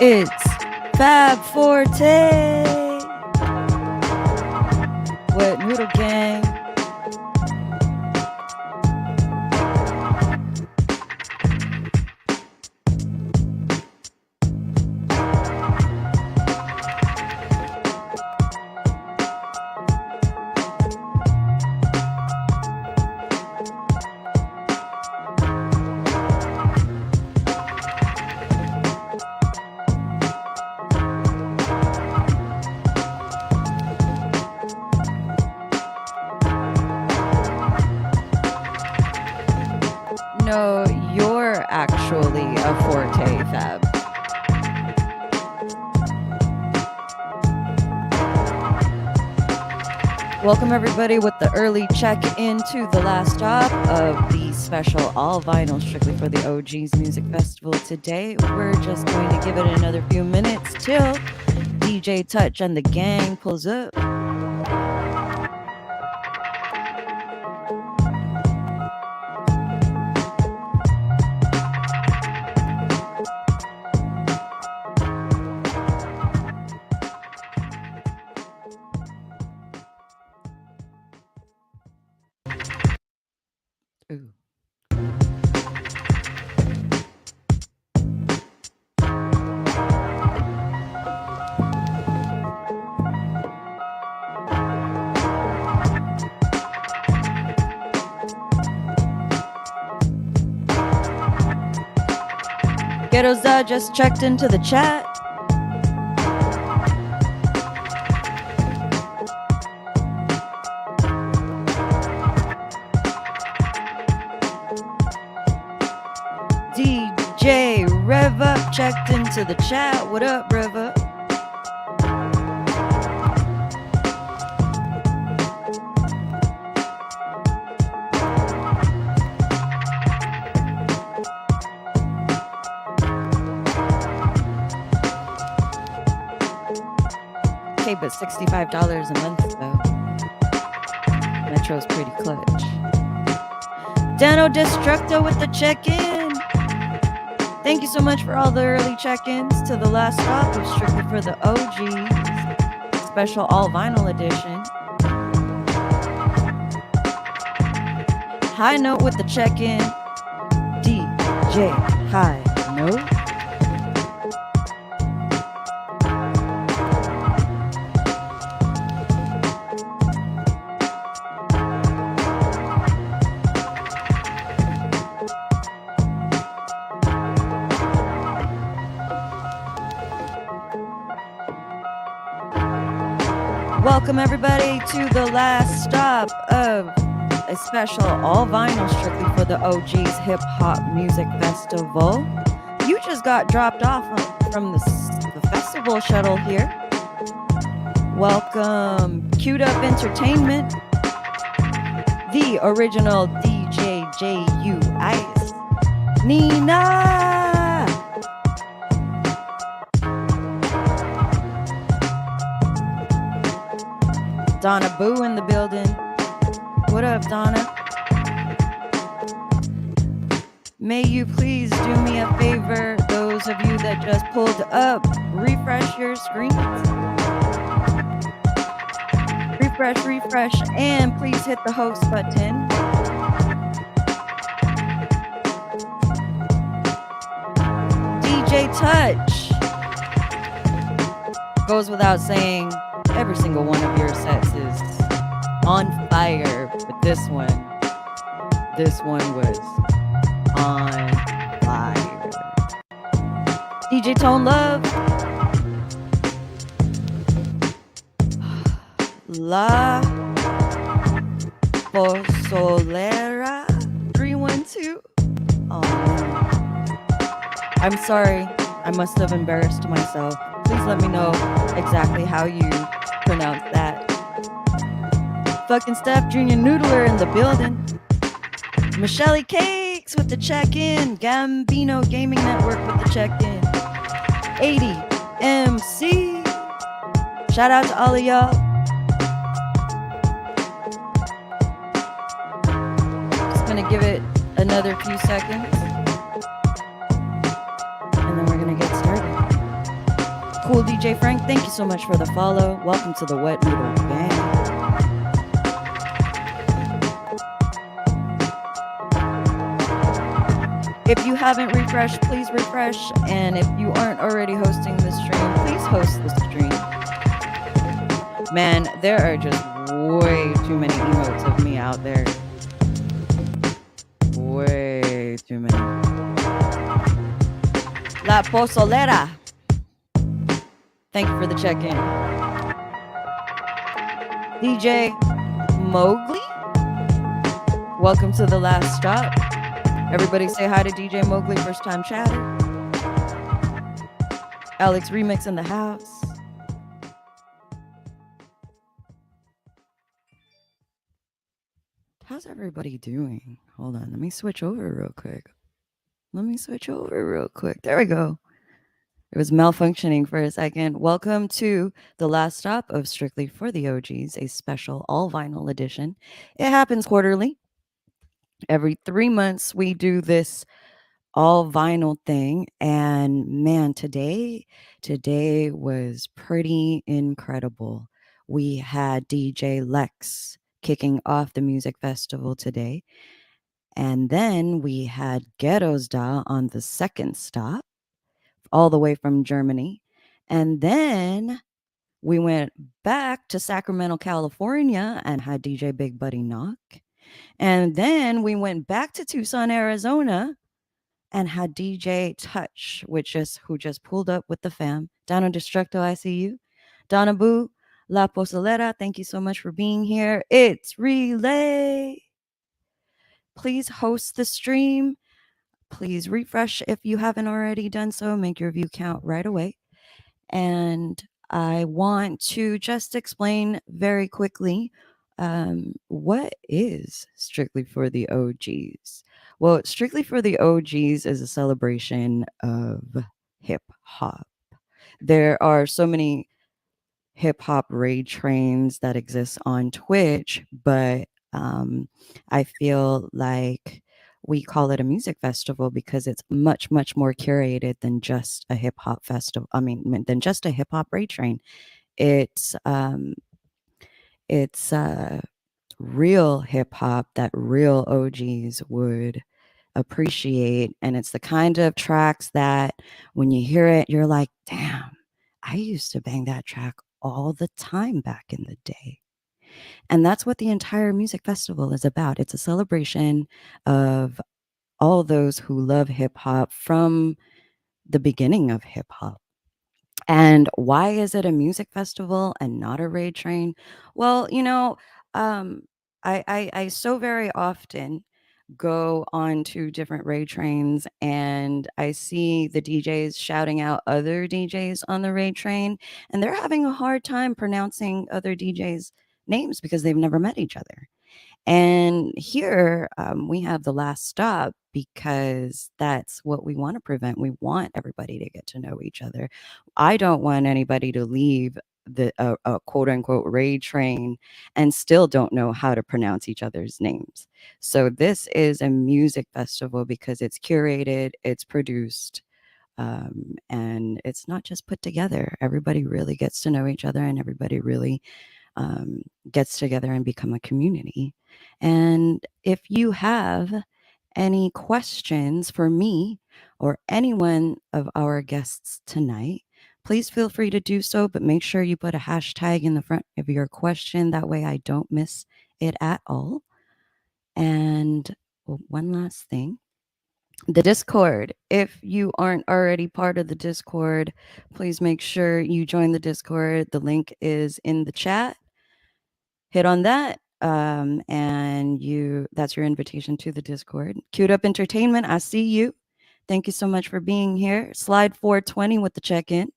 It's Fab Forte with Noodle Gang. No, you're actually a Forte, Fab. Welcome everybody with the early check-in to the last stop of the special all vinyl strictly for the OGs Music Festival today. We're just going to give it another few minutes till DJ Touch and the gang pulls up. Ooh. Ghettoza just checked into the chat. DJ Rev Up checked into the chat. What up, Rev Up? Okay, but $65 a month though. Metro's pretty clutch. Dano Destructo with the check-in. Thank you so much for all the early check-ins to the last stop of strictly for the OGs special all vinyl edition. High Note with the check-in. DJ High Note. Welcome everybody to the last stop of a special all vinyl strictly for the OGs Hip Hop Music Festival. You just got dropped off from the festival shuttle here. Welcome Queued Up Entertainment, the original DJ JU Ice, Nina. Donna Boo in the building. What up, Donna? May you please do me a favor, those of you that just pulled up, refresh your screens. Refresh, and please hit the host button. DJ Touch. Goes without saying, every single one of your sets is on fire, but this one was on fire. DJ Tone Love, La Pozolera 312. Oh man, I'm sorry, I must have embarrassed myself. Please let me know exactly how you pronounce that. Fucking Steph Junior Noodler in the building. Michelle Cakes with the check-in. Gambino Gaming Network with the check-in. 80 MC. Shout out to all of y'all. Just gonna give it another few seconds, and then we're gonna get started. Cool DJ Frank, thank you so much for the follow. Welcome to the Wet Noodle Gang. If you haven't refreshed, please refresh. And if you aren't already hosting the stream, please host the stream. Man, there are just way too many emotes of me out there. Way too many. La Pozolera. Thank you for the check-in. DJ Mowgli. Welcome to the last stop. Everybody say hi to DJ Mowgli, first time chatter. Alex Remix in the house. How's everybody doing? Hold on, let me switch over real quick. There we go. It was malfunctioning for a second. Welcome to the last stop of Strictly for the OGs, a special all vinyl edition. It happens quarterly. Every 3 months, we do this all vinyl thing. And man, today was pretty incredible. We had DJ Lex kicking off the music festival today. And then we had Ghettos Da on the second stop, all the way from Germany. And then we went back to Sacramento, California, and had DJ Big Buddy Knock. And then we went back to Tucson, Arizona, and had DJ Touch, who just pulled up with the fam. Donna Destructo, I see you. Donna Boo, La Pozolera, thank you so much for being here. It's Relay. Please host the stream. Please refresh if you haven't already done so. Make your view count right away. And I want to just explain very quickly what is Strictly for the OGs. Well, Strictly for the OGs is a celebration of hip hop. There are so many hip hop raid trains that exist on Twitch, but I feel like we call it a music festival because it's much, much more curated than just a hip hop festival. I mean, than just a hip hop raid train. It's real hip hop that real OGs would appreciate, and it's the kind of tracks that when you hear it, you're like, damn, I used to bang that track all the time back in the day. And that's what the entire music festival is about. It's a celebration of all those who love hip hop from the beginning of hip hop. And why is it a music festival and not a raid train? Well, I so very often go on to different raid trains and I see the DJs shouting out other DJs on the raid train, and they're having a hard time pronouncing other DJs' names because they've never met each other. And here we have the last stop because that's what we want to prevent. We want everybody to get to know each other. I don't want anybody to leave the quote unquote raid train and still don't know how to pronounce each other's names. So this is a music festival because it's curated, it's produced, and it's not just put together. Everybody really gets to know each other, and everybody really gets together and become a community. And if you have any questions for me or any one of our guests tonight, please feel free to do so, but make sure you put a hashtag in the front of your question. That way I don't miss it at all. And one last thing. The Discord. If you aren't already part of the Discord, please make sure you join the Discord. The link is in the chat. Hit on that. And that's your invitation to the Discord. Queued Up Entertainment, I see you. Thank you so much for being here. Slide 420 with the check-in.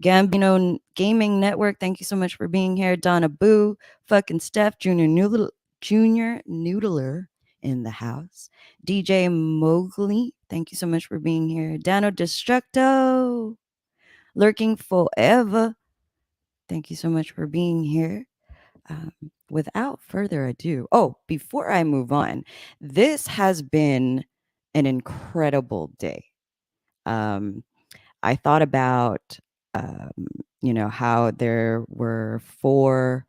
Gambino Gaming Network, thank you so much for being here. Donna Boo, fucking Steph, Junior Noodler in the house. DJ Mowgli, thank you so much for being here. Dano Destructo, lurking forever. Thank you so much for being here. Without further ado, before I move on, this has been an incredible day. I thought about um, how there were 4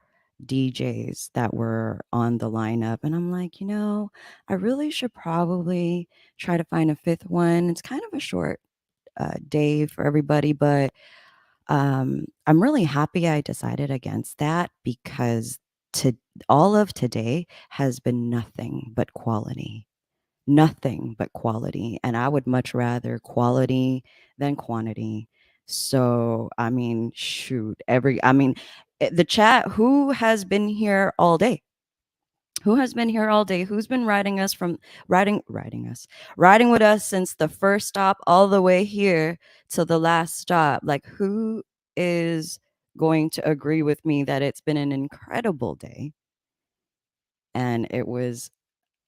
DJs that were on the lineup, and I'm like, I really should probably try to find a 5th one. It's kind of a short day for everybody, but I'm really happy I decided against that because to all of today has been nothing but quality. Nothing but quality, and I would much rather quality than quantity. So, I mean, shoot, the chat, who has been here all day? Who has been here all day? Who's been riding with us since the first stop all the way here to the last stop? Like, who is going to agree with me that it's been an incredible day and it was,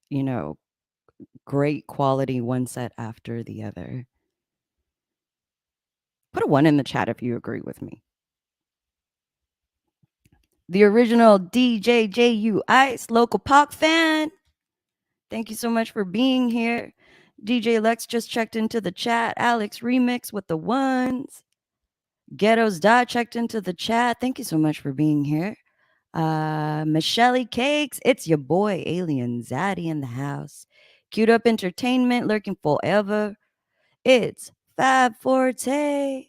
you know, great quality one set after the other? Put a 1 in the chat if you agree with me. The original DJJU Ice, local Pac fan. Thank you so much for being here. DJ Lex just checked into the chat. Alex Remix with the 1s. Ghetto's Dot checked into the chat. Thank you so much for being here. Michelle Cakes, it's your boy Alien Zaddy in the house. Queued Up Entertainment, lurking forever. It's Fab Forte.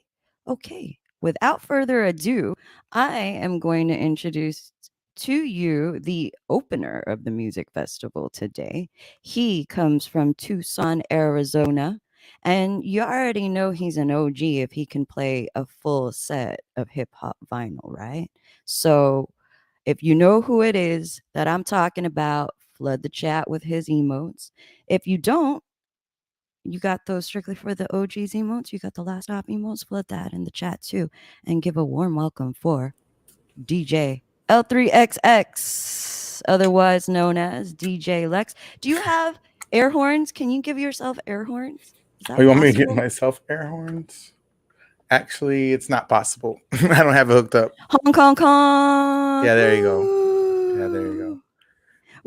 Okay, without further ado, I am going to introduce to you the opener of the music festival today. He comes from Tucson, Arizona, and you already know he's an OG if he can play a full set of hip hop vinyl, right? So, if you know who it is that I'm talking about, flood the chat with his emotes. If you don't, you got those strictly for the OGs emotes. You got the last stop emotes. Flood that in the chat too. And give a warm welcome for DJ L3XX, otherwise known as DJ Lex. Do you have air horns? Can you give yourself air horns? Is that you want me to get possible? myself air horns? Actually, it's not possible. I don't have it hooked up. Hong Kong Kong. Yeah, there you go. Yeah, there you go.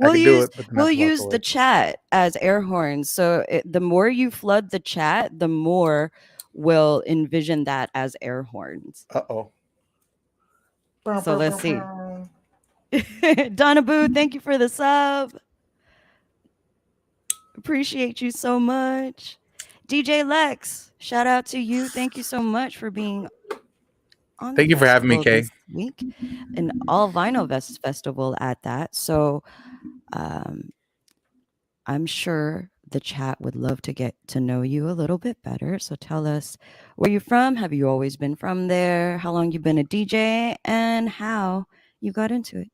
I We'll could do use it, but then I we'll have to walk use the away. chat as air horns. So the more you flood the chat, the more we'll envision that as air horns. Uh-oh. So let's see. Donna Boo, thank you for the sub. Appreciate you so much. DJ Lex, shout out to you. Thank you so much for being on the Thank you for having me, festival Kay. this week, and all vinyl festival at that. So um, I'm sure the chat would love to get to know you a little bit better. So tell us where you're from. Have you always been from there? How long you've been a DJ, and how you got into it?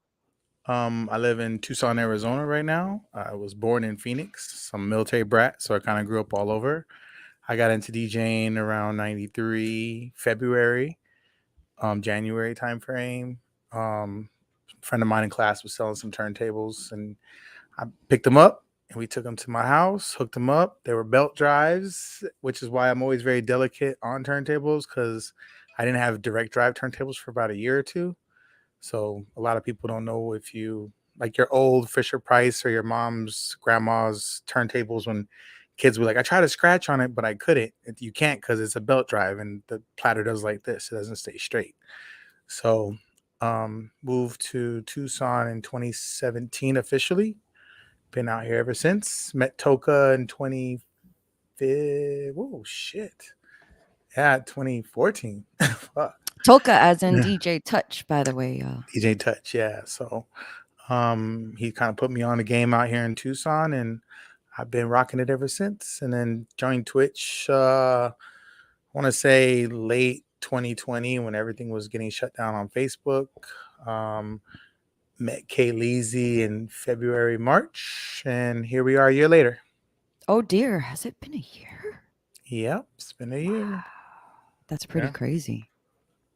I live in Tucson, Arizona right now. I was born in Phoenix. I'm a military brat, so I kind of grew up all over. I got into DJing around 93 February, January timeframe. A friend of mine in class was selling some turntables, and I picked them up and we took them to my house, hooked them up. They were belt drives, which is why I'm always very delicate on turntables because I didn't have direct drive turntables for about a year or two. So a lot of people don't know if you like your old Fisher Price or your mom's grandma's turntables when kids were like, I tried to scratch on it, but I couldn't. You can't because it's a belt drive and the platter does like this. It doesn't stay straight. So moved to Tucson in 2017 officially. Been out here ever since. Met Toka in 20. Oh shit! Yeah, 2014. Fuck. Toka, as in DJ Touch, by the way, y'all. DJ Touch, yeah. So he kind of put me on the game out here in Tucson, and I've been rocking it ever since. And then joined Twitch. I want to say late 2020 when everything was getting shut down on Facebook. Met Kay Leezy in February, March, and here we are a year later. Oh dear, has it been a year? Yep, it's been a year. Wow. That's pretty crazy.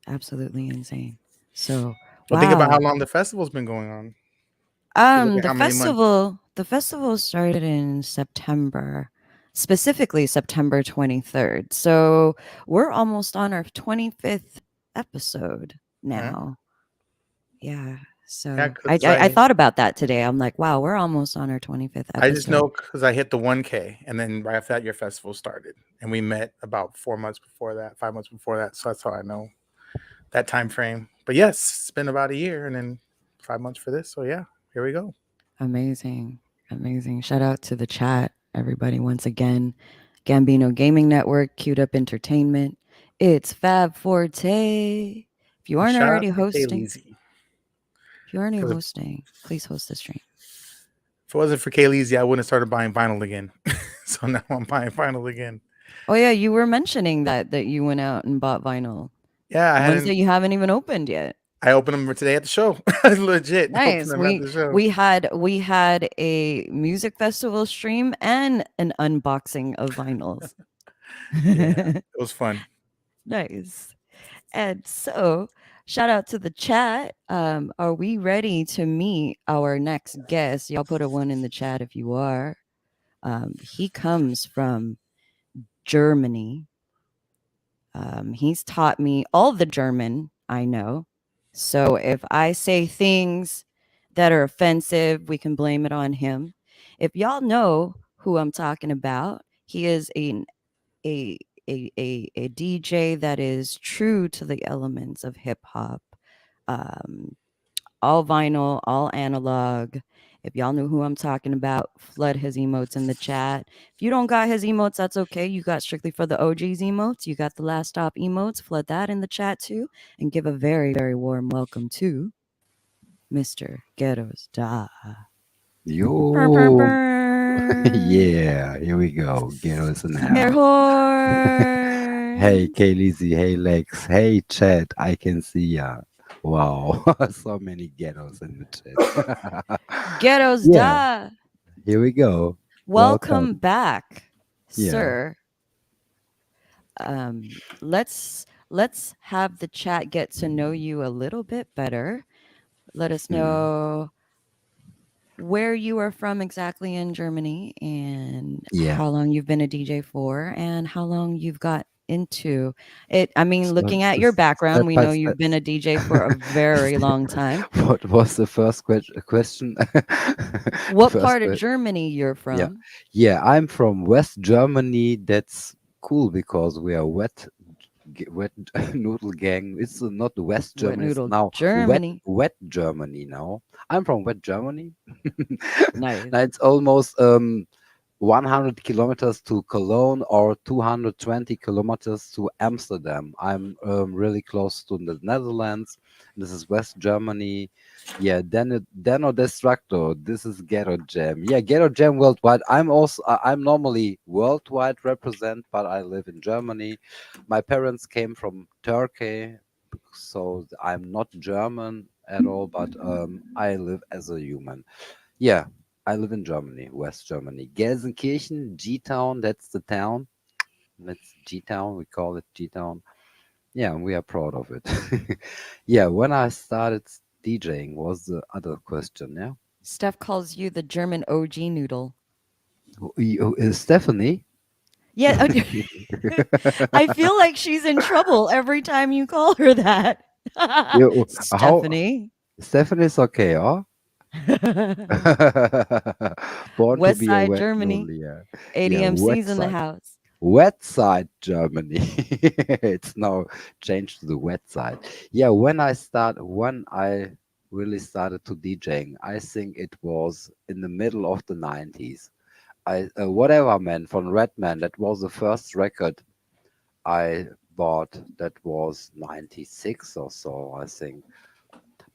Absolutely insane. So, well, think about how wow. long the festival's been going on. Look at how many months. The festival started in September, specifically September 23rd. So we're almost on our 25th episode now. Yeah. So Yeah, I thought about that today. I'm like, wow, we're almost on our 25th episode. I just know because I hit the 1K, and then right after that, your festival started, and we met about 4 months before that, 5 months before that. So that's how I know. that time frame. But yes, it's been about a year and then 5 months for this. So yeah, here we go. Amazing. Amazing. Shout out to the chat, everybody, once again. Gambino Gaming Network, Queued Up Entertainment. It's Fab Forte. If you And aren't shout already out to hosting, Kayleezy. if you aren't already Because hosting, please host the stream. if it wasn't for Kayleezy, I wouldn't have started buying vinyl again. So now I'm buying vinyl again. Oh yeah, you were mentioning that you went out and bought vinyl. Yeah, I Ones that hadn't. you haven't even opened yet. I opened them today at the show. Legit, opened Nice. them at the show. We had a music festival stream and an unboxing of vinyls. Yeah, it was fun. Nice. And so, shout out to the chat. Are we ready to meet our next guest? Y'all put a one in the chat if you are. He comes from Germany. He's taught me all the German I know. So if I say things that are offensive, we can blame it on him. If y'all know who I'm talking about, he is a a DJ that is true to the elements of hip hop. Um, all vinyl, all analog. If y'all knew who I'm talking about, flood his emotes in the chat. If you don't got his emotes, that's okay. You got strictly for the OGs emotes. You got the last stop emotes. Flood that in the chat too. And give a very, very warm welcome to Mr. Ghetto's Da. Burr, burr, Yo, burr. yeah, here we go. Ghettos in the Air house. Hey, horns. Kayleezy, hey, Lex, hey, chat, I can see ya. Wow, so many ghettos in the chat. Ghetto's Yeah, Da. here we go. Welcome Welcome. back, Yeah. sir. Let's have the chat get to know you a little bit better. Let us Mm, know where you are from exactly in Germany and yeah. how long you've been a DJ for and how long you've got into it. I mean, So, looking at your background, step we by know step. you've been a DJ for a very long time. What was the first question? What First part of question. Germany you're Yeah. from? Yeah, I'm from West Germany. That's cool because we are wet noodle gang. It's not West Wet Germany. It's noodle now Germany. wet Germany now. I'm from wet Germany. Nice. Now it's almost 100 kilometers to Cologne or 220 kilometers to Amsterdam. I'm really close to the Netherlands. This is West Germany. Yeah, Deno Destructo. This is Ghetto Jam. Yeah, Ghetto Jam worldwide. I'm normally worldwide represent, but I live in Germany. My parents came from Turkey, so I'm not German at all, but I live as a human. Yeah, I live in Germany, West Germany. Gelsenkirchen, G-Town, that's the town. That's G-Town, we call it G-Town. Yeah, and we are proud of it. Yeah, when I started DJing was the other question, yeah? Steph calls you the German OG noodle. Stephanie? Yeah, I feel like she's in trouble every time you call her that. You, how? Stephanie. Stephanie is okay, huh? Born to West be a Side wet Germany. noodle, yeah. Yeah, wet ADMC's in the side. house. Wet side Germany. It's now changed to the wet side. Yeah, when I really started to DJing, I think it was in the middle of the 90s. Whatever man from Redman, that was the first record I bought. That was 96 or so, I think.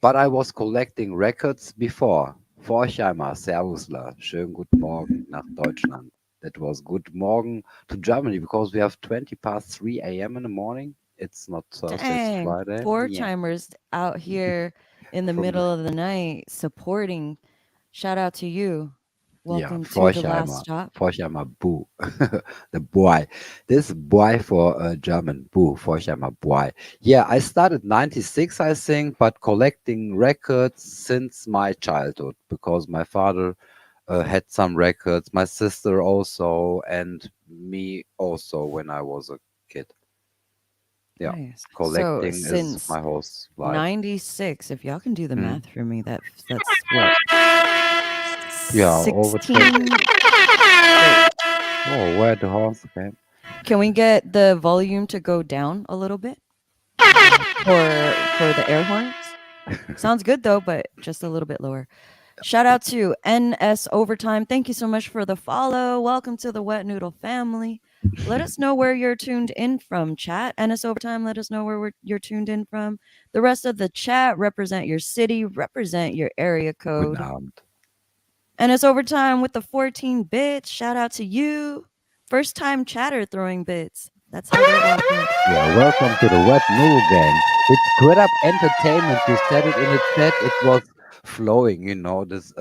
But I was collecting records before. Forchheimer, Servusler, schönen guten Morgen nach Deutschland. That was good morning to Germany because we have 20 past 3 a.m. in the morning. It's not Thursday, it's Dang. Friday. Four Yeah. timers out here in the From the, middle of the night supporting. Shout out to you. yeah, Welcome to the last Forchheimer. stop. Forchheimer Boo. The boy. This boy for German Boo. Forchheimer boy. Yeah, I started 96, I think, but collecting records since my childhood because my father had some records, my sister also, and me also when I was a kid. Yeah, Nice. So collecting is since my whole life. 96, if y'all can do the Mm. math for me, that's what? Yeah, over 20. 16. Wait, Oh, where the horse came? can we get the volume to go down a little bit? for the air horns. Sounds good though, but just a little bit lower. Shout out to NS Overtime. Thank you so much for the follow. Welcome to the Wet Noodle family. Let us know where you're tuned in from, chat. NS Overtime, let us know where you're tuned in from. The rest of the chat, represent your city, represent your area Guten code. Abend. NS Overtime with the 14 bits. Shout out to you. First time chatter throwing bits. That's how they walk in. Yeah, welcome to the Wet Noodle Gang. It's straight up entertainment. You said it in the chat. It was flowing, this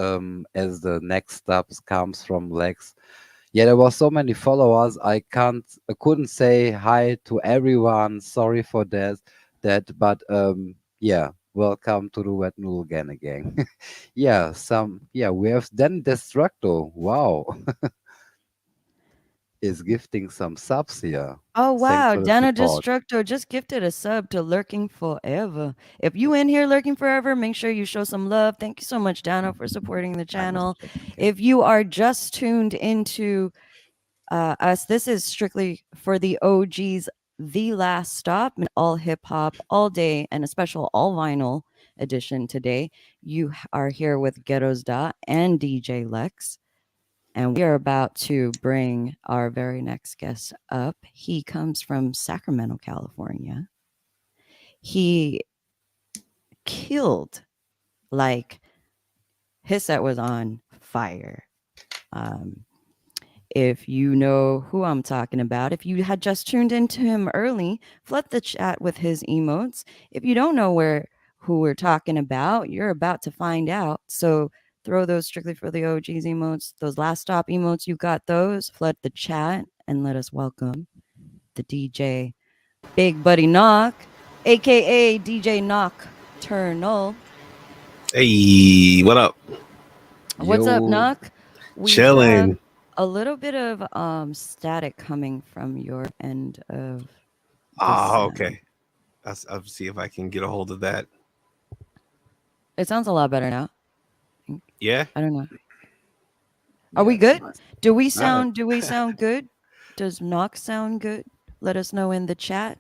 as the next steps comes from Lex. Yeah, there were so many followers. I couldn't say hi to everyone. Sorry for but yeah, welcome to the Wet Noodle Gang again. Yeah, we have then Destructo. Wow, is gifting some subs here. Oh Thanks wow, for the Dana support. Destructo just gifted a sub to Lurking Forever. If you in here lurking forever, make sure you show some love. Thank you so much, Dana, for supporting the I must channel. check again. If you are just tuned into us, this is strictly for the OGs, the last stop, and all hip hop, all day, and a special all vinyl edition today. You are here with Ghettos Dot and DJ Lex. And we are about to bring our very next guest up. He comes from Sacramento, California. He killed, like, his set was on fire. Um, if you know who I'm talking about, if you had just tuned into him early, flood the chat with his emotes. If you don't know who we're talking about, you're about to find out. So throw those strictly for the OGs emotes, those last stop emotes. You got those. Flood the chat and let us welcome the DJ Big Buddy Knock, aka DJ Nocturnal. Hey, what up? What's up, Yo, Knock? We have Chilling. a little bit of static coming from your end of the Oh, sound. okay. I'll see if I can get a hold of that. It sounds a lot better now. Yeah. I don't know. Are yeah, we it's good? nice. Do we Ah, sound good? Does Knock sound good? Let us know in the chat.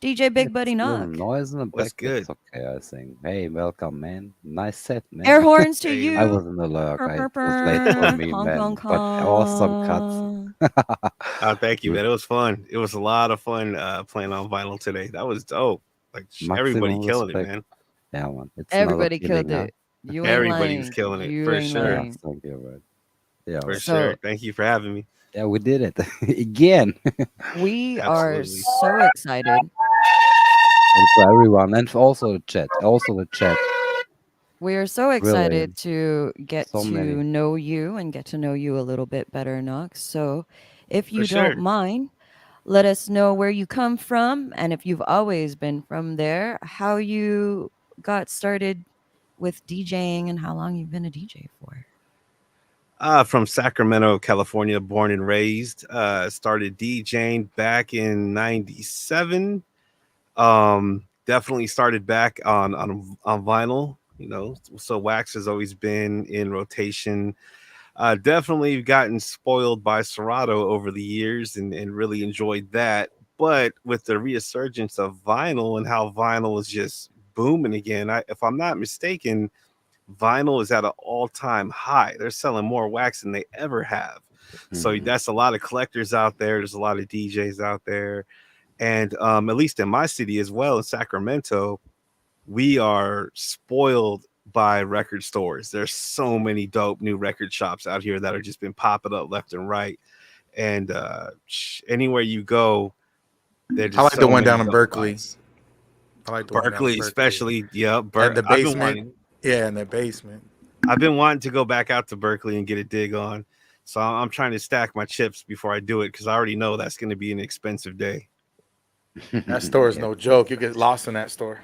DJ Big it's Buddy a little Knock. noise in the What's back. good? It's okay, I think. Hey, welcome, man. Nice set, Air man. horns to Hey, I you. was in the lurk. Purr, It purr, was late for purr. me, Honk, honk, man. But awesome cuts. honk. thank you, With man. It was fun. It was a lot of fun playing on vinyl today. That was dope. Like everybody maximum killing it, respect. man. Yeah, man. It's another Everybody feeling, killed huh? it. You ain't Everybody was lying. killing it You for ain't sure. Yeah, lying. thank you, man. Yeah, For man. So sure. Thank you for having me. Yeah, we did it again. we are Absolutely. so excited. And for everyone, and for also the chat. Also the chat. We are so Really, excited to get so to many. know you and get to know you a little bit better, Knox. So, if For you don't sure. mind, let us know where you come from and if you've always been from there, how you got started with DJing and how long you've been a DJ for. From Sacramento, California, born and raised. Started DJing back in '97. Definitely started back on vinyl. So wax has always been in rotation. Definitely gotten spoiled by Serato over the years and really enjoyed that. But with the resurgence of vinyl and how vinyl is just booming again, if I'm not mistaken, vinyl is at an all-time high. They're selling more wax than they ever have. So Mhm. that's a lot of collectors out there. There's a lot of DJs out there. And at least in my city as well, in Sacramento, we are spoiled by record stores. There's so many dope new record shops out here that are just been popping up left and right. And anywhere you go, there's I just like the so one many down in dope Berkeley. spots. I like the one down in Berkeley, Berkeley. especially. Yeah, And the I've been basement. wanting. Yeah, in the basement. I've been wanting to go back out to Berkeley and get a dig on. So I'm trying to stack my chips before I do it because I already know that's going to be an expensive day. That store is Yeah, no joke. You get lost in that store.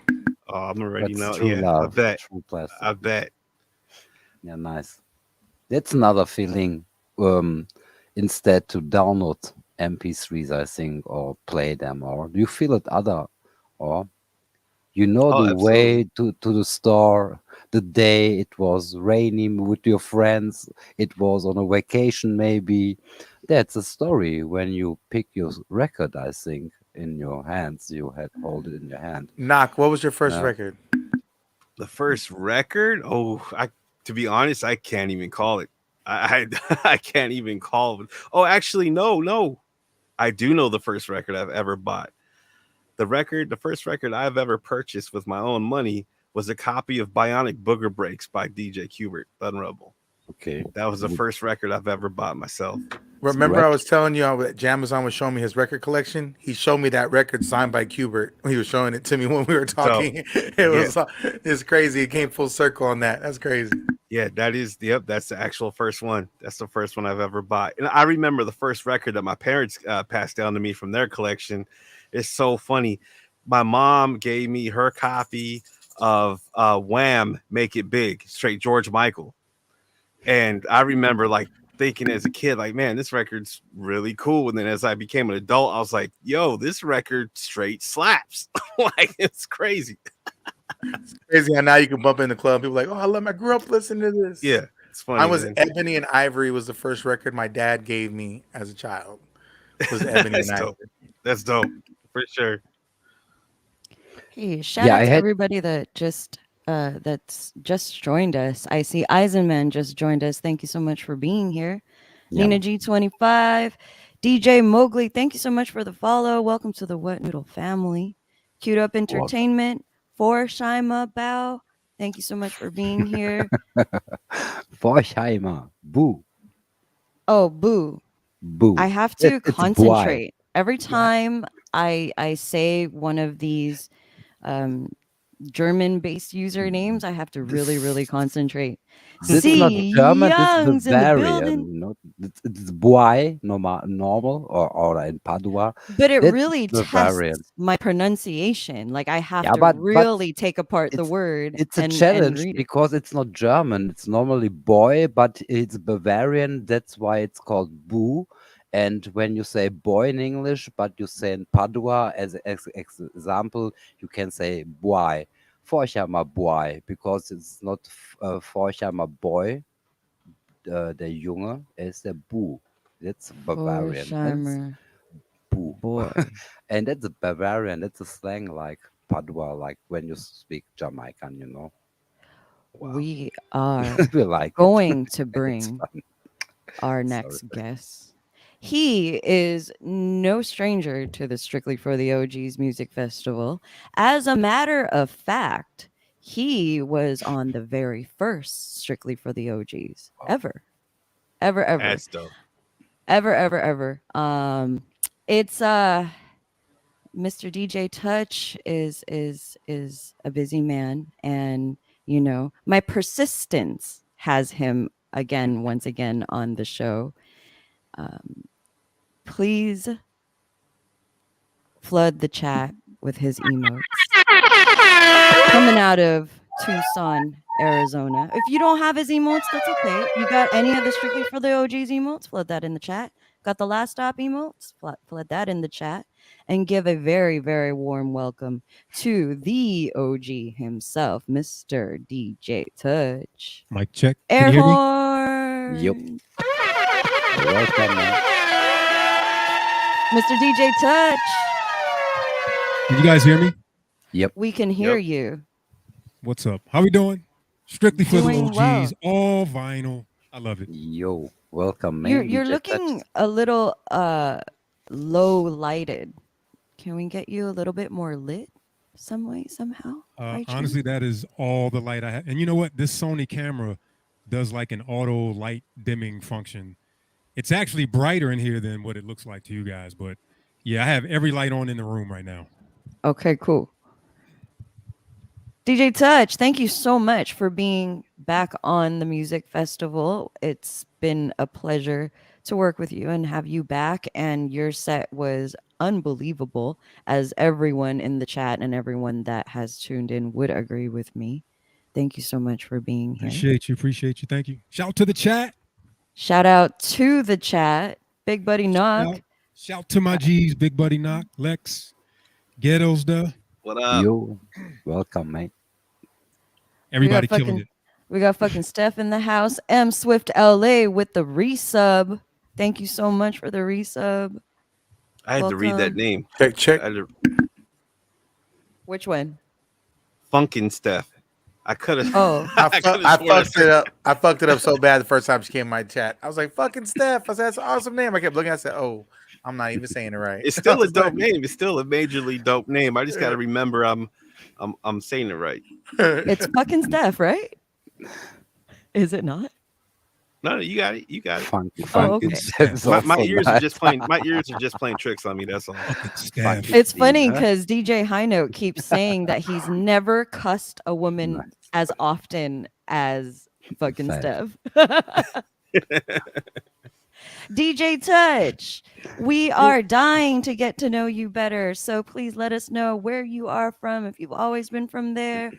Oh, I'm already that's know. true Yeah, I love, bet. true plastic. I bet. Yeah, nice. That's another feeling. Instead to download MP3s, I think, or play them, or do you feel it other, or You know the Oh, way absolutely. to the store, the day it was rainy with your friends, it was on a vacation maybe. That's a story when you pick your record, I think, in your hands. You had hold it in your hand. Knock. What was your first Uh, record? The first record? Oh, I to be honest, I can't even call it. I can't even call it. Oh, actually, no. I do know the first record I've ever bought. The first record I've ever purchased with my own money was a copy of Bionic Booger Breaks by DJ Qbert, Unrebel. okay, That was the good. first record I've ever bought myself. It's Remember, I great. was telling you that Jamazon was showing me his record collection. He showed me that record signed by Qbert. He was showing it to me when we were So, talking. It yeah, was it's crazy. It came full circle on that. That's crazy. yeah, that's the actual first one. That's the first one I've ever bought. And I remember the first record that my parents passed down to me from their collection. It's so funny. My mom gave me her copy of Wham! Make It Big, straight George Michael. And I remember like thinking as a kid, like, man, this record's really cool. And then as I became an adult, I was like, yo, this record straight slaps. Like, it's crazy. Crazy how now you can bump in the club. People are like, oh, I grew up listening to this. Yeah, it's funny, Mine was man. Ebony and Ivory was the first record my dad gave me as a child. Was Ebony and That's Ivory. dope. That's dope for sure. Hey, shout Yeah, out I to had. everybody that's just joined us. I see Eisenman just joined us. Thank you so much for being here. Yeah, Nina G25, DJ Mowgli, thank you so much for the follow. Welcome to the What Noodle family. Queued Up what? Entertainment for Shaima Bao. Thank you so much for being here. Forchheimer. Boo. Oh, boo. I Boo. have to It's boy. concentrate. Every Yeah. time I say one of these um German-based usernames, I have to really, really This concentrate. This not See German, this Youngs in the building. Bavarian. Not it's boy normal or in Padua. But it That's really Bavarian. tests my pronunciation. Like I have Yeah, to but really take apart the it's word it's a and challenge read it. because it's not German. It's normally boy, but it's Bavarian. That's why it's called boo. And when you say boy in English, but you say in Padua as example, you can say boy. Forchheimer boy, because it's not Forchheimer boy, der Junge, er ist der Bu. That's Bavarian. That's Forsheimer Bu. boy. And that's a Bavarian. That's a slang like Padua, like when you speak Jamaican, you know. Wow. We are We like it. going to It's bring fun. our Sorry. next guest. He is no stranger to the Strictly for the OGs Music Festival. As a matter of fact, he was on the very first Strictly for the OGs Wow. ever. Ever, ever. That's dope. Ever, ever, ever. It's Mr. DJ Touch is a busy man, and you know, my persistence has him again, once again on the show. Please flood the chat with his emotes. Coming out of Tucson, Arizona. If you don't have his emotes, that's okay. You got any of the Strictly for the OGs emotes? Flood that in the chat. Got the last stop emotes? Flood that in the chat. And give a very, very warm welcome to the OG himself, Mr. DJ Touch. Mic check. Can Air you hear me? Yup. horn. Welcome, man. Mr. DJ Touch. Can you guys hear me? Yep. We can hear Yep. you. What's up? How we doing? Strictly for the Doing OGs, well. all vinyl. I love it. Yo. Welcome, You're man. you're DJ looking Touch. a little low lighted. Can we get you a little bit more lit some way, somehow? By Honestly, chance? that is all the light I have. And you know what? This Sony camera does like an auto light dimming function. It's actually brighter in here than what it looks like to you guys. But yeah, I have every light on in the room right now. Okay, cool. DJ Touch, thank you so much for being back on the music festival. It's been a pleasure to work with you and have you back. And your set was unbelievable, as everyone in the chat and everyone that has tuned in would agree with me. Thank you so much for being here. Appreciate you. Thank you. Shout to the chat. Shout out to the chat. Big Buddy Knock. Shout to my G's, Big Buddy Knock, Lex, Ghettos, What up? You welcome, mate. Everybody killing it. We got fucking Steph in the house. M Swift LA with the resub. Thank you so much for the resub. I had to read that Welcome. name. Check. I had to, Which one? Funkin' Steph. I could have. Oh. I fucked it up. I fucked it up so bad the first time she came in my chat. I was like, "Fucking Steph." I said, "That's an awesome name." I kept looking. I said, "Oh, I'm not even saying it right." It's still a dope name. It's still a majorly dope name. I just got to remember I'm saying it right. It's fucking Steph, right? Is it not? No, you got it. You got it. Funky, Oh, funky okay. Steph is My also ears are nice. just playing. My ears are just playing tricks on me. That's all. Steph. It's funny Yeah. because DJ High Note keeps saying that he's never cussed a woman Nice. as often as fucking Fair. Steph. DJ Touch, we are dying to get to know you better. So please let us know where you are from, if you've always been from there,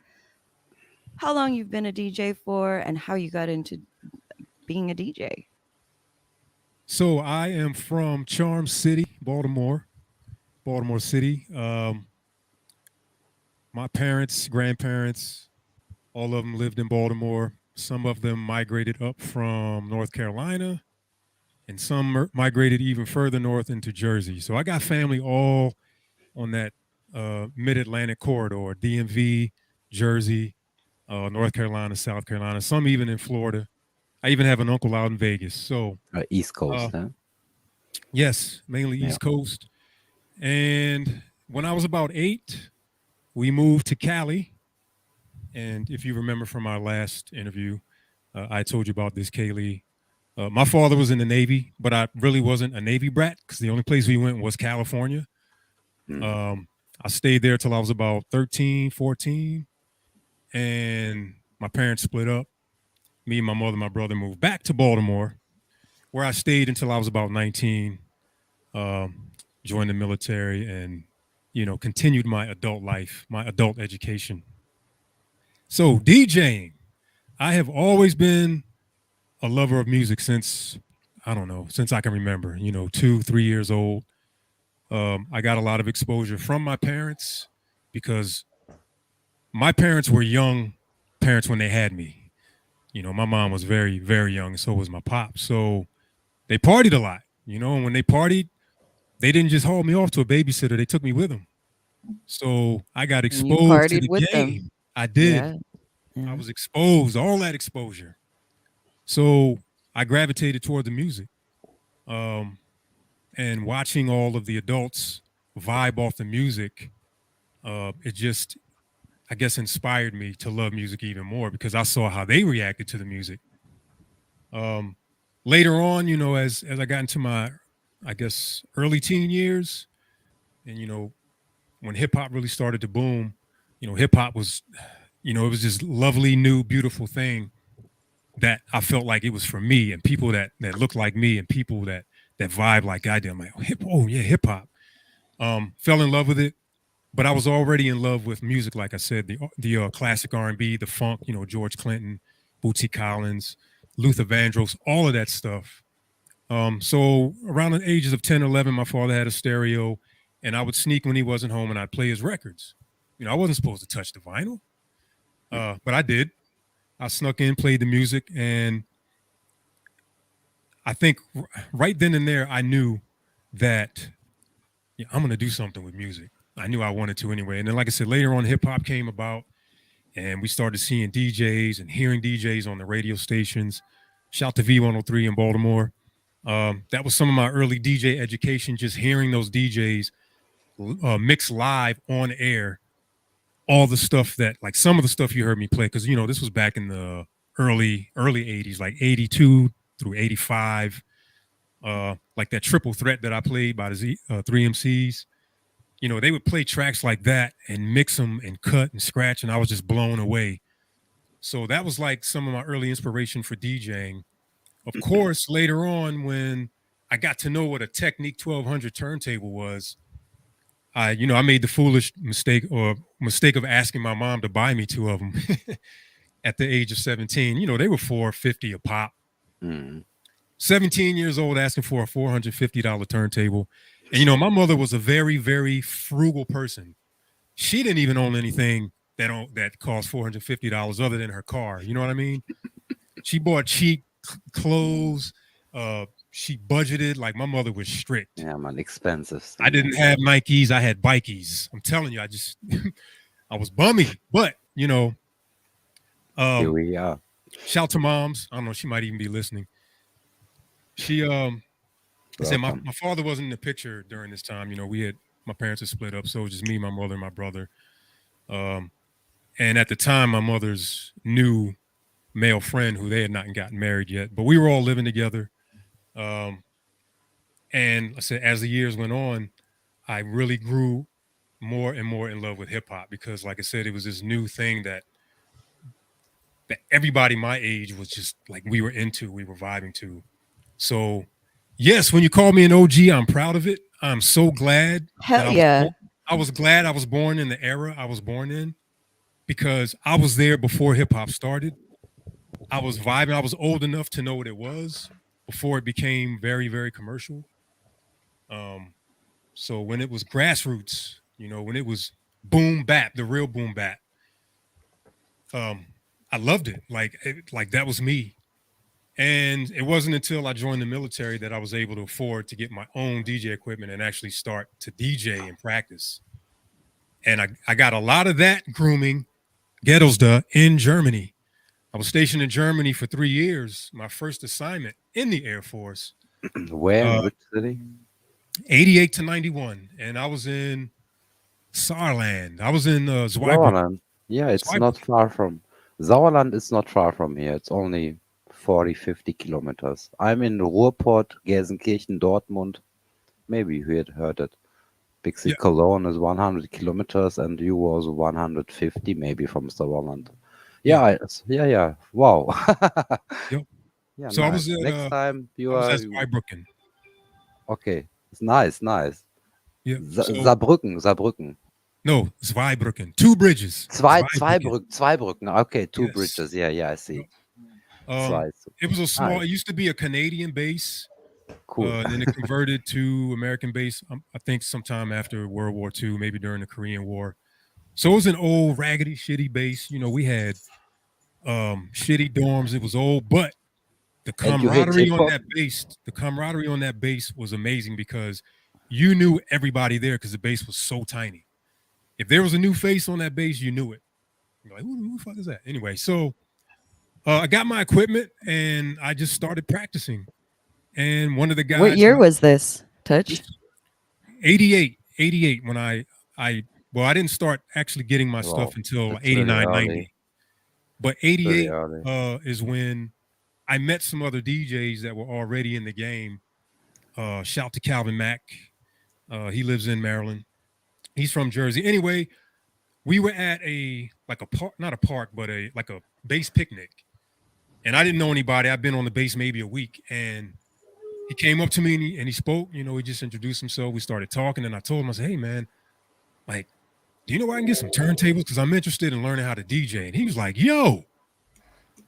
how long you've been a DJ for, and how you got into being a DJ. So I am from Charm City, Baltimore City. My parents, grandparents, all of them lived in Baltimore. Some of them migrated up from North Carolina, and some migrated even further north into Jersey. So I got family all on that mid-Atlantic corridor, DMV, Jersey, North Carolina, South Carolina, some even in Florida. I even have an uncle out in Vegas. So East Coast, huh? yes, mainly Yeah. East Coast. And when I was about 8, we moved to Cali. And if you remember from our last interview, I told you about this, Kaylee. My father was in the Navy, but I really wasn't a Navy brat because the only place we went was California. I stayed there till I was about 13, 14. And my parents split up. Me and my mother and my brother moved back to Baltimore, where I stayed until I was about 19. Joined the military and, continued my adult life, my adult education. So DJing, I have always been a lover of music since I can remember, 2, 3 years old. I got a lot of exposure from my parents because my parents were young parents when they had me. My mom was very, very young, and so was my pop. So they partied a lot, and when they partied, they didn't just haul me off to a babysitter. They took me with them. So I got You exposed to partied the with them. game. I did. Yeah. I was exposed, all that exposure. So I gravitated toward the music. And watching all of the adults vibe off the music, it just, I guess, inspired me to love music even more because I saw how they reacted to the music. Later on, as I got into my, I guess, early teen years, and when hip hop really started to boom, hip hop was, it was this lovely, new, beautiful thing that I felt like it was for me and people that looked like me and people that vibe like I did. I'm like, oh yeah, hip hop. Fell in love with it, but I was already in love with music. Like I said, the classic R&B, the funk, George Clinton, Bootsy Collins, Luther Vandross, all of that stuff. So around the ages of 10, 11, my father had a stereo and I would sneak when he wasn't home and I'd play his records. I wasn't supposed to touch the vinyl, but I did. I snuck in, played the music, and I think right then and there, I knew that I'm going to do something with music. I knew I wanted to anyway. And then, like I said, later on, hip hop came about, and we started seeing DJs and hearing DJs on the radio stations. Shout to V103 in Baltimore. That was some of my early DJ education, just hearing those DJs mix live on air all the stuff that, like some of the stuff you heard me play, because, this was back in the early 80s, like 82 through 85. Like that triple threat that I played by the 3MCs. They would play tracks like that and mix them and cut and scratch, and I was just blown away. So that was like some of my early inspiration for DJing. Of course, later on, when I got to know what a Technique 1200 turntable was, I made the foolish mistake of asking my mom to buy me 2 of them at the age of 17. They were $450 a pop. 17 years old asking for a $450 turntable. And, my mother was a very, very frugal person. she didn't even own anything that cost $450 other than her car. You know what I mean? She bought cheap clothes. She budgeted. Like, my mother was strict. Yeah, man, expensive I thing. didn't have Nikes. I had Bikies. I'm telling you, I was bummy. But, Here um, we are. shout to moms. I don't know. She might even be listening. She, I said my Welcome. father wasn't in the picture during this time. My parents had split up. So it was just me, my mother, and my brother. And at the time, my mother's new male friend, who they had not gotten married yet, but we were all living together. And I said, as the years went on, I really grew more and more in love with hip hop because, like I said, it was this new thing that everybody my age was just like we were vibing to. So, yes, when you call me an OG, I'm proud of it. I'm so glad that Hell yeah. I was glad I was born in the era I was born in because I was there before hip hop started. I was vibing. I was old enough to know what it was before it became very, very commercial. So when it was grassroots, when it was boom bap, the real boom bap, I loved it. Like that was me. And it wasn't until I joined the military that I was able to afford to get my own DJ equipment and actually start to DJ and practice. And I got a lot of that grooming, Gettosda, in Germany. I was stationed in Germany for 3 years. My first assignment in the Air Force, Where, in which city? 88 to 91. And I was in Saarland. I was in Zweibrücken. Sauerland. Yeah, it's not far from. Sauerland is not far from here. It's only 40, 50 kilometers. I'm in Ruhrport, Gelsenkirchen, Dortmund. Maybe you had heard it. Big city. Yeah. Cologne is 100 kilometers, and you was 150 maybe from Sauerland. Yeah, yeah. Wow. Yep. Yeah, So I nice. was at, Next time I you was are at Zweibrücken. okay. It's nice. Yeah. Saarbrücken. No, Zweibrücken. 2 bridges. Zweibrücken. Okay, 2 Yes. bridges. Yeah, I see. It was a small. Nice. It used to be a Canadian base. Cool. And then it converted to American base. I think sometime after World War II, maybe during the Korean War. So it was an old, raggedy, shitty base. We had shitty dorms. It was old, but the And you hate camaraderie on hip-hop? that base was amazing because you knew everybody there because the base was so tiny. If there was a new face on that base, you knew it. You're like, who the fuck is that? Anyway, so I got my equipment and I just started practicing. And one of the guys. What year was this, Touch? 88 when I didn't start actually getting my stuff until that's 89, really 90. But Really 88 early. is when I met some other DJs that were already in the game. Shout to Calvin Mack. He lives in Maryland. He's from Jersey. Anyway, we were at not a park, but a base picnic. And I didn't know anybody. I've been on the base maybe a week. And he came up to me and he spoke. He just introduced himself. We started talking. And I told him, I said, hey, man, like, do you know where I can get some turntables? Because I'm interested in learning how to DJ. And he was like, yo,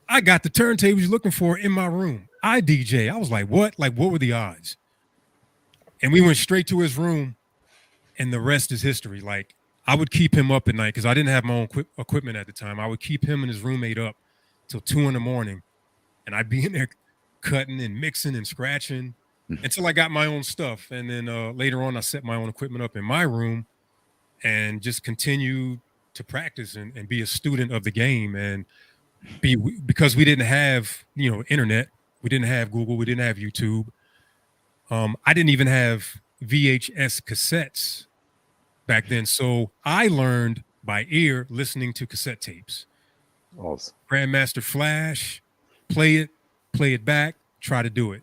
I got the turntables you're looking for in my room. I DJ. I was like, what? Like, what were the odds? And we went straight to his room. And the rest is history. Like, I would keep him up at night because I didn't have my own equipment at the time. I would keep him and his roommate up till 2 a.m. And I'd be in there cutting and mixing and scratching until I got my own stuff. And then later on, I set my own equipment up in my room and just continued to practice and be a student of the game. And because we didn't have, internet, we didn't have Google, we didn't have YouTube. I didn't even have VHS cassettes back then. So I learned by ear listening to cassette tapes. Awesome. Grandmaster Flash, play it back, try to do it.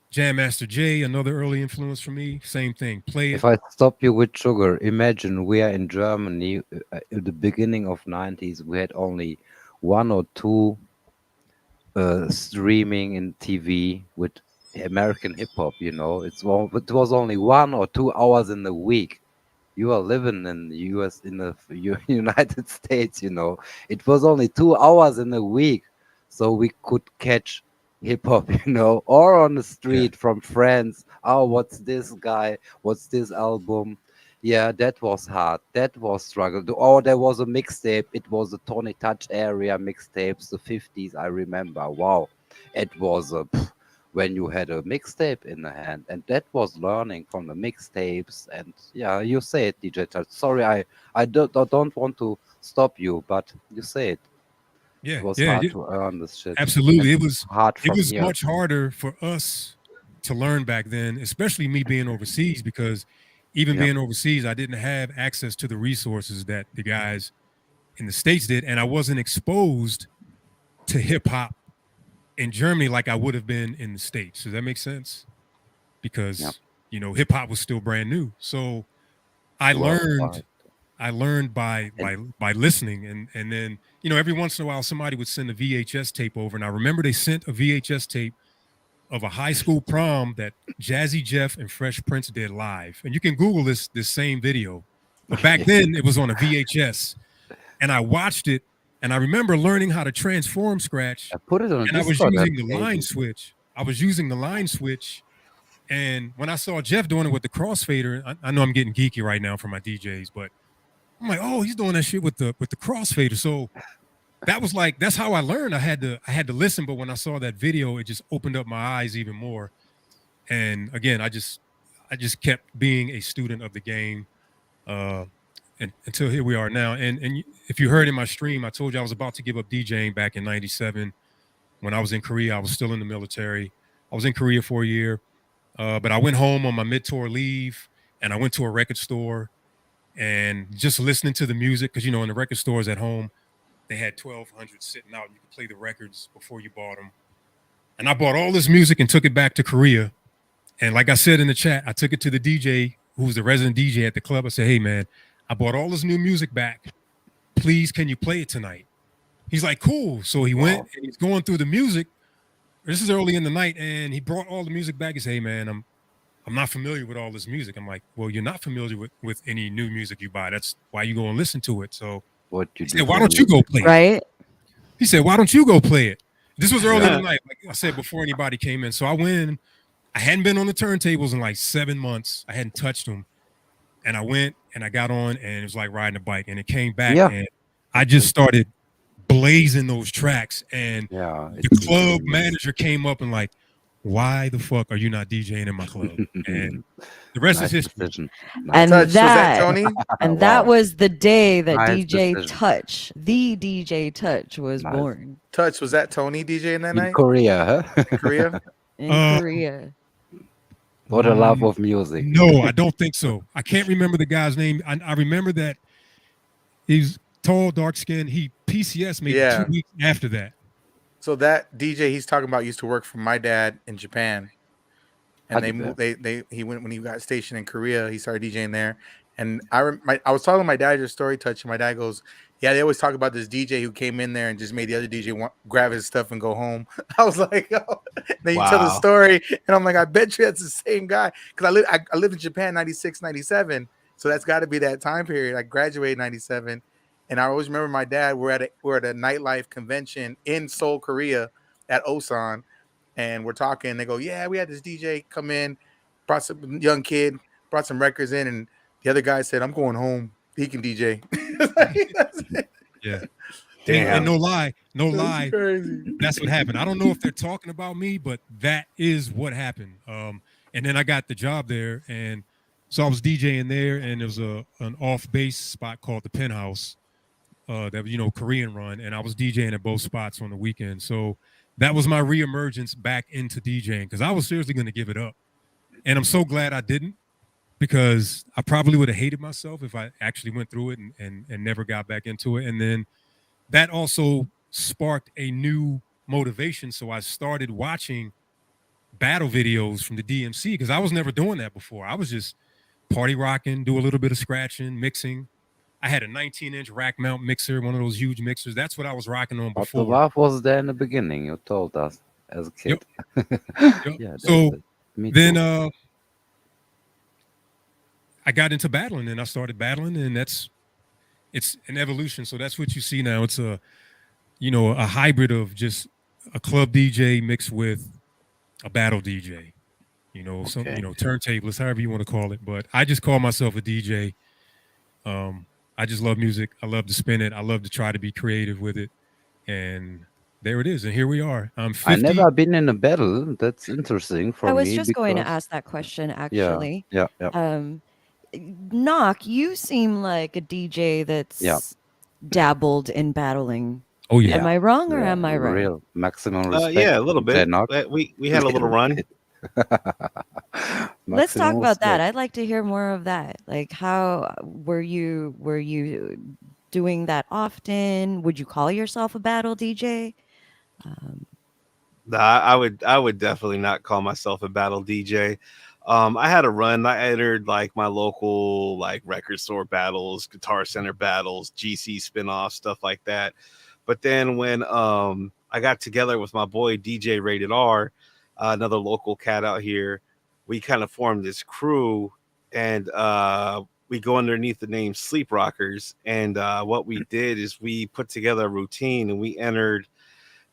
Jam Master J, another early influence for me, same thing. Play it. If I stop you with sugar, imagine we are in Germany at the beginning of 90s. We had only 1 or 2 streaming in TV with American hip hop. It was only 1 or 2 hours in the week. You are living in the US, in the United States. It was only 2 hours in a week, so we could catch hip hop, or on the street from friends. Oh, what's this guy? What's this album? Yeah, that was hard. That was struggle. Oh, there was a mixtape. It was the Tony Touch area mixtapes, the 50s. I remember. Wow, it was when you had a mixtape in the hand, and that was learning from the mixtapes. And yeah, you say it, DJ Touch. Sorry, I don't want to stop you, but you say it. It Yeah, was yeah, hard yeah, to earn this shit, and absolutely. It was hard it from was here. much harder for us to learn back then, especially me being overseas, because even Yeah, being overseas, I didn't have access to the resources that the guys in the States did, and I wasn't exposed to hip hop in Germany like I would have been in the States. Does that make sense? yeah. Because hip hop was still brand new. So I Worldwide. learned I learned by And listening, and then every once in a while somebody would send a VHS tape over, and I remember they sent a VHS tape of a high school prom that Jazzy Jeff and Fresh Prince did live, and you can Google this same video, but back then it was on a VHS, and I watched it, and I remember learning how to transform Scratch, I put it on a and I was Discord, using the line maybe. switch. And when I saw Jeff doing it with the crossfader, I know I'm getting geeky right now for my DJs, but I'm like, oh, he's doing that shit with the crossfader. So that's how I learned. I had to listen, but when I saw that video, it just opened up my eyes even more. And again, I just kept being a student of the game, uh, and until here we are now. And if you heard in my stream, I told you I was about to give up DJing back in '97 when I was in Korea. I was still in the military. I was in Korea for a year. But I went home on my mid-tour leave, and I went to a record store and just listening to the music, because in the record stores at home they had 1,200 sitting out. You could play the records before you bought them. And I bought all this music and took it back to Korea. And like I said in the chat, I took it to the DJ who was the resident DJ at the club. I said, "Hey man, I bought all this new music back. Please, can you play it tonight?" He's like, "Cool." So he went Wow. and he's going through the music. This is early in the night, and he brought all the music back. He said, "Hey man, I'm not familiar with all this music." I'm like, "Well, you're not familiar with any new music you buy. That's why you go and listen to it." So What you he do said, "Why for don't you go music? play it?" Right? He said, "Why don't you go play it?" This was early in Yeah. the night, like I said, before anybody came in. So I went in. I hadn't been on the turntables in like 7 months. I hadn't touched them. And I went and I got on, and it was like riding a bike. And it came back, Yeah. and I just started blazing those tracks. And Yeah. the club manager came up and like, "Why the fuck are you not DJing in my club?" And the rest is Nice history. decision. Nice. And Touch, was that that Tony? and that Wow. was the day that Nice DJ decision. Touch, the DJ Touch, was Nice. born Touch, was that Tony DJing that In night Korea, huh? in Korea? in Um, Korea. What a love mm, of music. no, I don't think so. I can't remember the guy's name. I remember that he's tall, dark skinned. He PCS maybe Yeah. 2 weeks after that. So that DJ he's talking about used to work for my dad in Japan, and they Adibe. moved. He went when he got stationed in Korea. He started DJing there, and I was telling my dad your story, Touch, and my dad goes, "Yeah, they always talk about this DJ who came in there and just made the other DJ grab his stuff and go home." I was like, "Oh." Then you tell the Wow. story, and I'm like, "I bet you that's the same guy," because I lived in Japan 96, 97, so that's got to be that time period. I graduated 97. And I always remember my dad. We're at a nightlife convention in Seoul, Korea, at Osan, and we're talking. They go, "Yeah, we had this DJ come in, brought some young kid, brought some records in," and the other guy said, "I'm going home. He can DJ." That's it. Yeah. And Damn. no lie, That's crazy. that's what happened. I don't know if they're talking about me, but that is what happened. And then I got the job there, and so I was DJing there, and there was an off base spot called the Penthouse, that was Korean run, and I was DJing at both spots on the weekend. So that was my reemergence back into DJing, because I was seriously going to give it up, and I'm so glad I didn't, because I probably would have hated myself if I actually went through it and never got back into it. And then that also sparked a new motivation. So I started watching battle videos from the DMC, because I was never doing that before. I was just party rocking, do a little bit of scratching, mixing. I had a 19-inch rack mount mixer, one of those huge mixers. That's what I was rocking on But the before. love was there in the beginning. You told us as a kid. Yep. Yeah. That's So it. Me then too. I got into battling, and I started battling, and it's an evolution. So that's what you see now. It's a hybrid of just a club DJ mixed with a battle DJ. some Okay. turntablist, however you want to call it. But I just call myself a DJ. I just love music. I love to spin it. I love to try to be creative with it. And there it is. And here we are. I'm I 50. never been in a battle. That's interesting I for was me just going to because ask that question yeah, actually. yeah, yeah, Knock, you seem like a DJ yeah, that's dabbled in battling. Oh yeah. Am yeah, I wrong or yeah. am I right? Real maximum respect, Yeah, a little DJ bit. Knock. We had a little run. Let's talk Maximum about that. respect. I'd like to hear more of that. Like, how were you doing that often? Would you call yourself a battle DJ? Um, Nah, I would definitely not call myself a battle DJ. I had a run. I entered like my local like record store battles, guitar center battles, GC spin-off, stuff like that. But then when I got together with my boy DJ Rated R, another local cat out here, we kind of formed this crew, and we go underneath the name Sleep Rockers. And what we did is we put together a routine, and we entered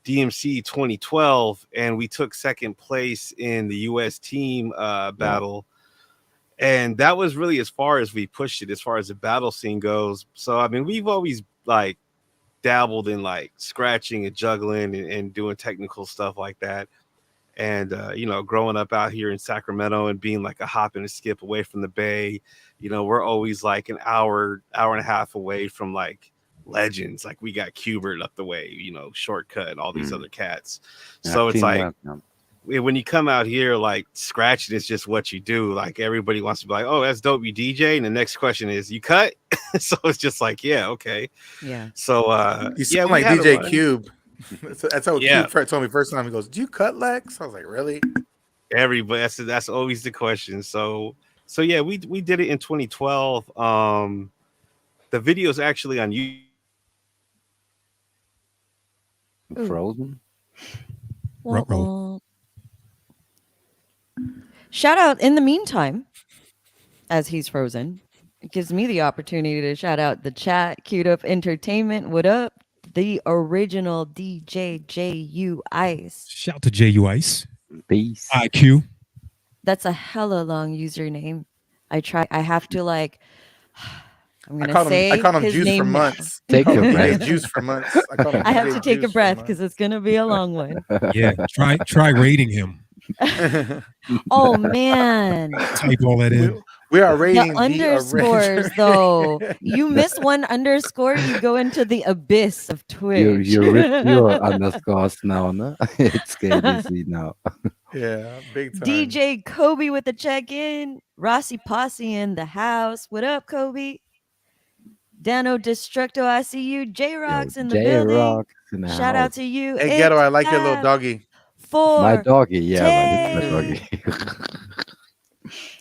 DMC 2012, and we took second place in the US team Wow. battle. And that was really as far as we pushed it as far as the battle scene goes. So I mean, we've always like dabbled in like scratching and juggling and doing technical stuff like that. And growing up out here in Sacramento and being like a hop and a skip away from the Bay, we're always like an hour and a half away from like legends. Like we got Cubert up the way, Shortcut, all these other cats. Yeah, So it's like teamwork. Yeah. when you come out here, like scratching is just what you do. Like everybody wants to be like, oh, that's dope, you DJ. And the next question is, you cut? So it's just like, yeah, okay. yeah. So You yeah, sound we like had a DJ run. Cube. That's how Yeah. Cube told me first time. He goes, "Do you cut, Lex?" I was like, "Really?" Everybody, that's always the question. So yeah, we did it in 2012. The video is actually on YouTube. Ooh. Frozen. Ruh-roh. Shout out in the meantime, as he's frozen. It gives me the opportunity to shout out the chat, Queued Up Entertainment. What up? The original DJ JU Ice. Shout to JU Ice. Peace. IQ. That's a hella long username. I have to like I'm I gonna called him. I say called him his Juice for name now. months. Take Called your him DJ breath. Juice for months. I called him I have DJ to take a Juice for breath months. because it's gonna be a long one. Yeah. Try rating him. Oh man. Type all that in. We are The rating the underscores Avenger. though. You miss one underscore, you go into the abyss of Twitch. You ripped your underscores now, no? It's KBC now. Yeah, big time. DJ Kobe with the check-in. Rossi Posse in the house. What up, Kobe? Dano Destructo, I see you. J-Rock's in the building. J-Rock in the Shout house. out to you. Hey, Ghetto, I like your little It's doggy. My 4, doggy, yeah, man, it's my 10. doggy.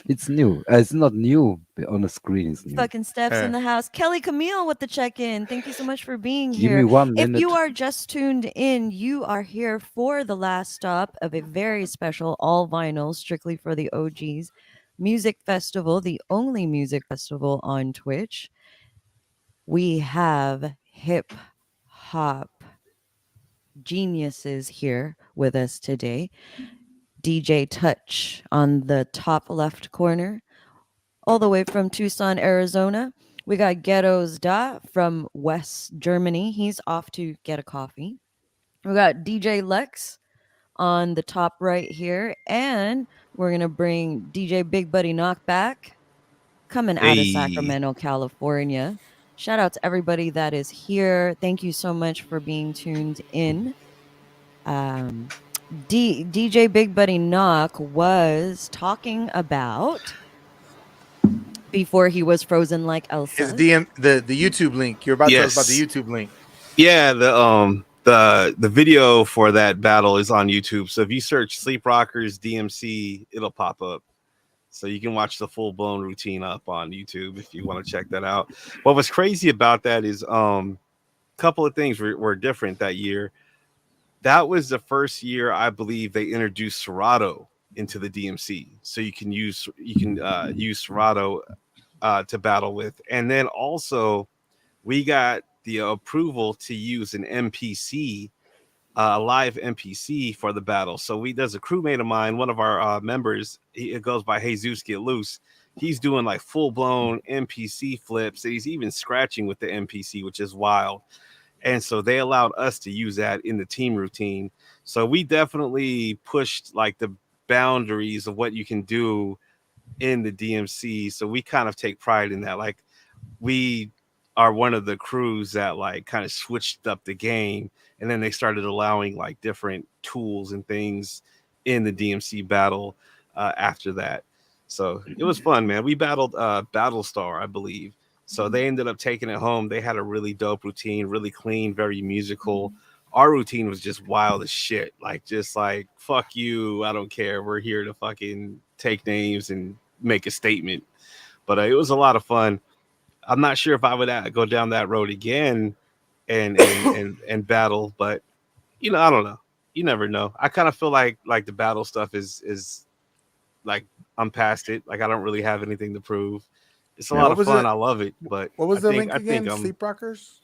It's new. It's not new but on the screen. It's new. Fucking steps in Hey. the house. Kelly Camille with the check-in. Thank you so much for being Give here. me 1 If minute. you are just tuned in, you are here for the last stop of a very special all vinyl, strictly for the OGs music festival, the only music festival on Twitch. We have hip hop geniuses here with us today. DJ Touch on the top left corner, all the way from Tucson, Arizona. We got Ghetto's Da from West Germany. He's off to get a coffee. We got DJ Lex on the top right here. And we're going to bring DJ Big Buddy Knockback coming out of Hey. Sacramento, California. Shout out to everybody that is here. Thank you so much for being tuned in. DJ Big Buddy Knock was talking about, before he was frozen like Elsa. His DM, the YouTube link. You're about to tell us about the Yes. YouTube link. Yeah, the video for that battle is on YouTube. So if you search Sleep Rockers DMC, it'll pop up. So you can watch the full blown routine up on YouTube if you want to check that out. What was crazy about that is a couple of things were different that year. That was the first year I believe they introduced Serato into the DMC, so you can use Serato to battle with, and then also we got the approval to use an MPC a live NPC for the battle. So there's a crewmate of mine, one of our members. It goes by Jesus Get Loose. He's doing like full blown NPC flips, and he's even scratching with the NPC, which is wild. And so they allowed us to use that in the team routine. So we definitely pushed like the boundaries of what you can do in the DMC. So we kind of take pride in that. Like we are one of the crews that like kind of switched up the game, and then they started allowing like different tools and things in the DMC battle after that. So it was fun, man. We battled Battlestar, I believe. So they ended up taking it home. They had a really dope routine, really clean, very musical. Our routine was just wild as shit. Like, just like, fuck you. I don't care. We're here to fucking take names and make a statement. But it was a lot of fun. I'm not sure if I would go down that road again and battle, but I don't know. You never know. I kind of feel like the battle stuff is like I'm past it. Like I don't really have anything to prove. It's a lot of fun. I love it. But what was the link I again? think Sleep Rockers?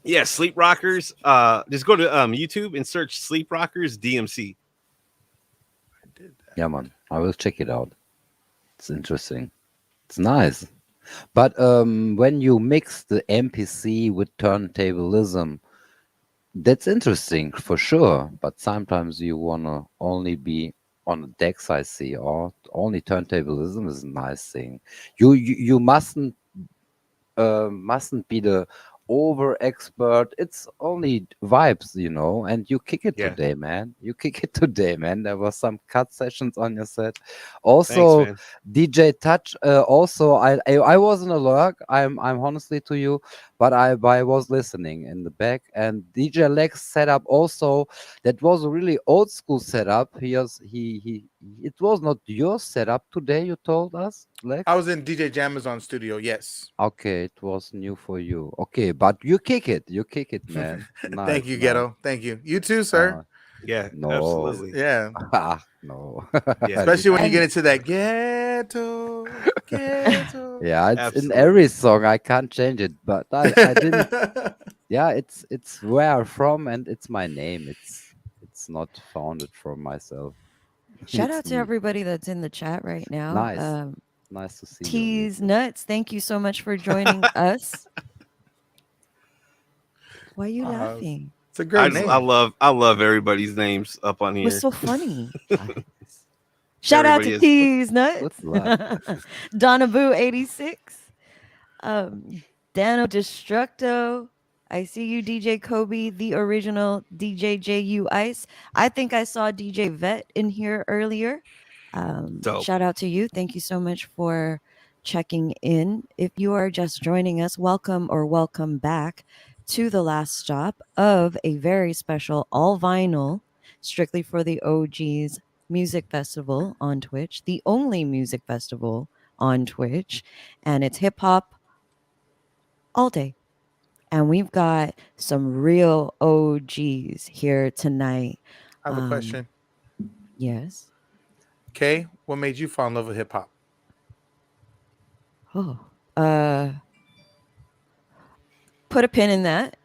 Yeah, Sleep Rockers. Just go to YouTube and search Sleep Rockers DMC. I did that. Yeah, man. I will check it out. It's interesting. It's nice. But when you mix the MPC with turntablism, that's interesting for sure. But sometimes you wanna only be on the decks, I see, or only turntablism is a nice thing. You mustn't be the over expert. It's only vibes, and you kick it Yeah. today, man. You kick it today, man. There were some cut sessions on your set. Thanks, Also, man. DJ Touch. Also, I wasn't alert. I'm honestly to you, but I was listening in the back, and DJ Lex setup also. That was a really old school setup. He. It was not your setup today. You told us, Lex. I was in DJ Jamazon studio. Yes. Okay, it was new for you. Okay, but you kick it. You kick it, man. Nice, Thank you, nice. Ghetto. Thank you. You too, sir. Yeah, No. absolutely. Yeah. No. Yeah. Especially when you And- get into that ghetto. Yeah, it's Absolutely. in every song. I can't change it, but I didn't. Yeah, it's where I'm from, and it's my name. It's not founded from myself. Shout It's out to me. everybody that's in the chat right now. Nice. Nice to see you. Tease Nuts, thank you so much for joining us. Why are you laughing? It's a great name. I love everybody's names up on It here. was so funny. Shout out Everybody to is- Tease Nuts. Good luck. Donna Boo 86. Dano Destructo. I see you, DJ Kobe, the original DJ JU Ice. I think I saw DJ Vet in here earlier. Dope. Shout out to you. Thank you so much for checking in. If you are just joining us, welcome or welcome back to the last stop of a very special all vinyl, strictly for the OGs music festival on Twitch, the only music festival on Twitch, and it's hip hop all day. And we've got some real OGs here tonight. I have a question. Yes. Kay, what made you fall in love with hip hop? Oh, put a pin in that.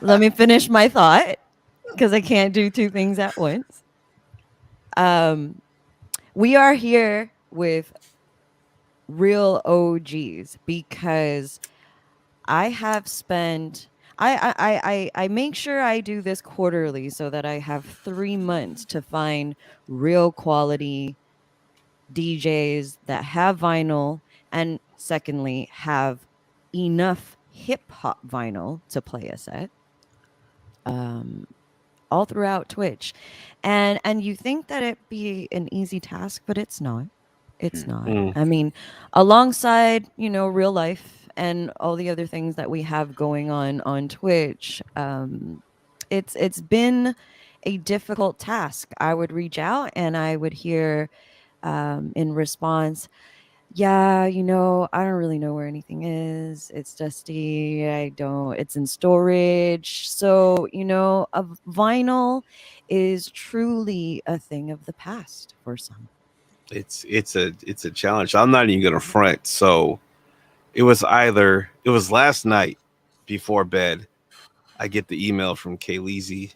Let me finish my thought because I can't do two things at once. We are here with real OGs because I have spent. I make sure I do this quarterly so that I have 3 months to find real quality DJs that have vinyl, and secondly have enough hip hop vinyl to play a set. All throughout Twitch, and you think that it'd be an easy task, but it's not. It's not. I mean, alongside real life and all the other things that we have going on Twitch, it's been a difficult task. I would reach out and I would hear in response, yeah, I don't really know where anything is. It's dusty. It's in storage. So, a vinyl is truly a thing of the past for some. It's a challenge. I'm not even gonna front. So it was last night before bed. I get the email from Kayleezy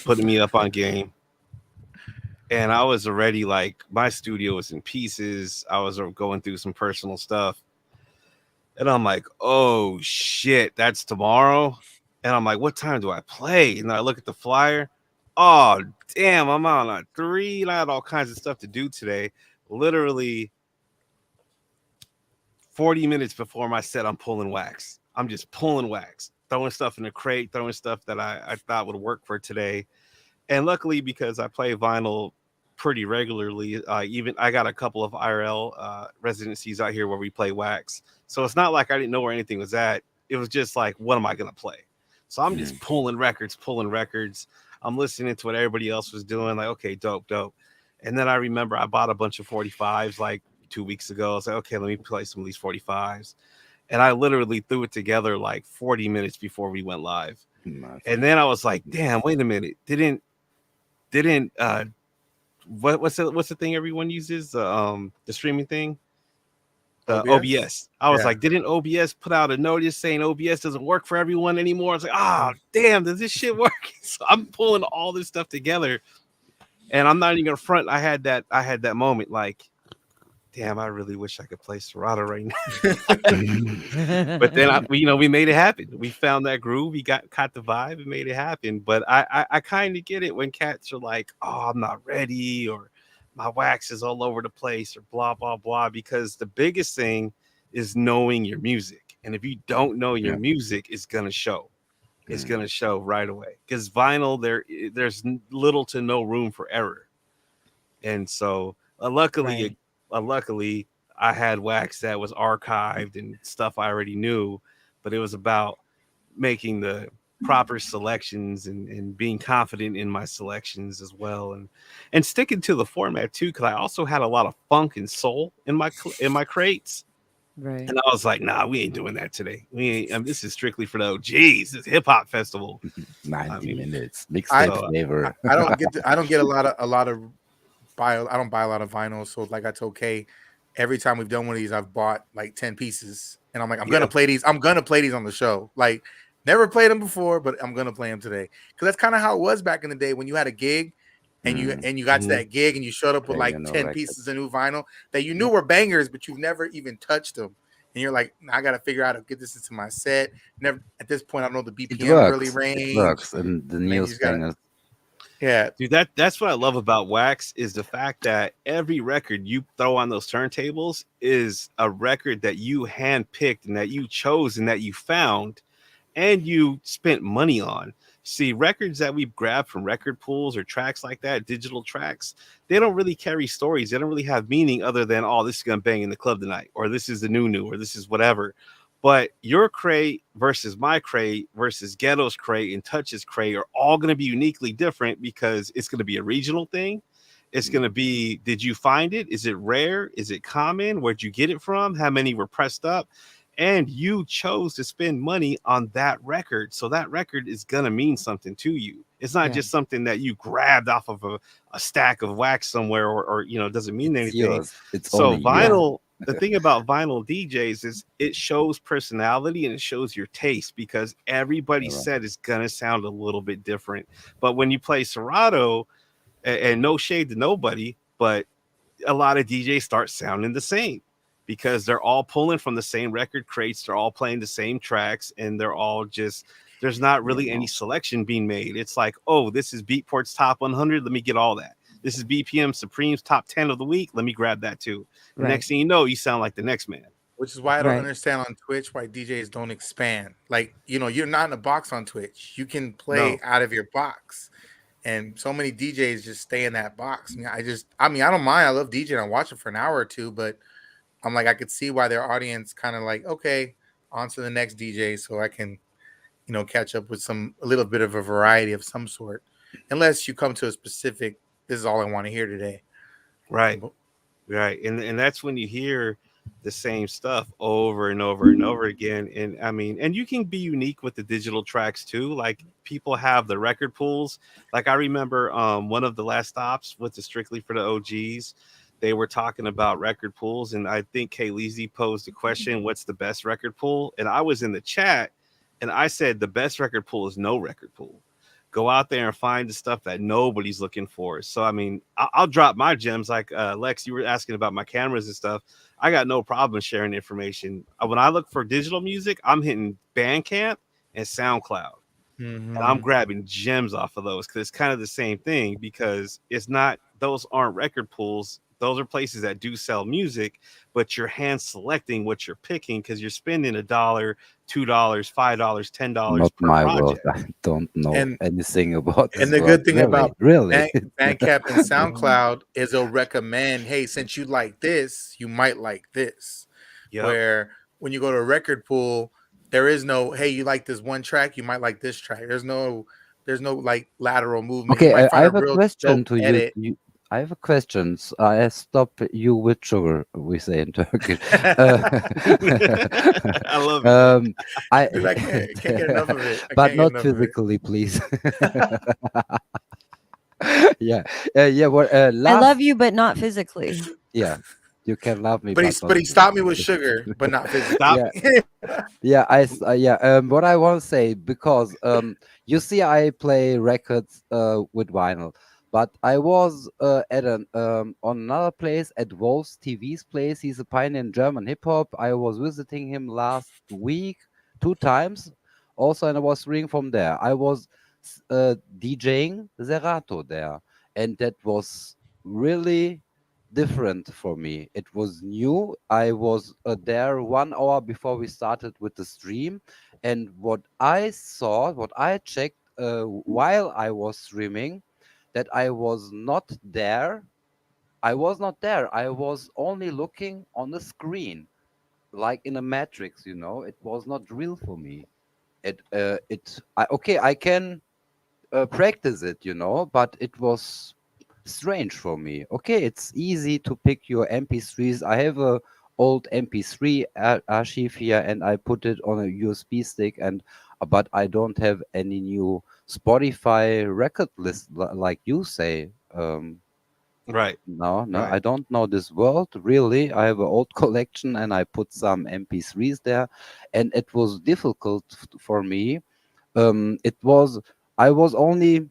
putting me up on game. And I was already like, my studio was in pieces. I was going through some personal stuff. And I'm like, oh shit, that's tomorrow. And I'm like, what time do I play? And I look at the flyer. Oh, damn, I'm on a 3. And I had all kinds of stuff to do today. Literally 40 minutes before my set, I'm pulling wax. I'm just pulling wax, throwing stuff in the crate, throwing stuff that I thought would work for today. And luckily, because I play vinyl pretty regularly, even I got a couple of IRL residencies out here where we play wax. So it's not like I didn't know where anything was at. It was just like, what am I going to play? So I'm just pulling records. I'm listening to what everybody else was doing. Like, okay, dope. And then I remember I bought a bunch of 45s like 2 weeks ago. I was like, okay, let me play some of these 45s. And I literally threw it together like 40 minutes before we went live. And then I was like, damn, wait a minute. Didn't what's the thing everyone uses? The streaming thing? The OBS. I was like, didn't OBS put out a notice saying OBS doesn't work for everyone anymore? I was like, damn, does this shit work? So I'm pulling all this stuff together. And I'm not even gonna front. I had that moment like, damn, I really wish I could play Serato right now. But then we made it happen. We found that groove. We caught the vibe and made it happen. But I kind of get it when cats are like, oh, I'm not ready, or my wax is all over the place, or blah, blah, blah. Because the biggest thing is knowing your music. And if you don't know your music, it's gonna show. It's gonna show right away. Because vinyl, there's little to no room for error. And so luckily I had wax that was archived and stuff I already knew, but it was about making the proper selections and being confident in my selections as well, and sticking to the format too, because I also had a lot of funk and soul in my crates. Right. And I was like, nah, we ain't doing that today. This is strictly for the OGs. This hip hop festival. 90 minutes. Mixed flavor. I don't get a lot of I don't buy a lot of vinyl. So like I told Kay, every time we've done one of these, I've bought like 10 pieces. And I'm like, I'm gonna play these. I'm gonna play these on the show. Like, never played them before, but I'm gonna play them today. Because that's kind of how it was back in the day when you had a gig and you got to that gig and you showed up with like 10 pieces of new vinyl that you knew were bangers, but you've never even touched them. And you're like, I got to figure out how to get this into my set. Never at this point, I don't know the BPM really range. It works, and the newest thing is, dude, that's what I love about wax is the fact that every record you throw on those turntables is a record that you handpicked and that you chose and that you found and you spent money on. See, records that we've grabbed from record pools or tracks like that, digital tracks, they don't really carry stories. They don't really have meaning other than, oh, this is gonna bang in the club tonight, or this is the new, or this is whatever. But your crate versus my crate versus Ghetto's crate and Touch's crate are all going to be uniquely different because it's going to be a regional thing. It's going to be, did you find it? Is it rare? Is it common? Where'd you get it from? How many were pressed up? And you chose to spend money on that record. So that record is going to mean something to you. It's not just something that you grabbed off of a stack of wax somewhere or doesn't mean anything. It's so vinyl. The thing about vinyl DJs is it shows personality and it shows your taste because everybody's set is going to sound a little bit different. But when you play Serato, and no shade to nobody, but a lot of DJs start sounding the same because they're all pulling from the same record crates. They're all playing the same tracks and they're all just, there's not really any selection being made. It's like, oh, this is Beatport's top 100. Let me get all that. This is BPM Supreme's top 10 of the week. Let me grab that too. The next thing you know, you sound like the next man. Which is why I don't understand on Twitch why DJs don't expand. Like, you're not in a box on Twitch. You can play out of your box. And so many DJs just stay in that box. I don't mind. I love DJing. I watch it for an hour or two, but I'm like, I could see why their audience kind of like, okay, on to the next DJ so I can, catch up with a little bit of a variety of some sort. Unless you come to a specific, this is all I want to hear today. Right. And that's when you hear the same stuff over and over and over again. And you can be unique with the digital tracks too. Like people have the record pools. Like I remember one of the last stops with the Strictly for the OGs, they were talking about record pools. And I think Kay Leezy posed the question, what's the best record pool? And I was in the chat and I said, the best record pool is no record pool. go out there and find the stuff that nobody's looking for. So I mean, I'll drop my gems. Like Lex, you were asking about my cameras and stuff. I got no problem sharing information. When I look for digital music, I'm hitting Bandcamp and SoundCloud. And I'm grabbing gems off of those because it's kind of the same thing, because it's not, those aren't record pools. Those are places that do sell music, but you're hand selecting what you're picking because you're spending $1, $2, $5, $10 Not per my world. project. I don't know And anything about this and the world. good thing Really, about really. Bandcamp and SoundCloud is they'll recommend, hey, since you like this, you might like this. Yep. Where when you go to a record pool, there is no, hey, you like this one track, you might like this track. There's no like lateral movement. You Okay, might I find a have a real question dope to edit. I have a question. I stop you with sugar, we say in Turkish. I love it. Dude, I can't get enough of it. I But can't get not enough of it. physically, please. Yeah, yeah. What? I Last, love you, but not physically. yeah, you can love me, But but not he stopped me physically. with sugar, but not physically. Stop. Yeah, yeah. What I want to say, because you see, I play records with vinyl, but I was at an on another place at Wolf's TV's place. He's a pioneer in German hip hop. I was visiting him last week 2 times, also, and I was reading from there. I was DJing Zerato there, and that was really different for me. It was new. I was there 1 hour before we started with the stream, and what I saw, what I checked while I was streaming, that I was not there. I was not there. I was only looking on the screen, like in a matrix. It was not real for me. Okay, I can practice it, but it was strange for me. Okay, it's easy to pick your MP3s. I have a old MP3 archive here, and I put it on a USB stick, and but I don't have any new Spotify record list like you say. Right. No, Right. I don't know this world really. I have an old collection, and I put some MP3s there, and it was difficult for me. It was I was only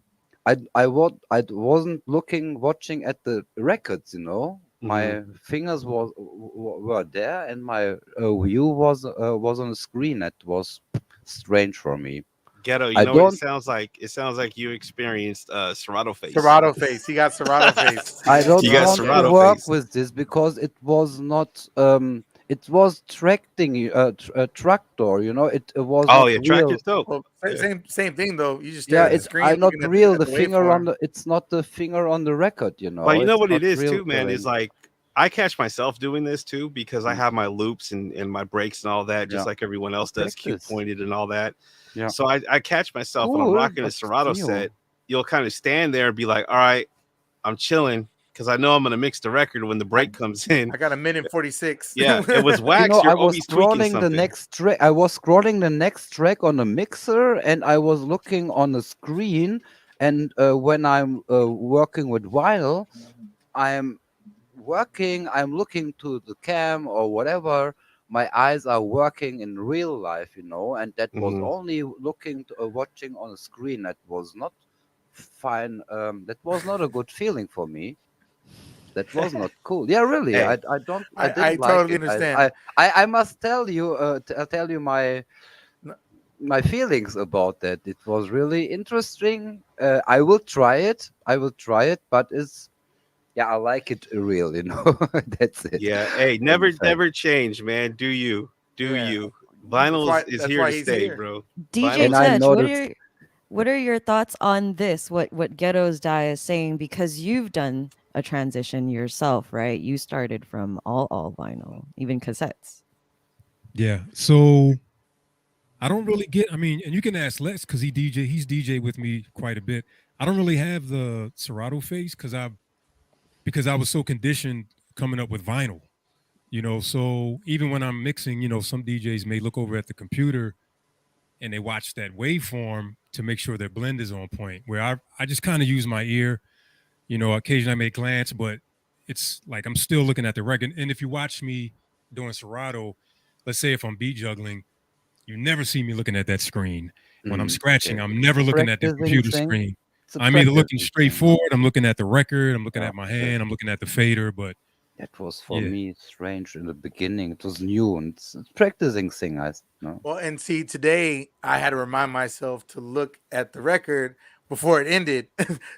I wasn't watching at the records. My fingers were there, and my view was on the screen. It was strange for me. Ghetto, you I know what it don't sounds like? It sounds like you experienced Serato face. Serato face. He got Serato face. I don't You got want to Serato work face. with this because it was not it was tracting tractor. It was Oh not yeah, real. Tractor's dope. Well, Yeah. same thing though. You just stare Yeah, at the it's screen, not looking real. at The the finger on waveform. the it's not the finger on the record. But you know It's what not it is real too, man, is feeling. like I catch myself doing this too because I Mm. have my loops and my breaks and all that, just Yeah. like everyone else does, cue Practice. pointed and all that. Yeah. So I catch myself when I'm Cool, rocking a but Serato new. set. You'll kind of stand there and be like, all right, I'm chilling because I know I'm gonna mix the record when the break comes in. I got a minute 46. Yeah, it was wax. I You're was always tweaking scrolling the something. next track. I was scrolling the next track on the mixer, and I was looking on the screen. And when I'm working with vinyl, I'm I'm looking to the cam or whatever. My eyes are working in real life, and that was Mhm. only looking to, watching on a screen. That was not fine. That was not a good feeling for me. That was not cool. Yeah, really. Hey, I I didn't like totally it. understand. I must tell you, tell you my feelings about that. It was really interesting. I will try it. But yeah, I like it real. That's it. yeah, hey, In fact. never change, man. Do you? Do Yeah. you? Vinyl is That's here why to he's stay, here. bro. DJ And I Touch, noticed. what are your thoughts on this? What Ghetto's Die is saying, because you've done a transition yourself, right? You started from all vinyl, even cassettes. Yeah. So I don't really get. I mean, and you can ask Lex because he's DJ with me quite a bit. I don't really have the Serato face because I was so conditioned coming up with vinyl. So even when I'm mixing, some DJs may look over at the computer and they watch that waveform to make sure their blend is on point. Where I just kind of use my ear. Occasionally I may glance, but it's like I'm still looking at the record. And if you watch me doing Serato, let's say if I'm beat juggling, you never see me looking at that screen. when I'm Okay. scratching. I'm never looking at the Practicing computer thing. screen. It's a I'm either looking practicing straight thing. forward, I'm looking at the record, I'm looking Yeah. at my hand, I'm looking at the fader, but That was for yeah. me strange in the beginning. It was new and it's practicing thing. I know. Well, and see, today I had to remind myself to look at the record before it ended.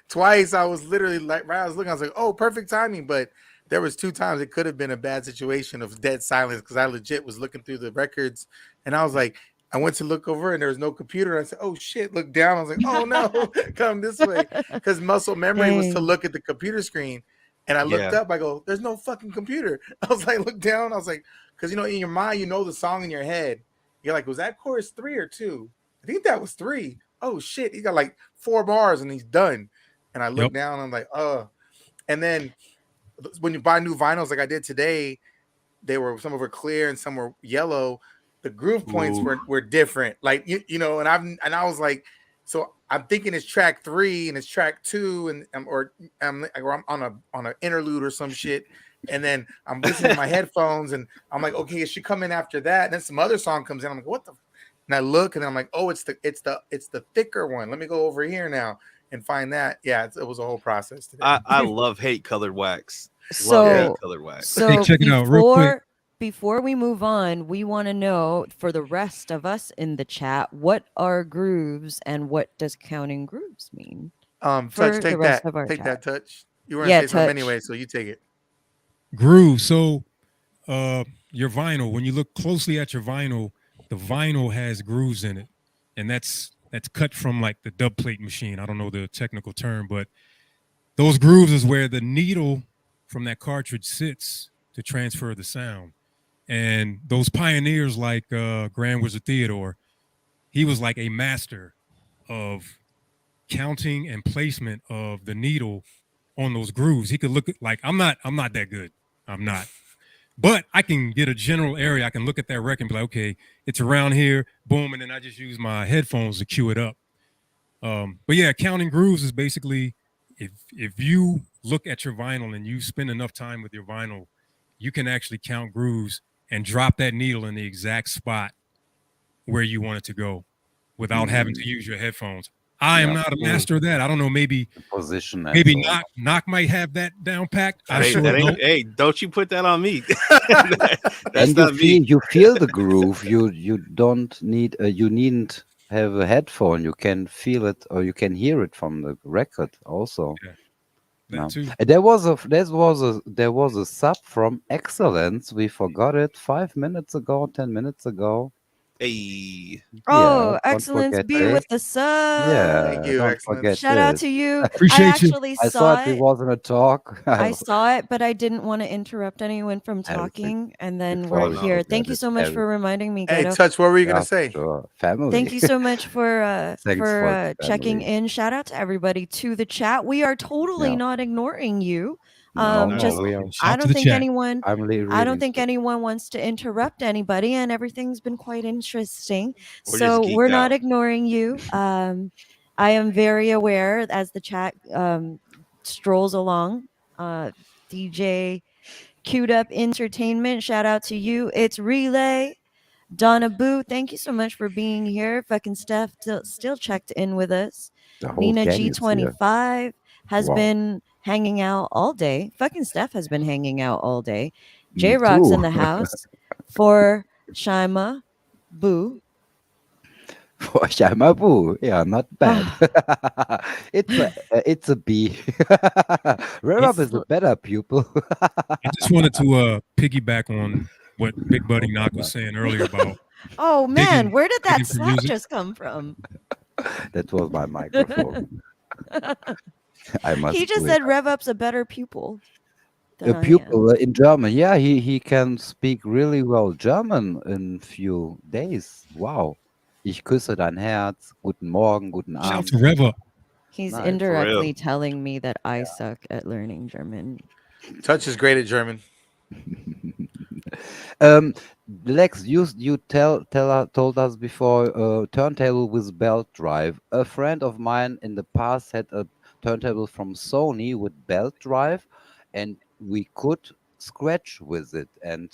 Twice I was literally like, right, I was looking, I was like, oh, perfect timing. But there was two times it could have been a bad situation of dead silence because I legit was looking through the records and I was like, I went to look over and there was no computer. I said, oh shit, look down. I was like, oh no, come this way. Because muscle memory was to Hey, look at the computer screen. And I looked Yeah. up, I go, there's no fucking computer. I was like, look down. I was like, because in your mind, you know the song in your head. You're like, was that chorus 3 or 2? I think that was 3. Oh shit, he got like 4 bars and he's done. And I look Yep. down, I'm like, and then when you buy new vinyls like I did today, they were some of were clear and some were yellow. The groove points Ooh. were different. Like and I was like, so I'm thinking it's track 3 and it's track 2 and or I'm on an interlude or some shit. And then I'm listening to my headphones and I'm like, okay, it should come in after that. And then some other song comes in. I'm like, what the? And I look and I'm like, oh, it's the thicker one. Let me go over here now and find that. Yeah, it was a whole process today. I love hate colored wax. Love Yeah. hate so colored wax. Hey, so check it out real quick. before we move on, we want to know for the rest of us in the chat, what are grooves and what does counting grooves mean Touch, for the take rest that. of our Take chat? that, Touch. You were gonna Yeah, say something touch. anyway, so you take it. Groove. So your vinyl, when you look closely at your vinyl, the vinyl has grooves in it. And that's cut from like the dub plate machine. I don't know the technical term, but those grooves is where the needle from that cartridge sits to transfer the sound. And those pioneers like Grand Wizard Theodore, he was like a master of counting and placement of the needle on those grooves. He could look at like I'm not that good. I'm not. But I can get a general area. I can look at that record and be like, okay, it's around here, boom, and then I just use my headphones to cue it up. But yeah, counting grooves is basically if you look at your vinyl and you spend enough time with your vinyl, you can actually count grooves and drop that needle in the exact spot where you want it to go without having to use your headphones. I am Yeah. not a master of that. I don't know. Maybe Position and maybe so on. Knock might have that down packed. I That ain't, sure that ain't, don't. hey, don't you put that on me. That's And not me. you feel the groove. You don't need you needn't have a headphone. You can feel it or you can hear it from the record also. Yeah, No. that too. And there was a sub from Excellence. We forgot it 5 minutes ago, 10 minutes ago. Hey, Yeah, Oh, don't excellence forget be this. with the sub. Thank Yeah, you, don't forget Excellence. Shout out this. to you. I Appreciate you. actually I saw saw it. We it. was in a talk. I saw it, but I didn't want to interrupt anyone from Everything talking. And then before we're we here. forget Thank you it. so much for reminding me, Hey, Gato. Touch, what were you gonna Yeah, say? sure. Family. Thank you so much Thanks for the checking family. in. Shout out to everybody to the chat. We are totally Yeah. not ignoring you. No, not at no, Just we all. are. I Shout to don't the think chat. anyone I'm I don't reading. think anyone wants to interrupt anybody, and everything's been quite interesting. We're just So we're geeked not out. ignoring you. I am very aware as the chat strolls along. DJ Queued Up Entertainment, shout out to you. It's Relay. Donna Boo, thank you so much for being here. Fucking Steph still checked in with us. The whole Nina gang is here. G25 has Wow. been hanging out all day. Fucking Steph has been hanging out all day. Me J Rock's in too. the house for Shima Boo. For Shamabu. Yeah, not bad. Ah, it's a B. Rev Up it's is a better pupil. I just wanted to piggyback on what Big Buddy Knock was saying earlier about oh man, digging where did that digging for slap music. just come from? That was my microphone. I must He do just it. said Rev Up's a better pupil than A I am. pupil in German. Yeah, he can speak really well German in few days. Wow. Ich küsse dein Herz. Guten Morgen, guten Shout Abend. to Rev Up. He's Nice. For real. indirectly telling me that I suck at learning German. Touch is great at German. Lex, you told us before turntable with belt drive. A friend of mine in the past had a turntable from Sony with belt drive, and we could scratch with it and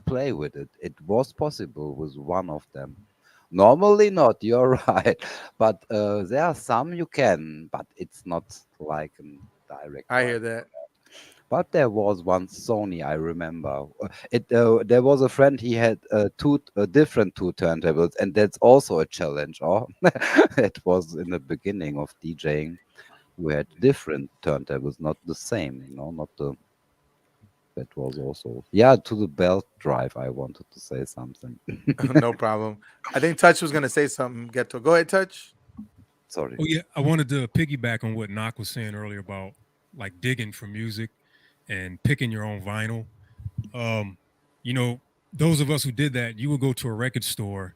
play with it. It was possible with one of them. Normally not, you're right. But there are some you can, but it's not like a direct I right. hear that. But there was one Sony, I remember. There was a friend, he had different two turntables, and that's also a challenge. Or it was in the beginning of DJing. We had different turntables, not the same, not the. That was also, yeah, to the belt drive. I wanted to say something. No problem. I think Touch was gonna say something. Get to go ahead, Touch. Sorry. Oh yeah, I wanted to piggyback on what Knock was saying earlier about like digging for music and picking your own vinyl. Um, you know, those of us who did that, you would go to a record store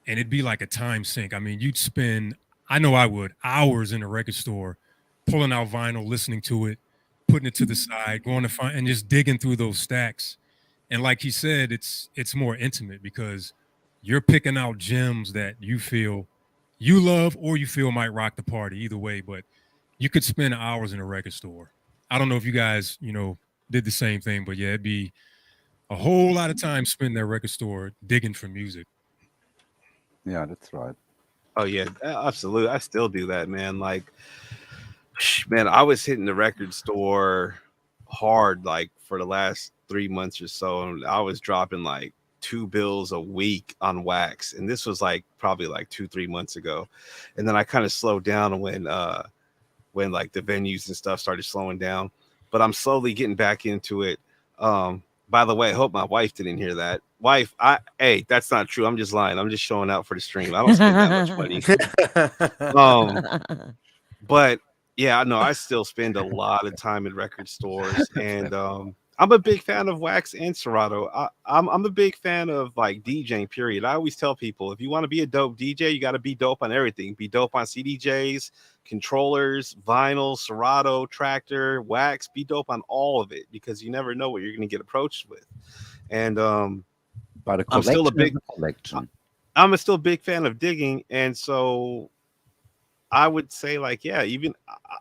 and it'd be like a time sink. I mean, you'd spend, I know I would, hours in a record store pulling out vinyl, listening to it, putting it to the side, going to find and just digging through those stacks. And like he said, it's more intimate because you're picking out gems that you feel you love or you feel might rock the party, either way. But you could spend hours in a record store. I don't know if you guys, did the same thing, but yeah, it'd be a whole lot of time spent in that record store digging for music. Yeah, that's right. Oh yeah, absolutely. I still do that, man. Like, man, I was hitting the record store hard like for the last 3 months or so, and I was dropping like 2 bills a week on wax, and this was like probably like 2 3 months ago, and then I kind of slowed down when like the venues and stuff started slowing down, but I'm slowly getting back into it. By the way, I hope my wife didn't hear that. Wife, hey, that's not true. I'm just lying. I'm just showing out for the stream. I don't spend that much money. um, but yeah, no, I still spend a lot of time in record stores, and I'm a big fan of Wax and Serato. I'm a big fan of like DJing. Period. I always tell people if you want to be a dope DJ, you got to be dope on everything. Be dope on CDJs, controllers, vinyl, Serato, Tractor, Wax. Be dope on all of it because you never know what you're going to get approached with. And But a I'm still a collection is big a collection. I'm a still big fan of digging, and so I would say like yeah, even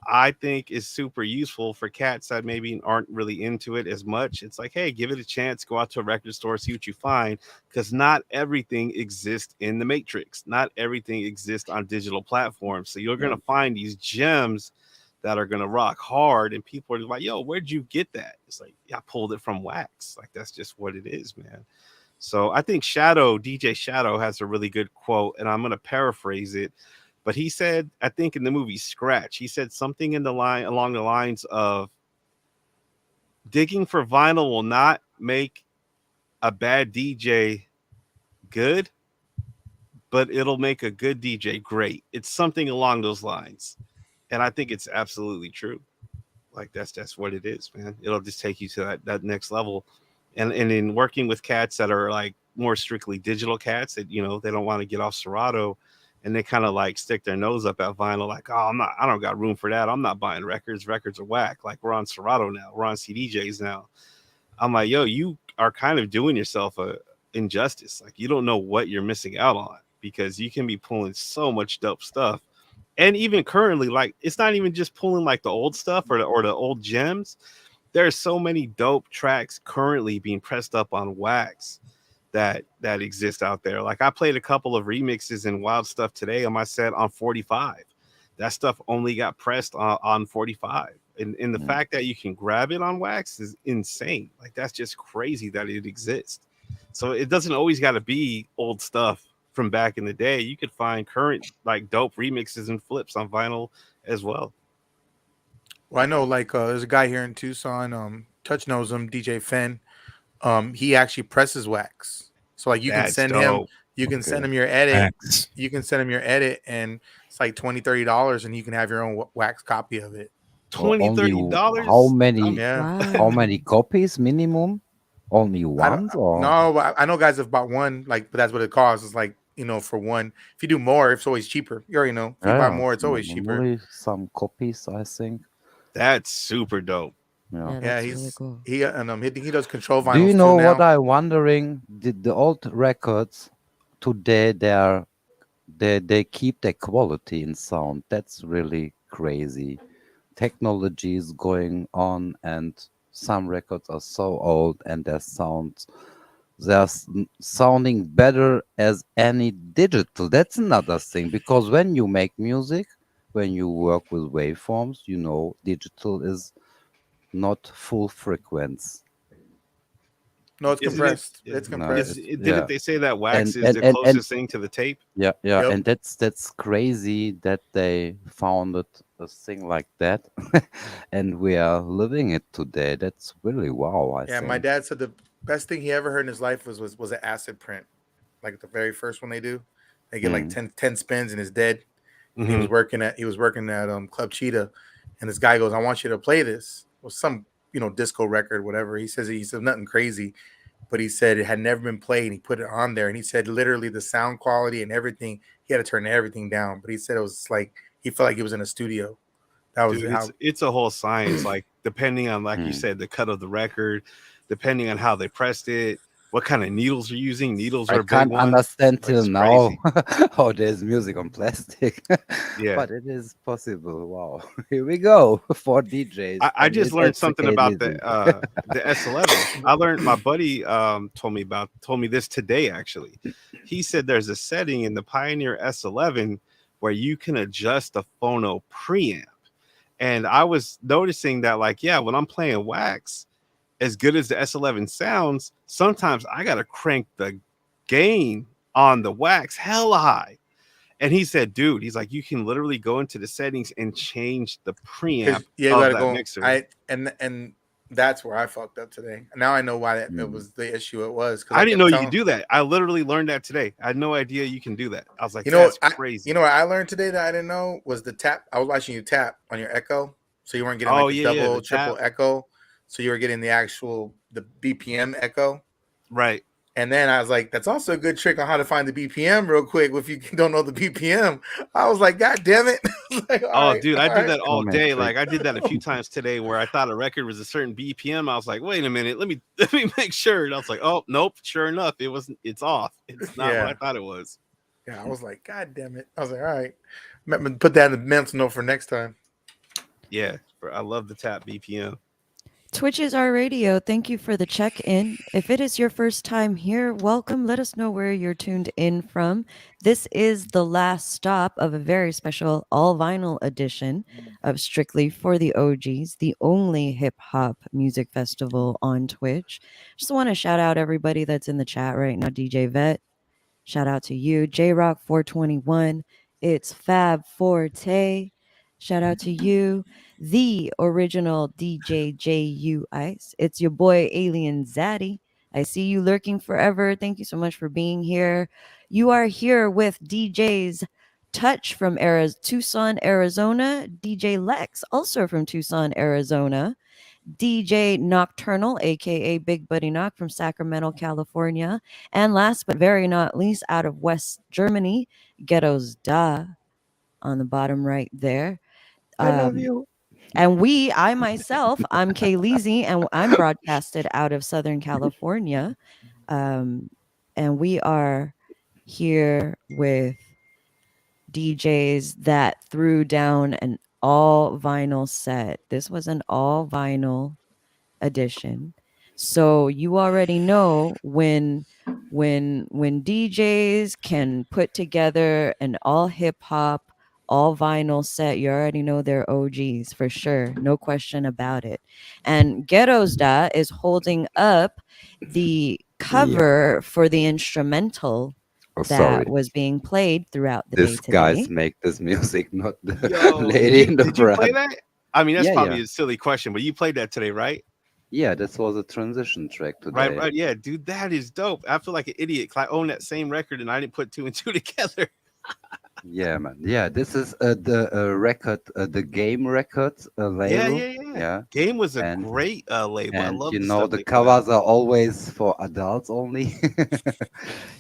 I think is super useful for cats that maybe aren't really into it as much. It's like, hey, give it a chance, go out to a record store, see what you find, because not everything exists in the matrix. Not everything exists on digital platforms. So you're Yeah. gonna find these gems that are gonna rock hard, and people are like, yo, where'd you get that? It's like, yeah, I pulled it from Wax. Like that's just what it is, man. So I think DJ Shadow has a really good quote, and I'm gonna paraphrase it. But he said, I think in the movie Scratch, he said something in the line along the lines of digging for vinyl will not make a bad DJ good, but it'll make a good DJ great. It's something along those lines. And I think it's absolutely true. Like that's what it is, man. It'll just take you to that next level. And in working with cats that are like more strictly digital cats that they don't want to get off Serato, and they kind of like stick their nose up at vinyl, like, oh, I don't got room for that. I'm not buying records. Records are whack. Like we're on Serato now. We're on CDJs now. I'm like, yo, you are kind of doing yourself a injustice. Like you don't know what you're missing out on because you can be pulling so much dope stuff. And even currently, like it's not even just pulling like the old stuff or the old gems. There's so many dope tracks currently being pressed up on wax that exist out there. Like I played a couple of remixes and wild stuff today on my set on 45. That stuff only got pressed on 45. And the Mm. fact that you can grab it on wax is insane. Like that's just crazy that it exists. So it doesn't always got to be old stuff from back in the day. You could find current like dope remixes and flips on vinyl as well. Well, I know like there's a guy here in Tucson. Touch knows him, DJ Fenn. He actually presses wax. So like That's dope. you can send Okay. him your edit. Facts. You can send him your edit, and it's like $20-$30, and you can have your own wax copy of it. 20 Only $30. Yeah, how Wow. many copies minimum? Only I don't once or no, but I know guys have bought one, like, but that's what it costs. It's like for one. If you do more, it's always cheaper. You already know. If you buy yeah, more, it's always cheaper. only some copies, I think. That's super dope. Yeah. Yeah, Yeah, that's really cool. he does control Do you vinyls too know what now. I'm wondering? The old records today they keep their quality in sound. That's really crazy. Technology is going on, and some records are so old and their sound sounding better as any digital. That's another thing because when you make music, when you work with waveforms, digital is not full frequency. No, it's Isn't it? compressed. Yeah. It's No, compressed. Didn't yeah, they say that wax and is and the and and closest thing to the tape? yeah, yeah, Yep. and that's crazy that they founded a thing like that, and we are living it today. That's really wow, I Yeah, my think. dad said the best thing he ever heard in his life was an acid print, like the very first one they do. They get like Mm, 10 spins and it's dead. And Hmm. he was working at Club Cheetah, and this guy goes, "I want you to play this." Well, some disco record, whatever. He said nothing crazy, but he said it had never been played. He put it on there, and he said literally the sound quality and everything. He had to turn everything down, but he said it was like he felt like he was in a studio. That was Dude, how. it's a whole science. Like depending on, like you mm. said, the cut of the record, depending on how they pressed it, what kind of needles you're using. Needles I are a big can't one. understand Like till it's now crazy. how there's music on plastic, Yeah. but it is possible. Wow, here we go for DJs, I and just learned that's something okay, about Lizzie. the S11. I learned my buddy told me this today actually. He said there's a setting in the Pioneer S11 where you can adjust the phono preamp. And I was noticing that, like, yeah, when I'm playing wax, as good as the S11 sounds, sometimes I gotta crank the gain on the wax hella high. And he said, dude, he's like, you can literally go into the settings and change the preamp Because yeah, you got of to that go. mixer. And that's where I fucked up today. Now I know why it Mm. was the issue. It was because I I didn't kept know you could telling do that. I literally learned that today. I had no idea you can do that. I was like, you know that's I you crazy. know what I learned today that I didn't know was the tap. I was watching you tap on your echo, so you weren't getting Oh like the yeah, yeah, the double, tap. triple echo. So you were getting the BPM echo. Right. And then I was like, that's also a good trick on how to find the BPM real quick if you don't know the BPM. I was like, God damn it. I was like, Oh, dude, I all do right. that all Comment day. trick. Like I did that a few times today, where I thought a record was a certain BPM. I was like, wait a minute, let me let me make sure. And I was like, oh nope, sure enough, it wasn't. It's off. It's not what I Yeah. thought it was. Yeah. I was like, God damn it. I was like, all right. Put that in the mental note for next time. Yeah, I love the tap BPM. Twitch is our radio. Thank you for the check in. If it is your first time here, welcome. Let us know where you're tuned in from. This is the last stop of a very special all vinyl edition of Strictly for the OGs, the only hip hop music festival on Twitch. Just want to shout out everybody that's in the chat right now. DJ Vet, shout out to you. J Rock 421. It's Fab Forte. Shout out to you. The original DJ JU Ice. It's your boy Alien Zaddy. I see you lurking forever. Thank you so much for being here. You are here with DJs Touch from Tucson, Arizona. DJ Lex, also from Tucson, Arizona. DJ Nocturnal, aka Big Buddy Knock from Sacramento, California. And last but very not least, out of West Germany, Ghettos Da on the bottom right there. I love Um, you. and I myself, I'm Kay Leezy, and I'm broadcasted out of Southern California. Um, and we are here with DJs that threw down an all vinyl set. This was an all vinyl edition. So you already know when DJs can put together an all hip hop, all vinyl set, you already know they're OGs for sure. No question about it. And Ghettos Da is holding up the Yeah. cover for the instrumental Oh, that sorry. was being played throughout the day This guys today. make this music, not the Yo, lady in the did you play front. that? I mean, that's Yeah, yeah, probably a silly question, but you played that today, right? yeah. This was a transition track Right, today. right. Yeah, dude, that is dope. I feel like an idiot 'cause I own that same record and I didn't put two and two together. Yeah, man. Yeah, this is the record, the Game Records Yeah, label. yeah, yeah. Yeah, Game was a and great label. I and love the the stuff they put out. covers are always for adults only.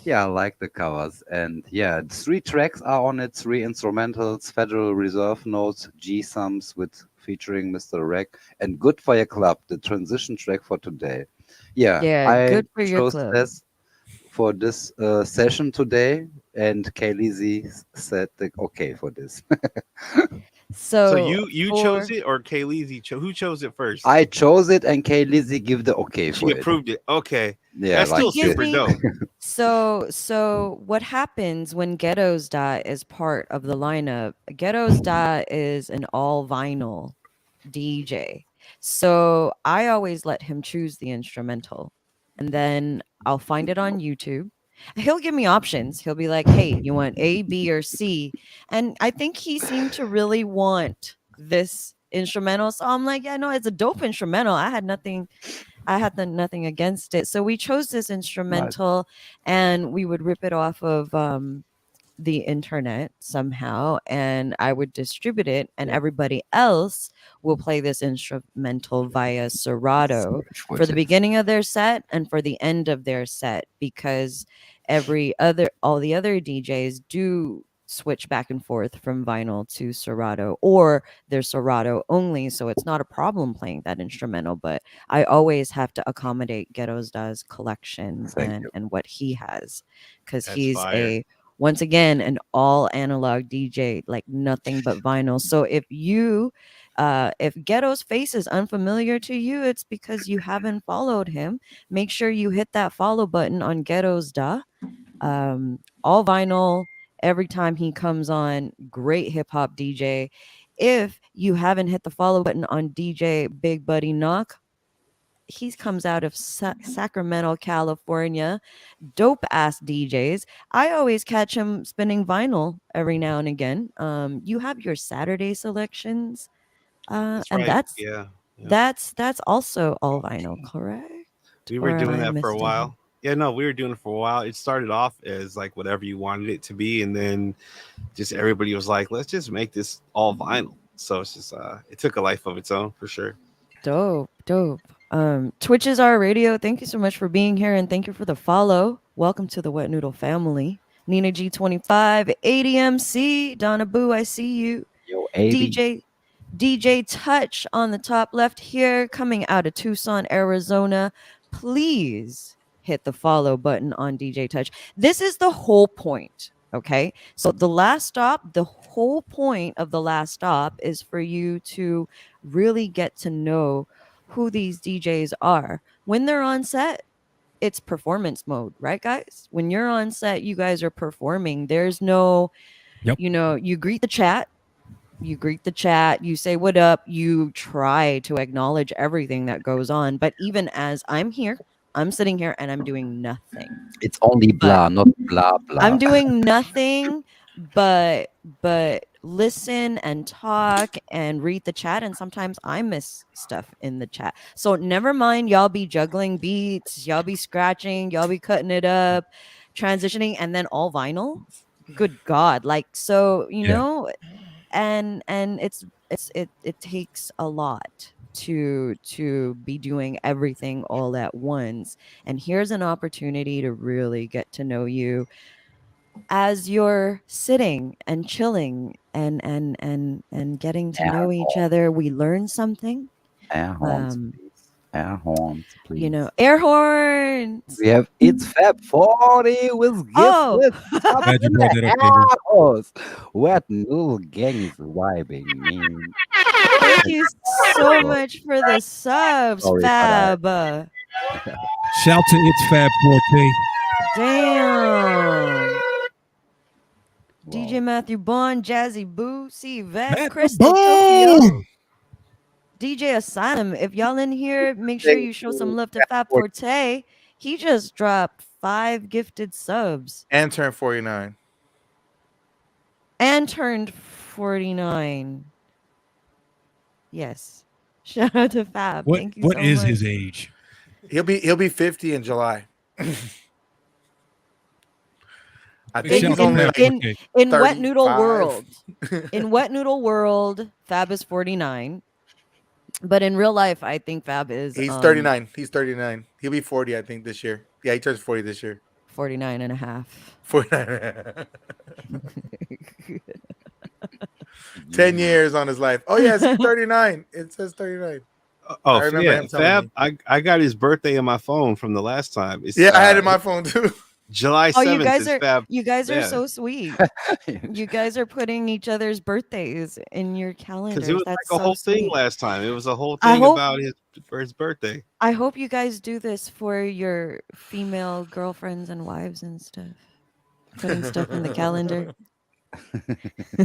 Yeah, I like the covers. And yeah, 3 tracks are on it, 3 instrumentals, Federal Reserve Notes, G Sums with featuring Mr. Reg, and Good for Your Club, the transition track for today. Yeah, Yeah, I good for your chose club. this for this session today, and Kaylee Z said the okay for this. So So you chose it, or Kayleezy who chose it first? I chose it, and Kay Lizzie give the okay She for it. approved it. Okay, Yeah, that's like still she gives this. super me dope. so what happens when Ghetto's Dot is part of the lineup? Ghetto's Dot is an all vinyl DJ. So I always let him choose the instrumental, and then I'll find it on YouTube. He'll give me options. He'll be like, "Hey, you want A, B, or C?" And I think he seemed to really want this instrumental. So I'm like, "Yeah, no, it's a dope instrumental. I had nothing against it." So we chose this Nice. instrumental, and we would rip it off of the internet somehow, and I would distribute it, and Yeah. everybody else will play this instrumental via Serato Search for with the it. beginning of their set and for the end of their set, because all the other DJs do switch back and forth from vinyl to Serato, or they're Serato only, so it's not a problem playing that instrumental. But I always have to accommodate Ghetto's Da's collection Thank you. and what he has, because That's he's fire. once again an all analog DJ, like nothing but vinyl. So if Ghetto's face is unfamiliar to you, it's because you haven't followed him. Make sure you hit that follow button on Ghetto's Da. All vinyl every time he comes on. Great hip hop DJ. If you haven't hit the follow button on DJ Big Buddy Knock, he comes out of Sacramento, California. Dope ass DJs. I always catch him spinning vinyl every now and again. You have your Saturday selections, That's and right. Yeah. Yeah. that's also all vinyl, correct? We Or were am doing I that for a mistaken? while. Yeah, no, we were doing it for a while. It started off as like whatever you wanted it to be, and then just everybody was like, let's just make this all vinyl. So it's just it took a life of its own for sure. Dope, dope. Twitch is our radio. Thank you so much for being here, and thank you for the follow. Welcome to the Wet Noodle family. Nina G25, ADMC, Donna Boo, I see you. Yo, AB. DJ Touch on the top left here, coming out of Tucson, Arizona. Please hit the follow button on DJ Touch. This is the whole point. Okay. So the whole point of the last stop is for you to really get to know who these DJs are. When they're on set, it's performance mode, right, guys? When you're on set, you guys are performing. There's no, Yep. you greet the chat, you say what up, you try to acknowledge everything that goes on. But even as I'm sitting here and I'm doing nothing. It's only But blah, not blah blah. I'm doing nothing but listen and talk and read the chat, and sometimes I miss stuff in the chat. So never mind, y'all be juggling beats, y'all be scratching, y'all be cutting it up, transitioning, and then all vinyl. Good God. Like, so, Yeah. and it takes a lot to be doing everything all at once. And here's an opportunity to really get to know you as you're sitting and chilling and getting to Air know each horns, other. We learn something. air horns, um please. Air horns, please. Air horns. We have It's Fab 40 with Oh, gifted subs Glad you in brought the that up, David. house. What little gang is vibing, man? thank you so Oh, much for the subs, sorry, but Fab. Shout to It's Fab Forte. Damn. DJ wow. Matthew Bond, Jazzy Boo, C Vet, At the Crystal Tokyo, boom. DJ Asylum. If y'all in here, make sure Thank you show some you, love to Fab Fab 40. Forte. He just dropped 5 gifted subs And turned 49. and turned 49. Yes. Shout out to Fab. What Thank you what so is much. his age? He'll be 50 in July. I Big think shout he's to only Fab like Forte. In Wet Noodle 35. World. In Wet Noodle World, Fab is 49. But in real life, I think Fab is He's 39. He's 39. He'll be 40, I think, this year. Yeah, he turns 40 this year. 49 and a half. 49. 10 years on his life. Oh, yes, he's 39. It says 39. Oh, I remember yeah, him telling Fab. me. I got his birthday on my phone from the last time. It's Yeah, I had it in my phone too. July Oh, you 7th guys is are Fab. you guys are Yeah, so sweet. You guys are putting each other's birthdays in your because it calendars. was That's like a so whole thing sweet. last time. It was a whole I thing hope about his for his birthday. I hope you guys do this for your female girlfriends and wives and stuff. Putting stuff in the calendar.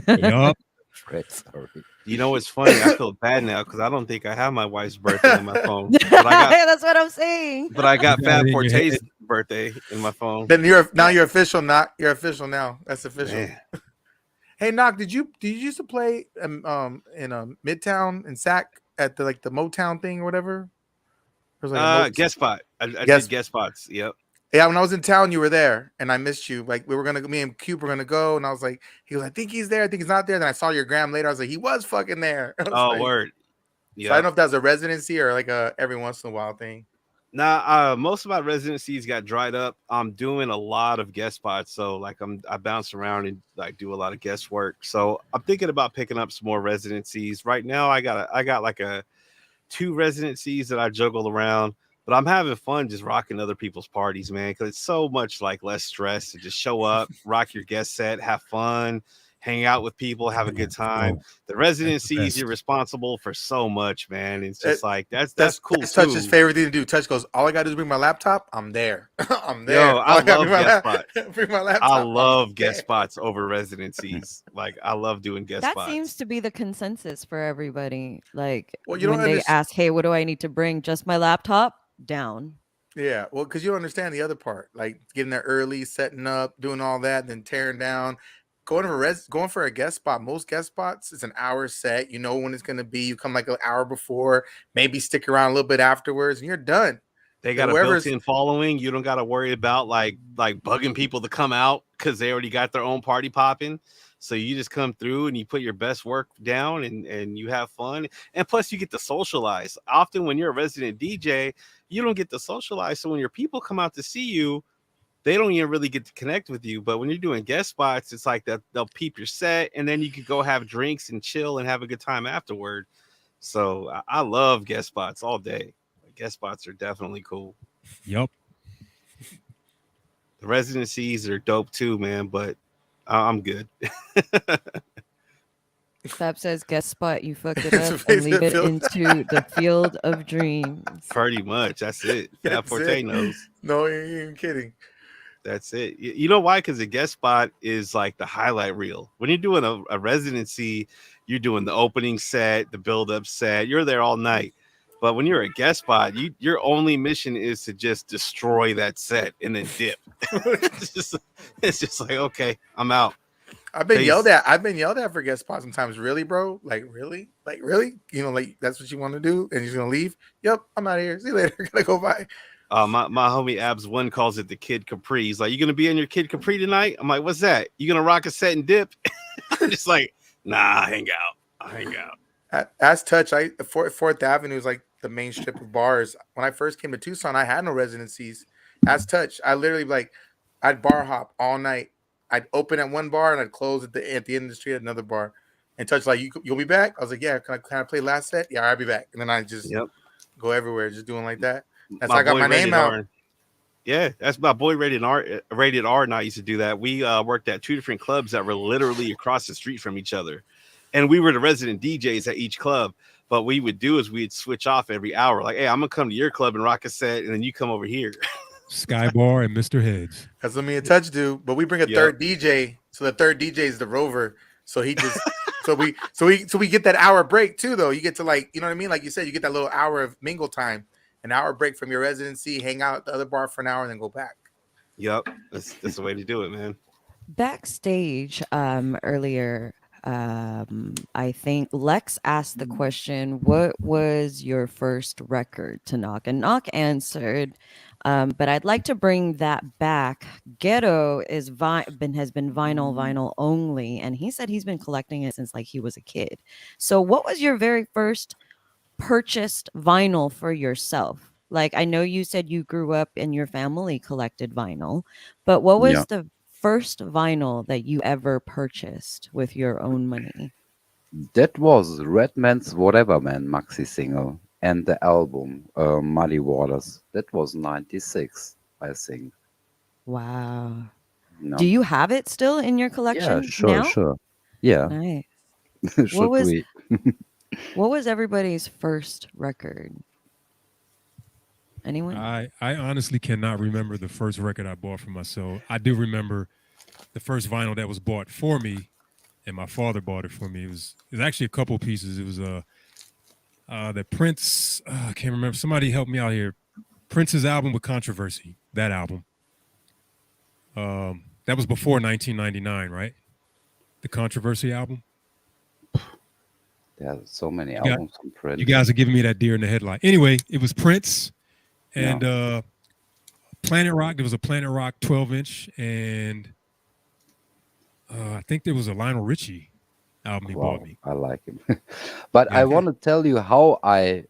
Yup. Fred, sorry. You know what's funny? I feel bad now because I don't think I have my wife's birthday on my phone, That's what I'm saying. but I You got got Fab it in your head. Forte's birthday in my phone. Then you're official, Knock. You're official now. That's official. Man, Hey, Knock, did you used to play in Midtown and Sac at the Motown thing or whatever? There was like a guest spot. I Guest did guest spots. Yep. Yeah, when I was in town, you were there, and I missed you. Like me and Cube were gonna go, and I was like, he was, I think he's there, I think he's not there. Then I saw your gram later. I was like, he was fucking there. I was Oh, like, word. so I don't Yep. know if that's a residency or like a every once in a while thing. Nah, most of my residencies got dried up. I'm doing a lot of guest spots, so like I bounce around and like do a lot of guest work. So I'm thinking about picking up some more residencies. Right now, I got like a 2 residencies that I juggle around, but I'm having fun just rocking other people's parties, man, because it's so much like less stress to just show up, rock your guest set, have fun, hang out with people, have a good time. Oh, The that's the residencies, you're best. responsible for so much, man. It's It, just like that's cool that's Touch's too. favorite thing to do. Touch goes, all I gotta do is bring my laptop. I'm there. I'm Yo, there. I All I gotta love guest spots. bring my I laptop. I'm love guest there. spots over residencies. Like I love doing guest That spots. seems to be the consensus for everybody. Like Well, you don't when they understand. ask, "Hey, what do I need to bring?" Just my laptop. Down. Yeah, well, because you don't understand the other part, like getting there early, setting up, doing all that, then tearing down. Going for a guest spot. Most guest spots is an hour set. You know when it's gonna be. You come like an hour before, maybe stick around a little bit afterwards, and you're done. They Then got a whoever's built-in following. You don't got to worry about like bugging people to come out because they already got their own party popping. So you just come through and you put your best work down and you have fun. And plus you get to socialize. Often when you're a resident DJ, you don't get to socialize. So when your people come out to see you, they don't even really get to connect with you. But when you're doing guest spots, it's like that they'll peep your set and then you could go have drinks and chill and have a good time afterward. So I love guest spots all day. Guest spots are definitely cool. Yup. The residencies are dope too, man, but I'm good. Fab says, "Guest spot, you fuck it It's up and leave it field. into the field of dreams." Pretty much. That's it. Fab That's Forte it. knows. No, you ain't even kidding. That's it. You know why? Because the guest spot is like the highlight reel. When you're doing a residency, you're doing the opening set, the build-up set. You're there all night. But when you're a guest spot, your only mission is to just destroy that set and then dip. it's just like, okay, I'm out. I've been Peace. yelled at. I've been yelled at for guest spots sometimes. Really, bro? Like really? Like really? You know, like that's what you want to do, and you're gonna leave? Yep, I'm out of here. See you later. Gotta go by. My homie Abs One calls it the Kid Capri. He's like, "You gonna be in your Kid Capri tonight?" I'm like, "What's that? You gonna rock a set and dip?" I'm just like, "Nah, I hang out. I hang out." As Touch, Fourth Avenue is like the main strip of bars. When I first came to Tucson, I had no residencies. As Touch, I literally I'd bar hop all night. I'd open at one bar and I'd close at the end of the street at another bar. And Touch like, you'll be back? I was like, yeah. Can I play last set? Yeah, I'll be back. And then I just Yep. go everywhere, just doing like that. That's My how I got boy my name Rated out. R. Yeah, that's my boy Rated R. Rated R and I used to do that. We worked at 2 different clubs that were literally across the street from each other, and we were the resident DJs at each club. But what we would do is we'd switch off every hour. Like, hey, I'm gonna come to your club and rock a set, and then you come over here. Skybar and Mr. Heads. That's what me and Touch do. But we bring a Yep. third DJ. So the third DJ is the rover. So he just so we get that hour break too, though. You get to like, you know what I mean? Like you said, you get that little hour of mingle time, an hour break from your residency, hang out at the other bar for an hour, and then go back. Yep, that's the way to do it, man. Backstage earlier, I think Lex asked the question, "What was your first record to Knock?" And Knock answered, but I'd like to bring that back. Ghetto has been vinyl only, and he said he's been collecting it since like he was a kid. So, what was your very first purchased vinyl for yourself? Like, I know you said you grew up and your family collected vinyl, but what was Yeah. the first vinyl that you ever purchased with your own money? That was Redman's Whatever Man maxi single and the album Muddy Waters. That was 96, I think. Wow. No. Do you have it still in your Yeah, collection sure, now? sure. Yeah, Nice. should was we? What was everybody's first record? Anyone? I honestly cannot remember the first record I bought for myself. I do remember the first vinyl that was bought for me, and my father bought it for me. It was actually a couple pieces. It was the Prince. I can't remember. Somebody help me out here. Prince's album with Controversy. That album. That was before 1999, right? The Controversy album. There's so many You got albums from Prince. you guys are giving me that deer in the headlight. Anyway, it was Prince and Yeah. Planet Rock. There was a Planet Rock 12-inch, and I think there was a Lionel Richie album he bought Wow, me. I like him. But I Yeah. want to tell you how I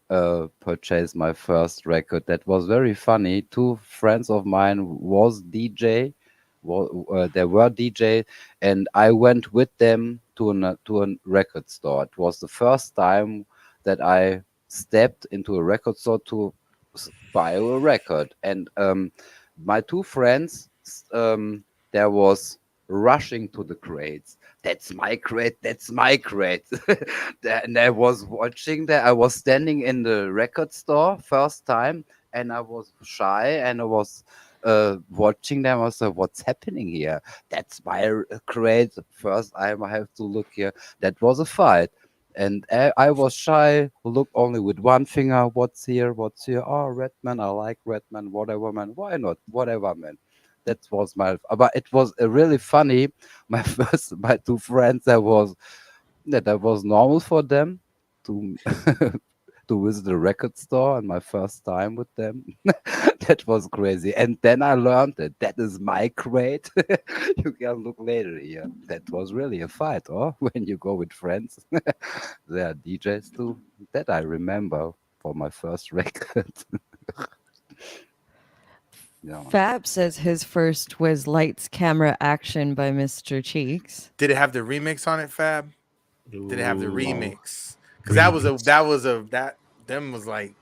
purchased my first record. That was very funny. Two friends of mine was DJ. They were DJ, and I went with them to a record store. It was the first time that I stepped into a record store to buy a record. And my two friends, there was rushing to the crates. That's my crate. That's my crate. And I was watching that. I was standing in the record store first time, and I was shy, and I was watching them. I was like, "What's happening here? That's my crate." First time I have to look here. That was a fight. And I was shy, look only with one finger. What's here? What's here? Oh, Redman. I like Redman. Whatever, man. Why not? Whatever, man. That was my. But it was really funny. My two friends. That was normal for them to to visit the record store, and my first time with them. That was crazy. And then I learned that is my crate. You can look later here. That was really a fight, oh, when you go with friends. There are DJs too. That I remember for my first record. Yeah. Fab says his first was Lights, Camera, Action by Mr. Cheeks. Did it have the remix on it, Fab? Did it have the Ooh. remix? Because them was like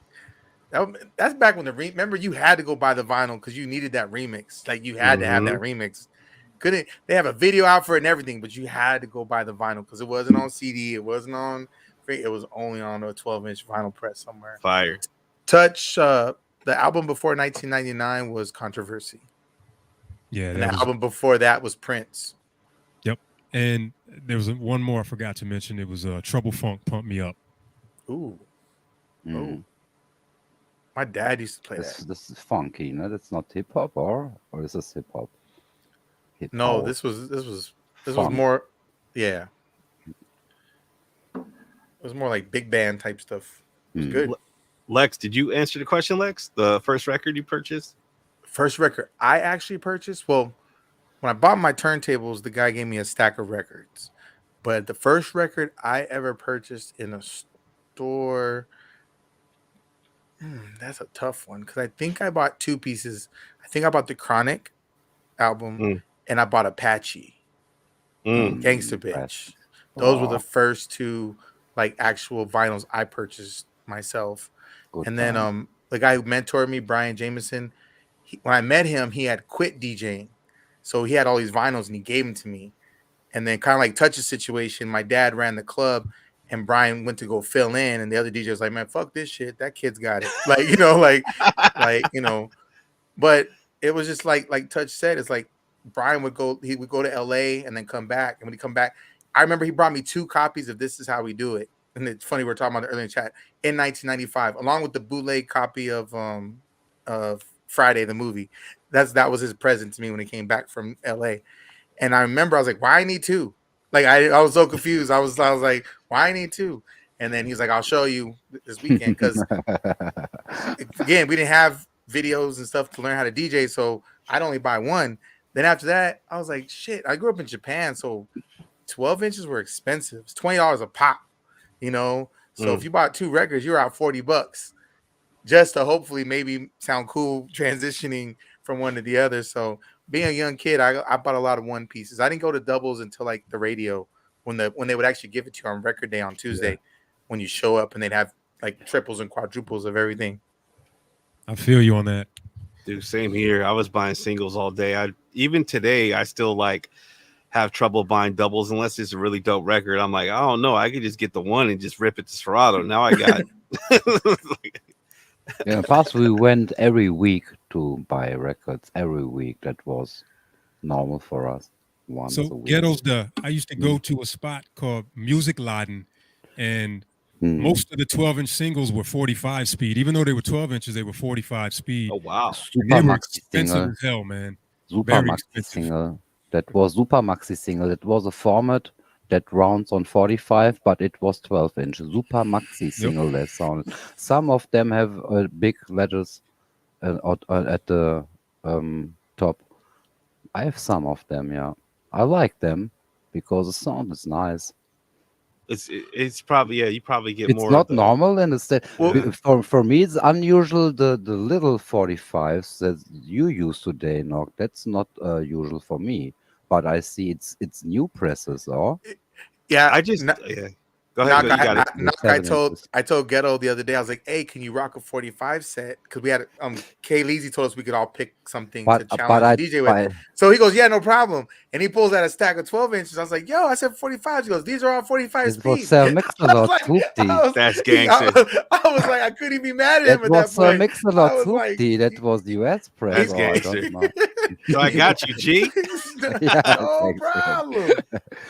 that's back when remember you had to go buy the vinyl because you needed that remix. Like you had to have that remix. Couldn't they have a video out for it and everything, but you had to go buy the vinyl because it wasn't on CD, it wasn't on it was only on a 12-inch vinyl press somewhere. Fire. Touch the album before 1999 was Controversy. Yeah, And the album before that was Prince. Yep. And there was one more I forgot to mention. It was Trouble Funk, Pump Me Up. Ooh. Mm. Oh. My dad used to play that. This is funky, no? That's not hip hop, or is this hip hop? No, this was more, yeah. It was more like big band type stuff. It was good. Lex, did you answer the question, Lex? The first record you purchased? First record I actually purchased. Well, when I bought my turntables, the guy gave me a stack of records. But the first record I ever purchased in a store, that's a tough one because I think I bought two pieces. I think I bought the Chronic album and I bought Apache, Gangsta Bitch. Those were the first two like actual vinyls I purchased myself. Good and time. then the guy who mentored me, Brian Jameson, when I met him, he had quit DJing. So he had all these vinyls and he gave them to me. And then kind of like Touch's situation, my dad ran the club and Brian went to go fill in and the other DJ was like, man, fuck this shit. That kid's got it. Like, but it was just like Touch said, it's like Brian would go to LA and then come back. And when he come back, I remember he brought me 2 copies of This Is How We Do It. And it's funny, we're talking about it earlier in the chat, in 1995, along with the bootleg copy of Friday, the movie. That was his present to me when he came back from LA. And I remember I was like, why I need 2? Like I was so confused. I was like, why I need 2? And then he's like, I'll show you this weekend. Because again, we didn't have videos and stuff to learn how to DJ. So I'd only buy 1. Then after that, I was like, shit, I grew up in Japan. So 12 inches were expensive. It's $20 a pop, So if you bought 2 records, you're out $40 just to hopefully maybe sound cool transitioning from one to the other. So being a young kid, I bought a lot of 1 pieces. I didn't go to doubles until like the radio when they would actually give it to you on record day on Tuesday when you show up and they'd have like triples and quadruples of everything. I feel you on that. Dude, same here. I was buying singles all day. Even today, I still like have trouble buying doubles unless it's a really dope record. I'm like, I don't know. I could just get the one and just rip it to Serato. Now I got. Yeah, in the past we went every week to buy records. Every week, that was normal for us. Once So a week. ghettos, I used to go Mm. to a spot called Music Laden, and Mm. most of the 12-inch singles were 45 speed. Even though they were 12 inches, they were 45 speed. Oh wow! And they Super were maxi expensive single. as hell, man. Super Very maxi expensive. single. That was super maxi single. That was a format that rounds on 45, but it was 12 inch. Super maxi Yep. single. That sounded. Some of them have big letters at the top. I have some of them. Yeah, I like them because the sound is nice. It's probably you probably get It's more of not the normal, and Well, yeah. for me it's unusual. The little 45s that you use today, Nock. That's not usual for me. But I see it's new presses, or yeah. I just Go ahead, go. Knock, You got it. the 7 inches. I told Ghetto the other day. I was like, "Hey, can you rock a 45 set?" Because we had Kay Leezy told us we could all pick something to But challenge the I DJ with. but So he goes, "Yeah, no problem." And he pulls out a stack of 12 inches. I was like, "Yo," I said 45. He goes, "These are all 45 it was speed." Sir I was Mix-a-Lot like, Hoopty. That's gangster. I was like, I couldn't even be mad at That him at was that Sir point. I Mix-a-Lot was like, Hoopty. That was the US press, That's or I gangster. don't know. So I got you, G. Yeah, no thanks. problem.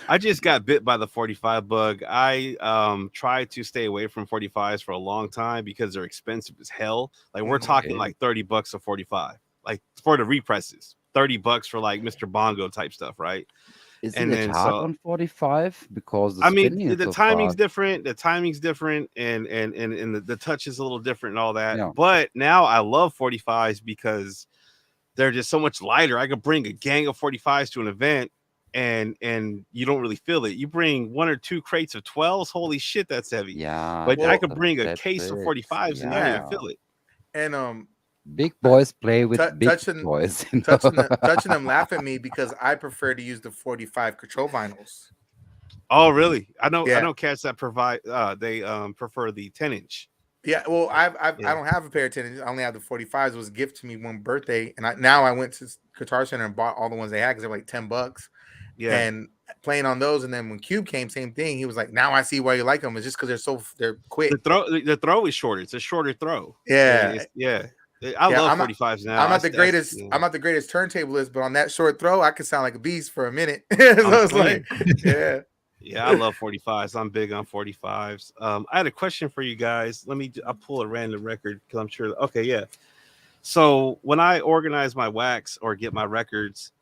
I just got bit by the 45 bug. I tried to stay away from 45s for a long time because they're expensive as hell. Like we're talking Okay. like 30 bucks a 45. Like for the represses. 30 bucks for like Mr. Bongo type stuff, right? Isn't And it then hard so on 45 because the I mean spinning is the so timing's fast? different, and the touch is a little different and all that. Yeah. But now I love 45s because they're just so much lighter. I could bring a gang of 45s to an event and you don't really feel it. You bring one or two crates of 12s, holy shit, that's heavy. Yeah, But I Well, could bring a that's case of it. 45s and you don't even yeah, Yeah. feel it. and Big boys play with big touching toys. You know? touching them laugh at me because I prefer to use the 45 control vinyls. Oh, really? I Yeah, know cats that provide they prefer the 10-inch. yeah. Well, I Yeah. don't have a pair of 10. I only have the 45s. It was a gift to me one birthday, and I went to Guitar Center and bought all the ones they had because they were like $10. Yeah. And playing on those, and then when Cube came, same thing. He was like, "Now I see why you like them. It's just because they're quick." The throw is shorter. It's a shorter throw. Yeah, Yeah. I yeah. love 45s now. I'm not the That's greatest. yeah, I'm not the greatest turntablist, but on that short throw, I could sound like a beast for a minute. So I'm it's like, saying. yeah. Yeah, I love 45s. I'm big on 45s. I had a question for you guys. I'll pull a random record because I'm sure. Okay, yeah. So when I organize my wax or get my records,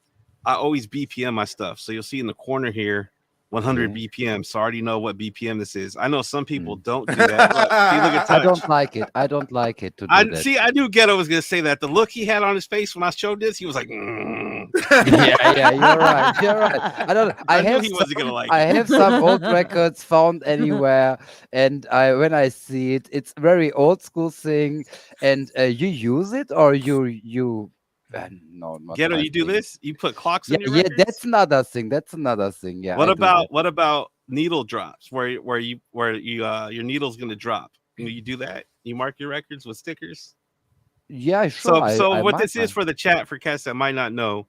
I always BPM my stuff. So you'll see in the corner here, 100 Okay. BPM. So I already know what BPM this is. I know some people Mm. don't do that. Look, see, look at I touch. don't like it. I don't like it to do I that. see. I knew Ghetto was gonna say that. The look he had on his face when I showed this, he was like, "Mm." Yeah, you're right. You're right. I don't. I knew he wasn't gonna like I it. have some old records found anywhere, and when I see it, it's very old school thing. And you use it, or you. No, not Ghetto, my you do thing. this? You put clocks Yeah, on your yeah. records? That's another thing. That's another thing. Yeah, I do that. What about needle drops where your needle's gonna drop? You do that? You mark your records with stickers? Yeah, sure. So I what mark this is my. for the chat for cats that might not know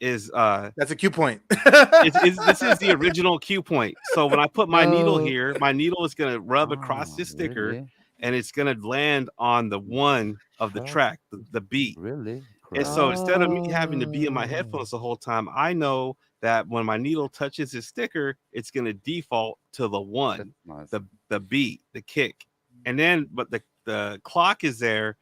is That's a cue point. this is the original cue point. So when I put my needle No. here, my needle is gonna rub across Ah, this sticker really? and it's gonna land on the one of the Fuck, track, the beat. really? And Crap. so instead of me having to be in my Oh. headphones the whole time, I know that when my needle touches the sticker, it's going to default to the That's one, nice. the beat, the kick. And then but the clock is there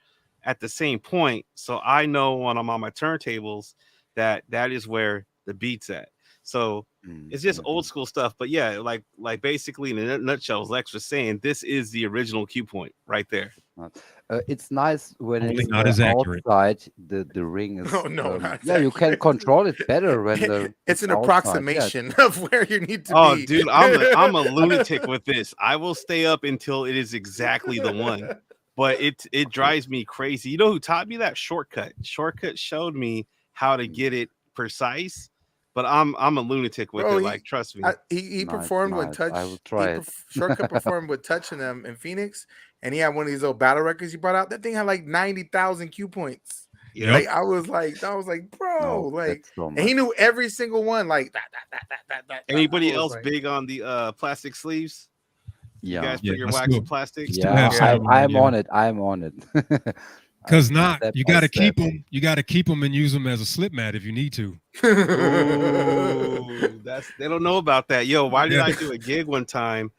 at the same point, so I know when I'm on my turntables that is where the beat's at. So it's just Mhm. old school stuff, but yeah, like basically in a nutshell, as Lex was saying, this is the original cue point right there. It's nice when Only it's not as accurate. outside. The ring is. Oh no, not Yeah, you can accurate. control it better when It's it's an outside. Yeah, approximation of where you need to Oh, be. dude, I'm a lunatic with this. I will stay up until it is exactly the one. But it drives me crazy. You know who taught me that? Shortcut. Shortcut showed me how to get it precise. But I'm a lunatic with Bro, it. Like, trust me. he nice, performed with nice. Touch. I will try it. Shortcut performed with Touching them in Phoenix, and he had one of these old battle records he brought out. That thing had like 90,000 cue points. Yep. Like I was like, bro, No, like, that's so and he much. knew every single one. Like that. Anybody I was else like, big on the plastic sleeves? You Yeah. guys put Yeah, your I wax in still plastic? still Yeah, have Yeah. some of mine, I'm yeah. on it. I'm on it. Because not, Step you by got to keep step. them. You got to keep them and use them as a slip mat if you need to. Ooh, they don't know about that. Yo, why did Yeah. I do a gig one time?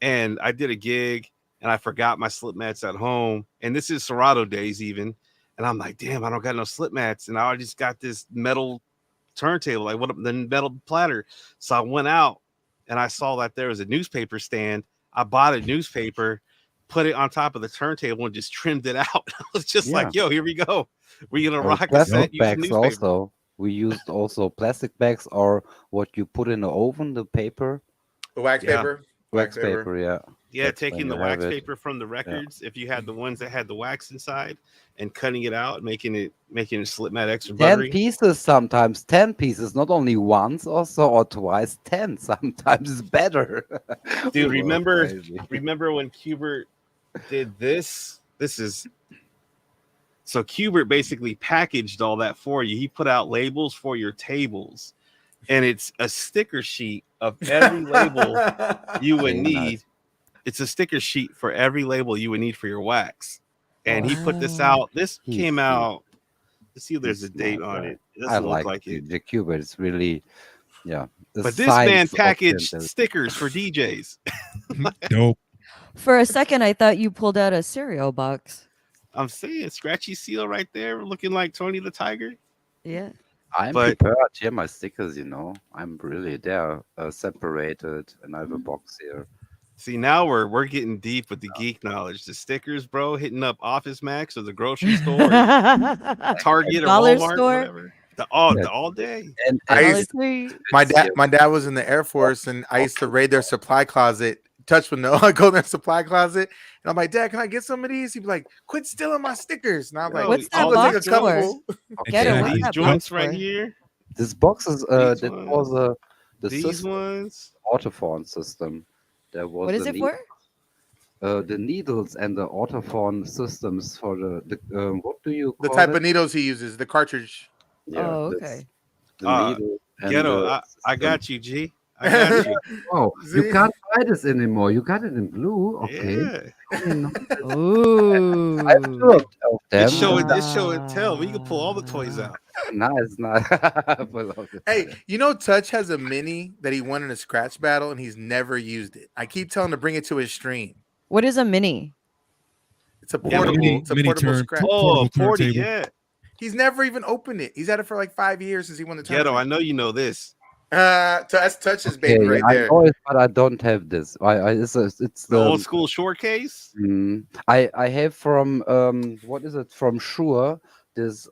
And I did a gig and I forgot my slip mats at home. And this is Serato days even. And I'm like, damn, I don't got no slip mats. And I just got this metal turntable, like what the metal platter. So I went out and I saw that there was a newspaper stand. I bought a newspaper, put it on top of the turntable and just trimmed it out. I was just Yeah. like, yo, here we go. We're gonna rock a Plastic set using bags newspaper. also. We used also plastic bags or what you put in the oven, the paper, The wax Yeah. paper. wax paper. Yeah. Yeah, That's when taking the you wax have it. paper from the records, if you had the ones that had the wax inside, and cutting it out, making it slip mat extra 10 buttery. pieces sometimes, 10 pieces, not only once also or twice, 10 sometimes is better. Dude, We were crazy. remember when Kubert did this? This is so Kubert basically packaged all that for you. He put out labels for your tables, and it's a sticker sheet of every label you would Very need. nice. It's a sticker sheet for every label you would need for your wax. And he put this Wow. out. This He's came smart. out. Let's see if there's a He's date smart on guy. it. It I doesn't look like like it. the Cubert. It's really, yeah. The But this man science of packaged printed. stickers for DJs. Dope. For a second, I thought you pulled out a cereal box. I'm saying scratchy seal right there, looking like Tony the Tiger. Yeah. I'm But prepared. Here, my stickers, I'm really there, separated, and I have a box here. see, now we're getting deep with the geek knowledge. The stickers, bro, hitting up Office Max or the grocery store, or Target or Dollar Walmart, store. whatever. The Yes. all day. And I Dollar used- Tree. my it's here. dad was in the Air Force, and I used to raid their supply closet. Touch with no, I go in their supply closet, and I'm like, Dad, can I get some of these? He'd be like, quit stealing my stickers. And I'm like, Yo, What's that I'm gonna take a box for? couple. Get it. Exactly. What's These that joints box right for? here, This box is These that ones. was the these system, ones. autophone system. There was What is the it for? the needles and the autophone systems for the what do you The call type it? of needles he uses, the cartridge. Yeah, Oh, this, okay. the Uh, needle and Ghetto, the I system. got you, G. I got you. Oh, See? you can't buy this anymore. You got it in blue. Okay. Yeah. I know. Ooh. I have two of them. It's show and Ah. tell. We can pull all the toys out. Nice, nice. Full of it. Hey, Touch has a mini that he won in a scratch battle, and he's never used it. I keep telling him to bring it to his stream. What is a mini? It's a Yeah, portable. mini- it's a mini portable turn- scratch. Oh, Portable 40, turntable. yeah. He's never even opened it. He's had it for like 5 years since he won the Ghetto, I tournament. know you know this. That's Touch's baby Okay, right I there. know it, but I don't have this. it's The old school short case. I have from what is it from Shure, this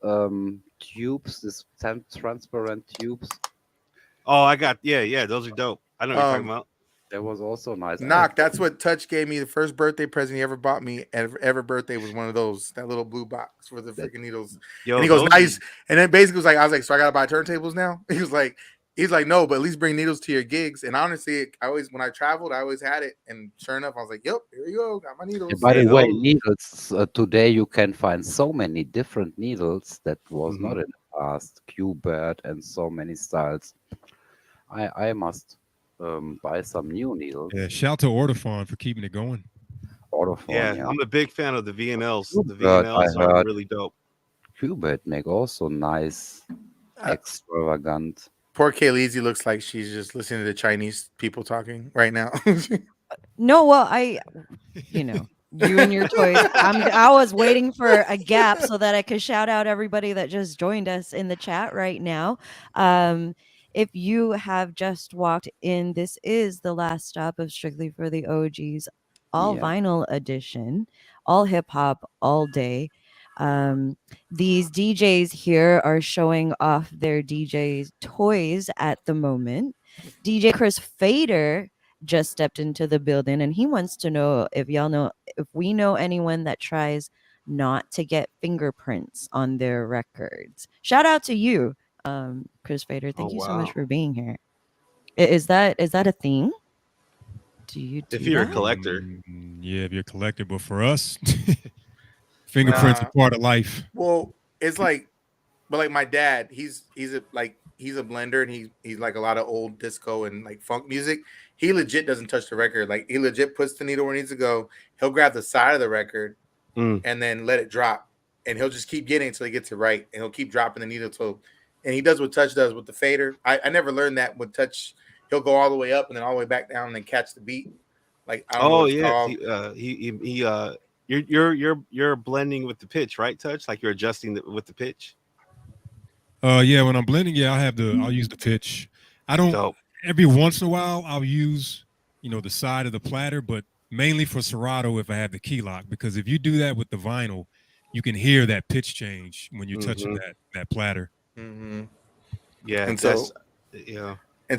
tubes, this transparent tubes. Oh, I got those are dope. I know what you're talking about. That was also nice. Knock. That's what Touch gave me. The first birthday present he ever bought me ever birthday was one of those, that little blue box for the freaking needles. Yo, And he goes, those nice. are- And then basically was like, I was like, so I gotta buy turntables now? He's like, no, but at least bring needles to your gigs. And honestly, when I traveled, I always had it. And sure enough, I was like, yep, here you go, got my needles. By the Yeah, way, those- needles today you can find so many different needles that was not Mhm. in the past. Qbert and so many styles. I must buy some new needles. Yeah, shout to Ortofon for keeping it going. Autophone, yeah, I'm a big fan of the VNLs. The Good, I VNLs are heard. really dope. Qbert make also nice, extravagant. Poor Kayleezy looks like she's just listening to the Chinese people talking right now. No, well, you and your toys. I was waiting for a gap so that I could shout out everybody that just joined us in the chat right now. If you have just walked in, this is the last stop of Strictly for the OGs, all Yeah. vinyl edition, all hip hop, all day. These DJs here are showing off their DJ's toys at the moment. DJ Chris Fader just stepped into the building, and he wants to know if we know anyone that tries not to get fingerprints on their records. Shout out to you, Chris Fader. Thank you so much wow. for being here. Is that a thing? Do you do If you're a that? collector. Yeah, if you're a collector, but for us, fingerprints Nah. are part of life. Well, it's like, but like my dad, he's a blender, and he's like a lot of old disco and like funk music. He legit doesn't touch the record. Like he legit puts the needle where it needs to go. He'll grab the side of the record and then let it drop, and he'll just keep getting it until he gets it right, and he'll keep dropping the needle till. And he does what Touch does with the fader. I never learned that with Touch. He'll go all the way up and then all the way back down and then catch the beat. Like I don't know what it's yeah, called. you're blending with the pitch, right? Touch, like you're adjusting with the pitch. Yeah, when I'm blending, I'll use the pitch. I don't. Dope. Every once in a while, I'll use the side of the platter, but mainly for Serato if I have the key lock, because if you do that with the vinyl, you can hear that pitch change when you're touching that platter. Mm-hmm. Yeah, and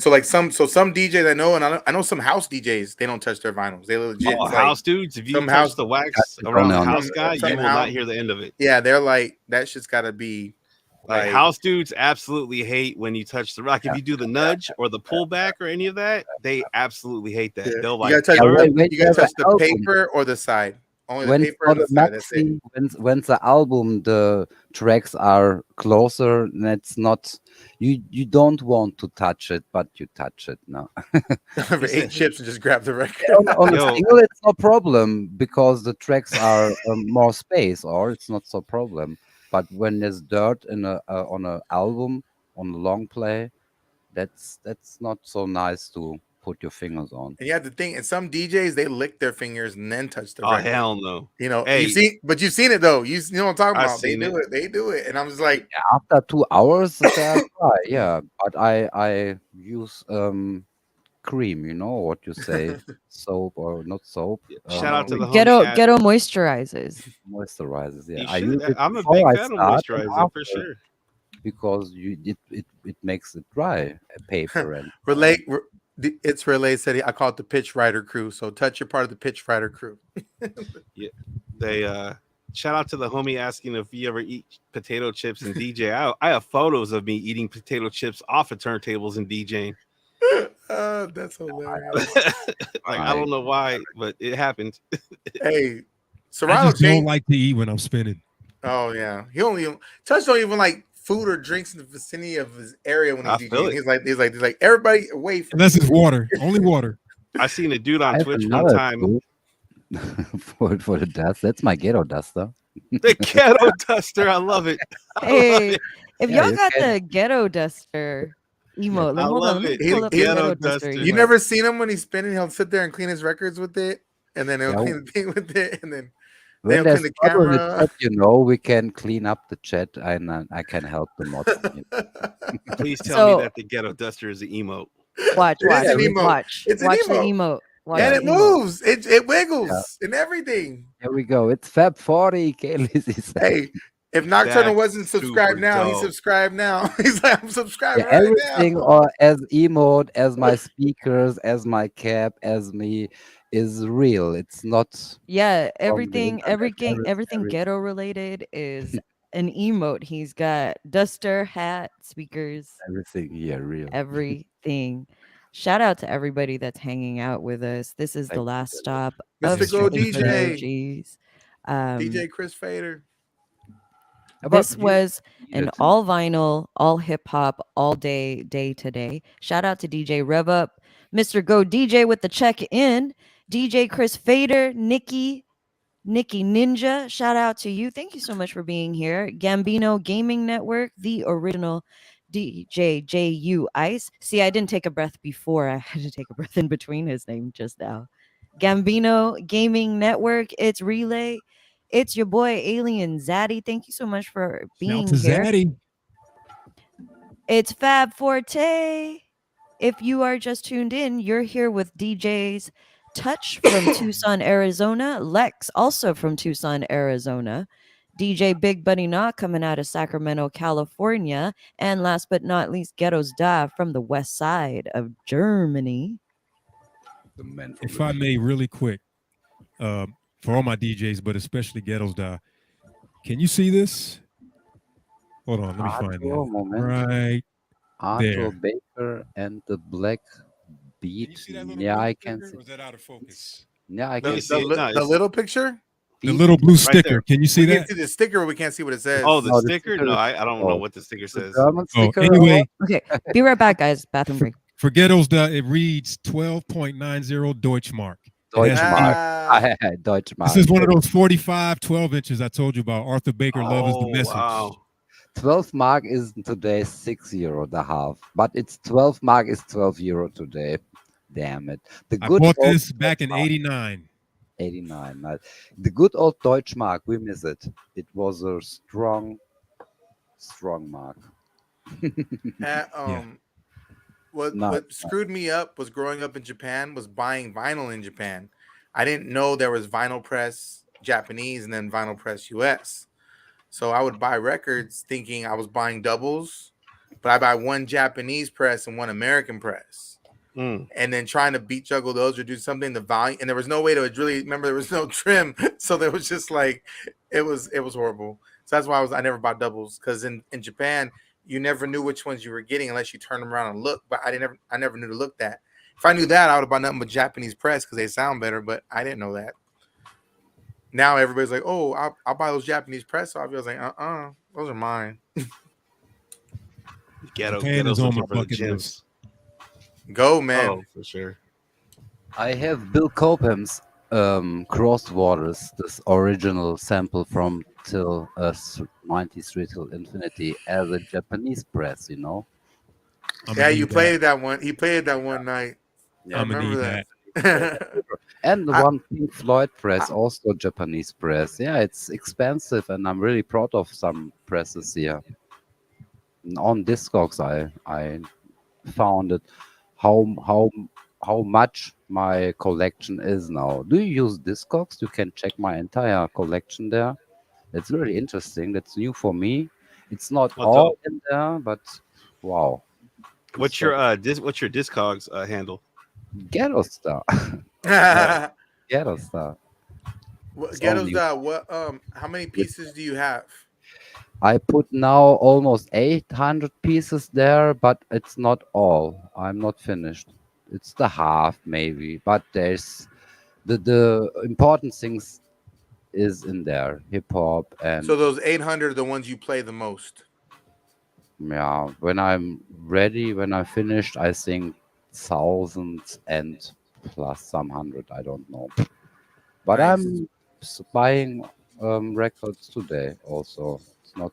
so like some DJs I know, and I know some house DJs, they don't touch their vinyls. They legit house dudes. If you touch house, the wax around the house guy, you will not hear the end of it. Yeah, they're like that shit's got to be like house dudes absolutely hate when you touch the rock. If you do the nudge or the pullback or any of that, they absolutely hate that. Yeah. They'll like you gotta touch the paper or the side. Only the paper or the side. That's it. When the album, the tracks are closer, that's not you don't want to touch it, but you touch it now. For 8 chips and just grab the record. on a single, it's no problem because the tracks are more space, or it's not so problem. But when there's dirt in on an album, on a long play, that's not so nice to put your fingers on. And you have to think, and some DJs, they lick their fingers and then touch the record. record. Hell no. Hey, you've seen it though. You know what I'm talking about. They do it. And I'm just like, after 2 hours, they're dry, yeah. But I use cream, what you say, soap or not soap. Shout out to the ghetto moisturizers. Moisturizers, yeah. I'm a big fan of moisturizer for sure. Because it makes it dry, paper and it's Relay said I call it the pitch rider crew. So Touch, you're part of the pitch rider crew. Yeah, they shout out to the homie asking if you ever eat potato chips and DJ. I have photos of me eating potato chips off of turntables and DJing. That's hilarious. I don't know why, but it happened. Hey, I just don't like to eat when I'm spinning. Oh yeah, Touch don't even like food or drinks in the vicinity of his area when he's DJing. He's like everybody away from. Unless it's water, only water. I seen a dude on Twitch one time for the dust. That's my ghetto duster. The ghetto duster, I love it. Hey, if y'all got the ghetto duster emote, hold on, let me pull up the ghetto duster. You never seen him when he's spinning? He'll sit there and clean his records with it, and then he'll clean the thing with it, and then. When there's the camera. Chat, we can clean up the chat, and I can help the mods. Please tell me that the ghetto duster is an emote. Watch It's the emote. And it moves. It wiggles and everything. Here we go. It's Fab 40. Hey, if Nocturnal wasn't subscribed now, he's subscribed now. He's like, I'm subscribed right everything now. Or as emote, as my speakers, as my cap, as me is real. It's not. Yeah, everything ghetto related is an emote. He's got duster, hat, speakers. Everything here, real. Everything. Shout out to everybody that's hanging out with us. This is the last stop of Mr. Go DJ. OGs. DJ Chris Fader. This was an all vinyl, all hip hop, all day today. Shout out to DJ Rev Up, Mr. Go DJ with the check in, DJ Chris Fader, Nikki Ninja. Shout out to you. Thank you so much for being here. Gambino Gaming Network, the original DJ JU Ice. See, I didn't take a breath before. I had to take a breath in between his name just now. Gambino Gaming Network. It's Relay. It's your boy Alien Zaddy. Thank you so much for being here. Zaddy. It's Fab Forte. If you are just tuned in, you're here with DJs Touch from Tucson, Arizona. Lex, also from Tucson, Arizona. DJ Big Buddy Knot coming out of Sacramento, California. And last but not least, Ghetto's Da from the west side of Germany. If I may, really quick, for all my DJs, but especially Ghetto's Da, can you see this? Hold on, let me find that. Right Arthur Baker and the Black Beat. Yeah, I can see. Or is that out of focus? Yeah, I can see the little picture. The little blue Right sticker. there. Can you see We can that? see the sticker, but we can't see what it says. Oh, the No, the sticker? sticker No, is I don't know oh, what the sticker the says. German Oh, sticker. anyway, Okay, be right back, guys. Bathroom break. for ghettos, it reads 12.90 Deutschmark. It has Deutschmark. Ah, Deutschmark. This is one of those 45 12 inches I told you about. Arthur Baker Love is the Oh, message. wow. 12 mark is today €6 the half, but it's 12 mark is €12 today. Damn it. The I good bought old this back in 89. 89. The good old Deutschmark, we miss it. It was a strong mark. uh, Yeah. Nice. what screwed me up was growing up in Japan was buying vinyl in Japan. I didn't know there was vinyl press Japanese and then vinyl press US. So I would buy records thinking I was buying doubles, but I buy one Japanese press and one American press. Mm. And then trying to beat juggle those or do something the volume, and there was no way to really remember. There was no trim, so there was just like it was horrible. So that's why I never bought doubles, because in Japan you never knew which ones you were getting unless you turned them around and look. But I never knew to look that. If I knew that, I would have bought nothing but Japanese press because they sound better. But I didn't know that. Now everybody's like, oh, I'll buy those Japanese press. So I was like, those are mine. Ghetto, Japan ghettos is on looking my for the bucket gems. Go, man. Oh, for sure. I have Bill Cobham's Crossed Waters, this original sample from till 93 till infinity as a Japanese press, you know. I'm Yeah, gonna you need that. played that one. He played that one night. I I'm gonna need remember that. that. And the I- one Pink Floyd press, also Japanese press. Yeah, it's expensive, and I'm really proud of some presses here. And on Discogs, I found it how much my collection is now. Do you use Discogs? You can check my entire collection there. It's really interesting. That's new for me. It's not Oh, all dope. in there, but wow. What's your what's your Discogs handle? Ghetto Star? Ghetto Star. It's Ghetto's only what how many pieces do you have? I put now almost 800 pieces there, but it's not all. I'm not finished. It's the half maybe, but there's the important things is in there, hip hop and So those 800 are the ones you play the most. yeah. When I'm ready, when I'm finished, I think thousands and plus some hundred. I don't know, but Nice. I'm buying records today. Also, it's not.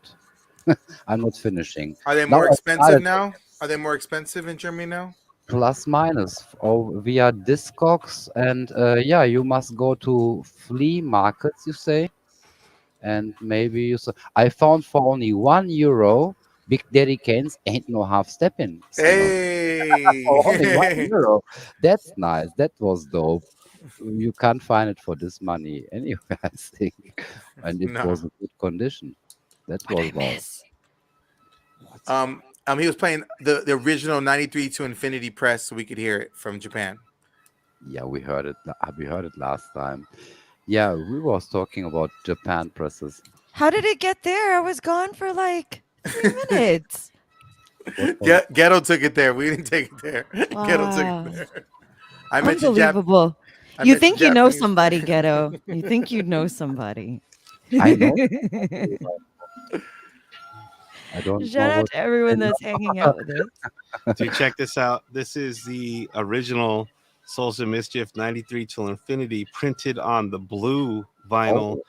I'm not finishing. Are they Now more I expensive started now? Are they more expensive in Germany now? plus minus via Discogs, and yeah, you must go to flea markets, you say, and maybe I found for only €1 Big Daddy Kane's Ain't No Half Stepping single for only Hey. €1. That's nice. That was dope. You can't find it for this money anywhere, I think, and it No. was in good condition. That What was I wow. miss? He was playing the original 93 to infinity press so we could hear it from Japan. Yeah, we heard it. We heard it last time. Yeah, we was talking about Japan presses. How did it get there? I was gone for like 3 minutes. Ghetto took it there. We didn't take it there. Ghetto took Wow. it there. I mentioned Unbelievable. I You mentioned think you know Japanese. somebody, Ghetto. You think you know somebody. I know. I don't Shout know out what. to everyone that's hanging out with us. Dude, check this out. This is the original Souls of Mischief 93 till infinity printed on the blue vinyl,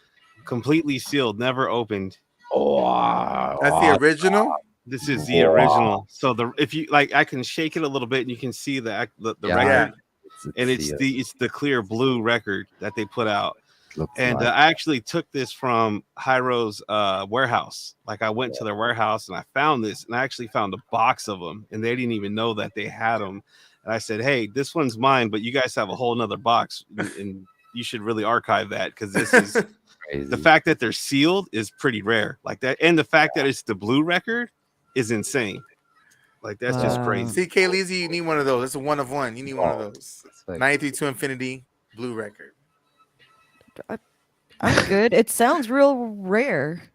completely sealed, never opened. Oh, That's the original. This is the original. So if you like, I can shake it a little bit and you can see the yeah, record, it's and it's sealed. the clear blue record that they put out. Looks And like. I actually took this from Hyro's warehouse. Like I went to their warehouse and I found this, and I actually found a box of them, and they didn't even know that they had them. And I said, "Hey, this one's mine, but you guys have a whole nother box, and you should really archive that because this is Crazy. the fact that they're sealed is pretty rare. Like that, and the fact that it's the blue record is insane. Like that's just Wow. crazy. CK Leezy, you need one of those. It's a one of one. You need one of those. Like, 93 to infinity blue record. I'm good. It sounds real rare.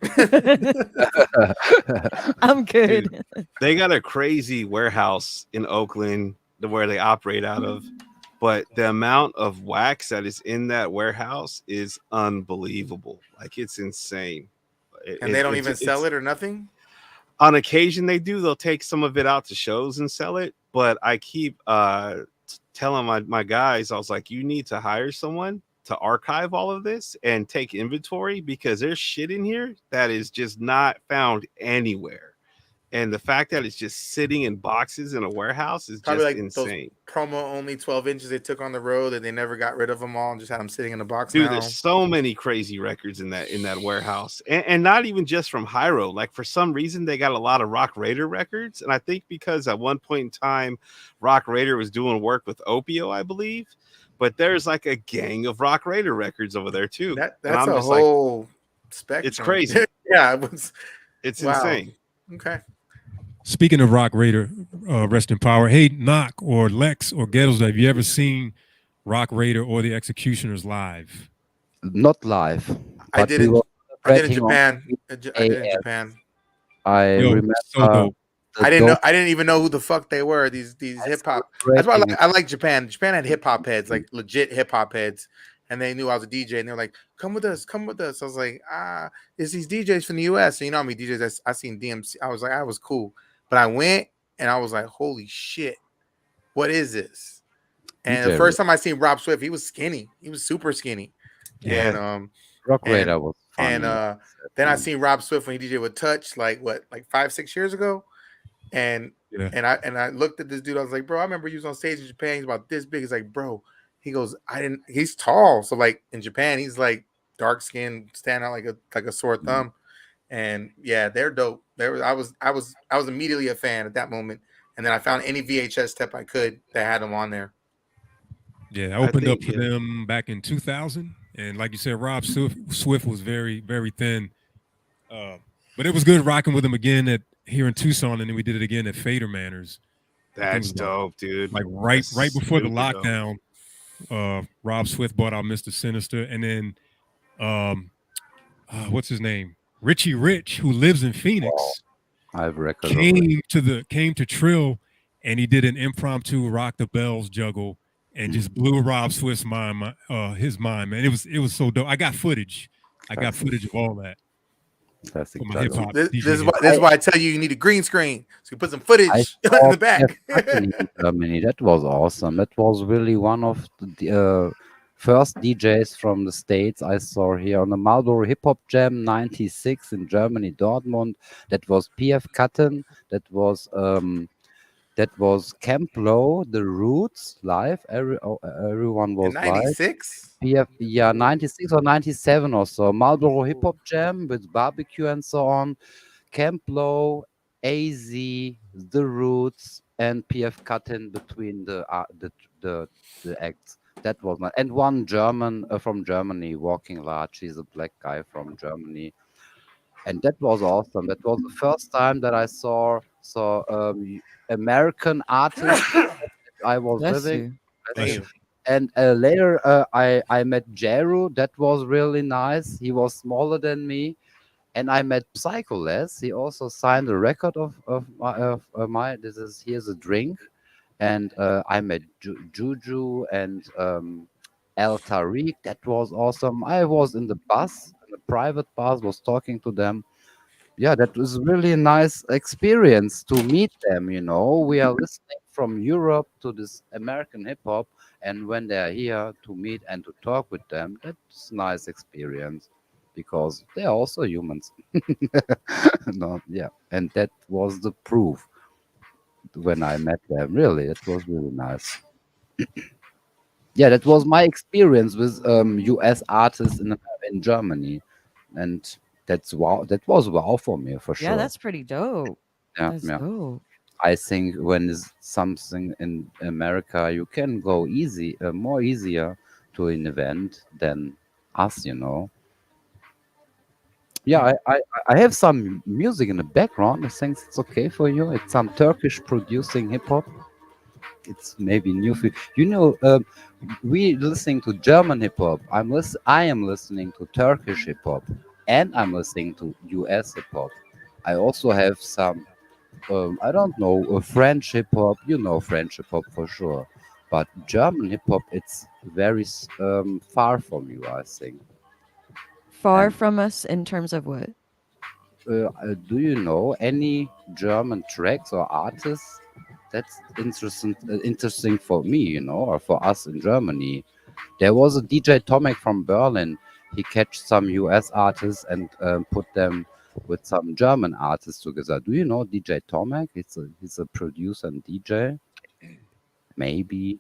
I'm good. Dude, they got a crazy warehouse in Oakland where they operate out of. but the amount of wax that is in that warehouse is unbelievable. Like it's insane. And they don't even sell it or nothing. On occasion they do. They'll take some of it out to shows and sell it. But I keep telling my guys, I was like, you need to hire someone to archive all of this and take inventory, because there's shit in here that is just not found anywhere. And the fact that it's just sitting in boxes in a warehouse is Probably just like insane. those promo only 12 inches they took on the road that they never got rid of them all and just had them sitting in the box. Dude, now. there's so many crazy records in that warehouse, and not even just from Hyro. Like for some reason, they got a lot of Rock Raider records, and I think because at one point in time, Rock Raider was doing work with Opio, I believe. But there's like a gang of Rock Raider records over there too. That's a whole spectrum. It's crazy. Yeah, it's wow. insane. Okay. Speaking of Rock Raider, rest in power. Hey, Knock or Lex or Gettles, have you ever seen Rock Raider or the Executioners live? Not live. I did it. I did in Japan. I did in Japan. I remember. So dope. I didn't even know who the fuck they were. These hip hop. That's why I like Japan. Japan had hip hop heads, like legit hip hop heads, and they knew I was a DJ, and they were like, "Come with us, come with us." I was like, it's these DJs from the US. And you know how many DJs I seen DMC. I was like, I was cool, but I went and I was like, holy shit, what is this? And the first time I seen Rob Swift, he was skinny. He was super skinny. Yeah. And Rock Raider was funny. And then I seen Rob Swift when he DJ with Touch, like 5-6 years ago. And I looked at this dude. I was like, bro, I remember you was on stage in Japan. He's about this big. He's like, bro. He goes, he's tall. So like in Japan, he's like dark skinned, stand out like a sore thumb. And yeah, they're dope. I was immediately a fan at that moment. And then I found any VHS tape I could that had them on there. Yeah, I opened up for them back in 2000. And like you said, Rob Swift was very, very thin. But it was good rocking with him again here in Tucson, and then we did it again at Fader Manners. That's dope, dude. Like right before the lockdown, Rob Swift bought out Mr. Sinister, and then what's his name? Richie Rich, who lives in Phoenix. I have records. Came to Trill, and he did an impromptu Rock the Bells juggle and just blew Rob Swift's mind, his mind, man. It was so dope. I got footage. I got footage of all that. Classic. This is why I tell you need a green screen so you put some footage in the back. In Germany. That was awesome. That was really one of the first DJs from the States I saw here on the Marlboro Hip Hop Jam '96 in Germany, Dortmund. That was PF Cutten. That was Camp Low, The Roots live. Everyone was in 96? PF, yeah, 96 or 97 or so. Marlboro Hip Hop Jam with barbecue and so on. Camp Low, AZ, The Roots, and PF Cutten between the acts. That was nice. And one German from Germany, Walking Large. He's a black guy from Germany. And that was awesome. That was the first time that I saw American artists. I was living. And later I met Jeru. That was really nice. He was smaller than me. And I met Psycholes. He also signed a record of my Here's a Drink. And I met Juju and El Tariq. That was awesome. I was in the bus, in a private bus, was talking to them. Yeah, that was really a nice experience to meet them. You know, we are listening from Europe to this American hip hop, and when they're here to meet and to talk with them, that's a nice experience because they're also humans. No, yeah, and that was the proof when I met them. Really, it was really nice. Yeah, that was my experience with US artists in Germany, and that's wow. That was wow for me for sure. Yeah, that's pretty dope. Yeah, That's yeah. dope. I think when there's something in America, you can go more easier to an event than us. You know. Yeah, I have some music in the background. I think it's okay for you. It's some Turkish producing hip hop. It's maybe new for you. You know, we listening to German hip hop. I am listening to Turkish hip hop, and I'm listening to US hip hop. I also have some, I don't know, French hip hop. You know French hip hop for sure. But German hip hop, it's very far from you, I think. Far And from us in terms of what? do you know any German tracks or artists? That's interesting for me, or for us in Germany. There was a DJ Tomek from Berlin. He catch some US artists and put them with some German artists together. Do you know DJ Tomek? He's a producer and DJ. Maybe.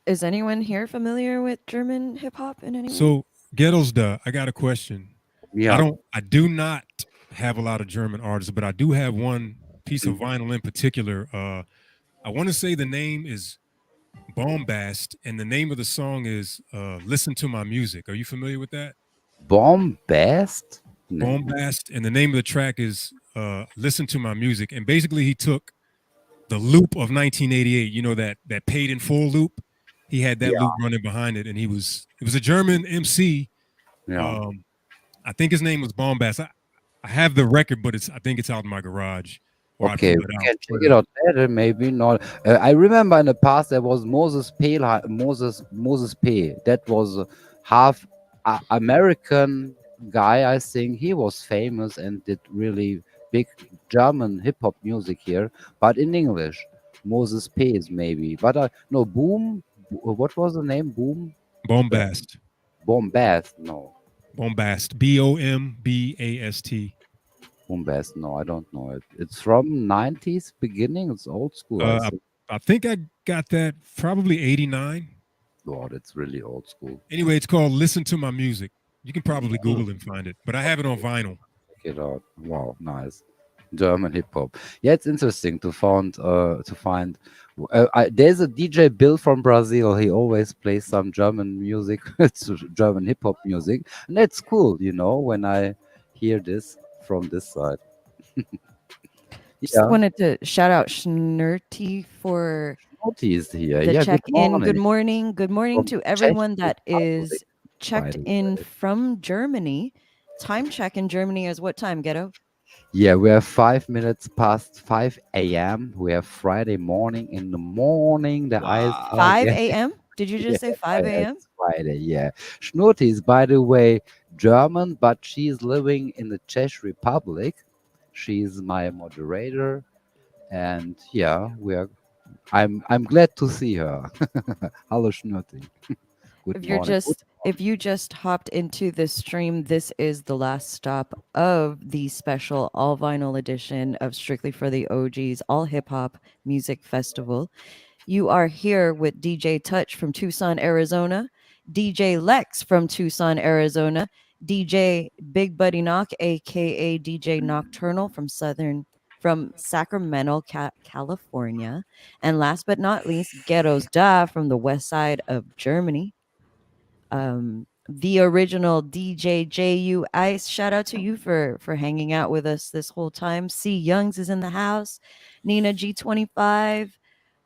Is anyone here familiar with German hip hop in any way? So, Ghetto's duh. I got a question. Yeah. I do not have a lot of German artists, but I do have one piece of vinyl in particular. I want to say the name is Bombast, and the name of the song is "Listen to My Music." Are you familiar with that? Bombast? No. Bombast, and the name of the track is "Listen to My Music." And basically, he took the loop of 1988. You know that paid in full loop. He had that Yeah. loop running behind it, and it was a German MC. Yeah. I think his name was Bombast. I have the record, but I think it's out in my garage, or I Okay, pulled we it out. can check it out later. Maybe not. I remember in the past there was Moses P. That was a half American guy. I think he was famous and did really big German hip hop music here, but in English. Moses P. is maybe, but no Boom. What was the name? Bombast. Bombast. No, Bombast. Bombast. Bombast. No, I don't know it. It's from 90s beginning. It's old school. I Uh, think. I think I got that probably 89. Oh, that's really old school. Anyway, it's called Listen to My Music. You can probably Google and find it, but I have it on vinyl. Check it out. Wow, nice. German hip hop. Yeah, it's interesting to find. There's a DJ Bill from Brazil. He always plays some German music. It's German hip hop music, and that's cool. When I hear this from this side. Just Yeah, wanted to shout out Schnurty for Noti is here. the Yeah, good check-in. Good morning morning. Good morning from to Czech everyone that Republic, is by checked the in way. from Germany. Time check in Germany is what time, Ghetto? Yeah, we have 5 minutes past 5 a.m. We have Friday morning in the morning. The eyes Wow. are 5 getting. a.m.? Did you Yeah, just say 5 a.m.? it's Friday. Yeah, Schnurti is, by the way, German, but she's living in the Czech Republic. She's my moderator, and yeah, we are. I'm glad to see her. Hello, Schnurti. Good morning. If you just hopped into this stream, this is the last stop of the special all vinyl edition of Strictly for the OGs All Hip Hop Music Festival. You are here with DJ Touch from Tucson, Arizona, DJ Lex from Tucson, Arizona, DJ Big Buddy Knock, aka DJ Nocturnal from Sacramento, California, and last but not least, Ghetto's Da from the west side of Germany. The original DJ JU Ice. Shout out to you for hanging out with us this whole time. C Youngs is in the house. Nina G25.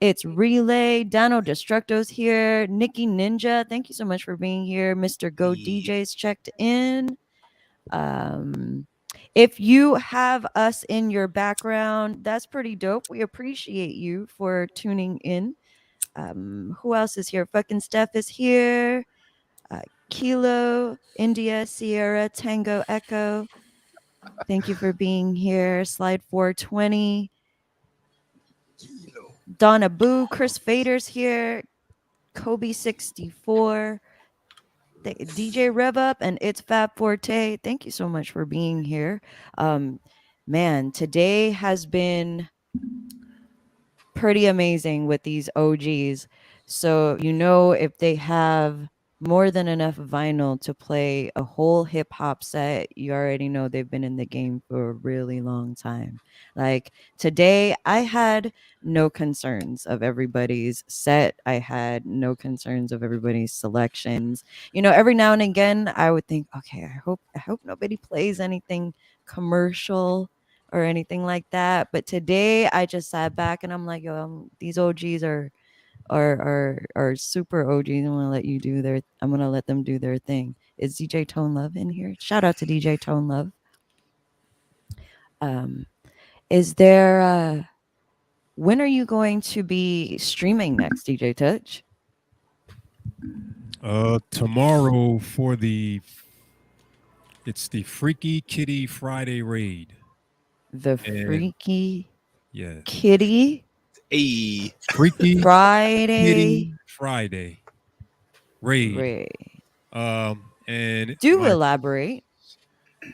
It's Relay. Dano Destructo's here. Nikki Ninja. Thank you so much for being here. Mr. Go Yeah. DJ's checked in. If you have us in your background, that's pretty dope. We appreciate you for tuning in. Who else is here? Fucking Steph is here. Kilo, India, Sierra, Tango, Echo. Thank you for being here. Slide 420. Donna Boo, Chris Fader's here. Kobe 64. DJ Rev Up and It's Fab Forte. Thank you so much for being here. Man, today has been pretty amazing with these OGs. So, if they have more than enough vinyl to play a whole hip hop set, you already know they've been in the game for a really long time. Like today, I had no concerns of everybody's set. I had no concerns of everybody's selections. Every now and again, I would think, okay, I hope nobody plays anything commercial or anything like that. But today I just sat back and I'm like, yo, these OGs are super OGs. I'm gonna let them do their thing. Is DJ Tone Love in here? Shout out to DJ Tone Love. Is there when are you going to be streaming next, DJ Touch? Tomorrow for it's the Freaky Kitty Friday raid. The And Freaky yeah, Kitty Hey, Freaky Friday Kitty Friday raid. raid. And Do elaborate.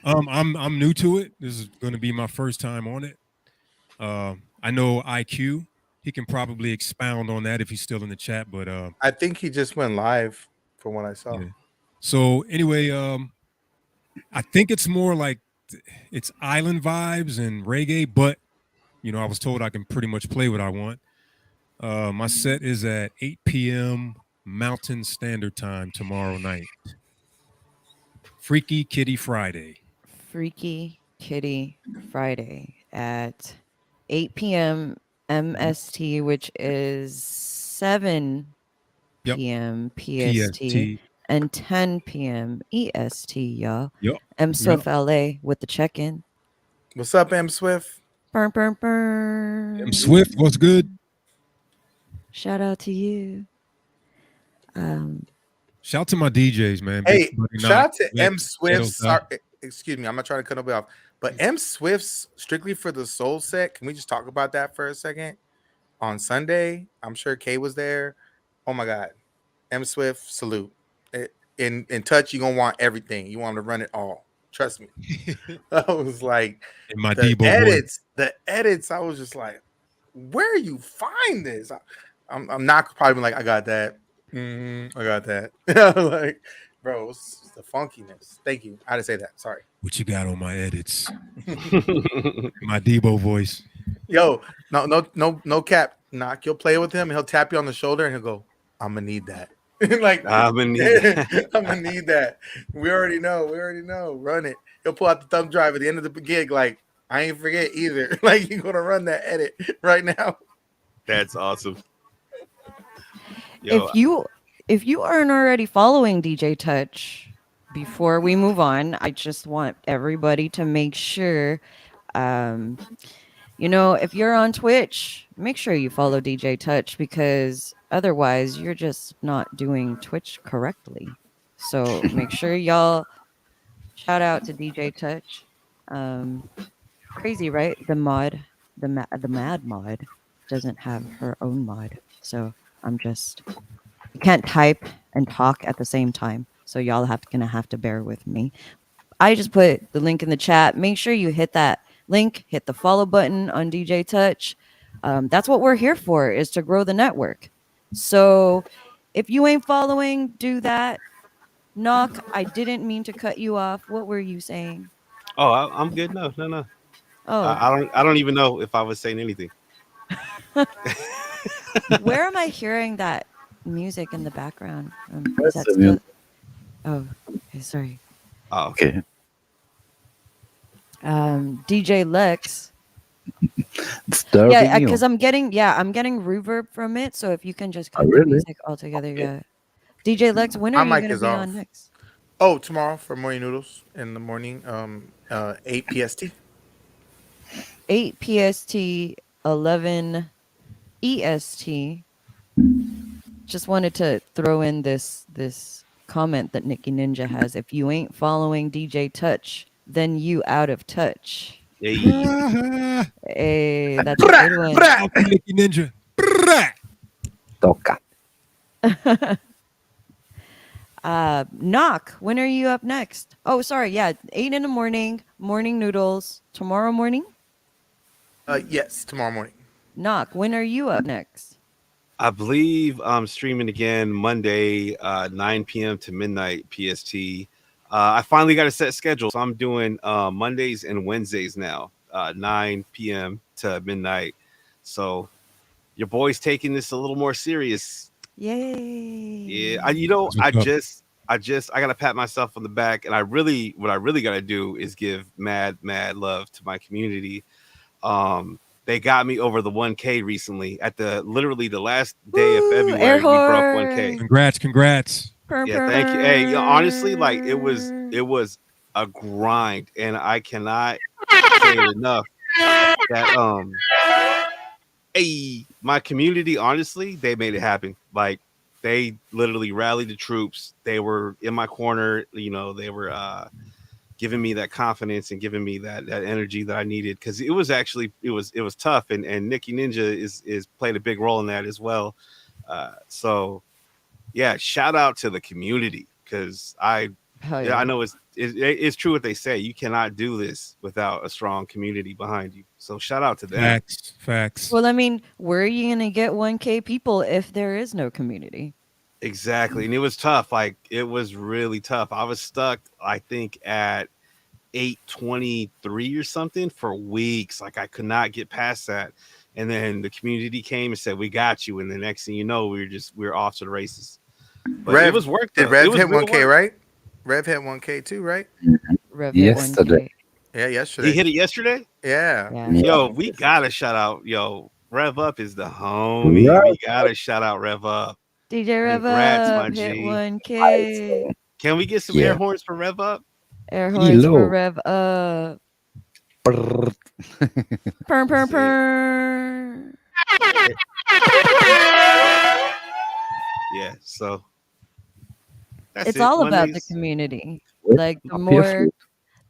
I'm new to it. This is going to be my first time on it. I know IQ. He can probably expound on that if he's still in the chat. But I think he just went live from what I saw. yeah. So anyway, I think it's more like it's island vibes and reggae, but I was told I can pretty much play what I want. My set is at 8 p.m. Mountain Standard Time tomorrow night. Freaky Kitty Friday. Freaky Kitty Friday at 8 p.m. MST, which is 7 Yep. p.m. PST, and 10 p.m. EST, y'all. Yep. M Swift LA with the check-in. What's up, M Swift? Burn, burn, burn. M Swift, what's good? Shout out to you. Shout out to my DJs, man. Hey, Big shout out to M Swift. Swift. Sorry, excuse me, I'm not trying to cut nobody off, but M Swift's strictly for the soul set. Can we just talk about that for a second? On Sunday, I'm sure Kay was there. Oh my God, M Swift, salute. In touch, you're gonna want everything. You want to run it all. Trust me. I was like, in my the Debo edits. I was just like, where you find this? I'm not probably like, I got that. I got that. Like, bro, it's the funkiness. Thank you. I had to say that. Sorry. What you got on my edits? My Debo voice. Yo, no cap. Knock. You'll play with him and he'll tap you on the shoulder and he'll go, I'm gonna need that. Like, I'm gonna need that. I'm gonna need that. We already know. Run it. He'll pull out the thumb drive at the end of the gig. Like, I ain't forget either. Like, you're gonna run that edit right now. That's awesome. Yo, If you aren't already following DJ Touch, before we move on, I just want everybody to make sure, if you're on Twitch, make sure you follow DJ Touch, because otherwise you're just not doing Twitch correctly. So make sure y'all shout out to DJ Touch. Crazy, right? The Mad mod doesn't have her own mod. So you can't type and talk at the same time. So y'all gonna have to bear with me. I just put the link in the chat. Make sure you hit that link, hit the follow button on DJ Touch. That's what we're here for, is to grow the network. So if you ain't following, do that. Knock, I didn't mean to cut you off. What were you saying? Oh, I'm good. No. Oh, I don't even know if I was saying anything. where am I hearing that music in the background? Is that That's still... Oh, okay, sorry. Oh, okay. DJ Lex. Yeah, because I'm getting reverb from it. So if you can just cut the really? music altogether, yeah. DJ Lex, when are you going to be on next? Oh, tomorrow for morning noodles in the morning. 8 PST. 8 PST, 11 EST. Just wanted to throw in this comment that Nikki Ninja has. If you ain't following DJ Touch, then you out of touch. Hey. Hey, that's a good one. Nikki Ninja. Toca. Knock, when are you up next? Oh, sorry. Yeah, 8 in the morning, morning noodles. Tomorrow morning? Yes, tomorrow morning. Knock, when are you up next? I believe I'm streaming again Monday, 9 p.m. to midnight PST. I finally got a set schedule, so I'm doing Mondays and Wednesdays now, 9 p.m. to midnight. So your boy's taking this a little more serious. Yay! Yeah, I gotta pat myself on the back, and what I really gotta do is give mad love to my community. They got me over the 1K recently at literally the last day of February. We broke 1K. Congrats. Yeah, thank you. Hey, honestly, like it was a grind, and I cannot say it enough that hey, my community, honestly, they made it happen. Like they literally rallied the troops. They were in my corner. You know, they were giving me that confidence and giving me that energy that I needed, because it was actually it was tough, and Nikki Ninja is played a big role in that as well. So yeah, shout out to the community, because Hell I yeah. know it's true what they say. You cannot do this without a strong community behind you. So shout out to them. Facts. Well, I mean, where are you gonna get 1K people if there is no community? Exactly. And it was tough. Like, it was really tough. I was stuck, I think, at 823 or something for weeks. Like, I could not get past that. And then the community came and said, "We got you." And the next thing you know, we were off to the races. But it was work, Did though. It Rev was hit real 1K, work. right? Rev hit 1K too, right? Rev hit Yesterday. 1K. Yeah, He yesterday. hit it yesterday? Yeah. Yeah. Yo, we gotta shout out. Yo, Rev Up is the homie. Right. We gotta shout out Rev Up. DJ Rev Congrats, my Up hit G. 1K. Can we get some air Yeah. horns for Rev Up? Air horns for Hello. Rev Up. Brrrt. Purr, purr, That's it. purr. Yeah, so that's It's it. all about the Mondays. community. Wait, Like up here, food.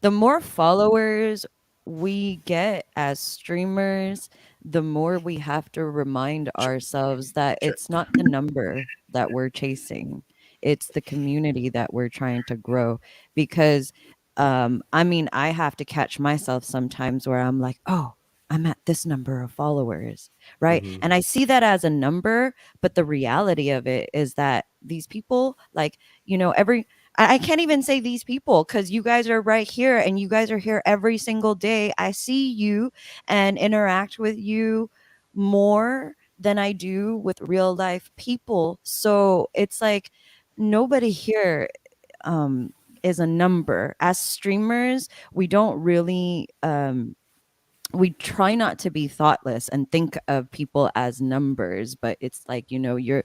the more followers we get as streamers, the more we have to remind ourselves that it's not the number that we're chasing. It's the community that we're trying to grow. Because I mean, I have to catch myself sometimes where I'm like, oh, I'm at this number of followers, right? Mhm. And I see that as a number, but the reality of it is that these people, like, you know, I can't even say these people because you guys are right here and you guys are here every single day. I see you and interact with you more than I do with real life people. So it's like nobody here um, is a number. As streamers, we don't really we try not to be thoughtless and think of people as numbers, but it's like, you know, you're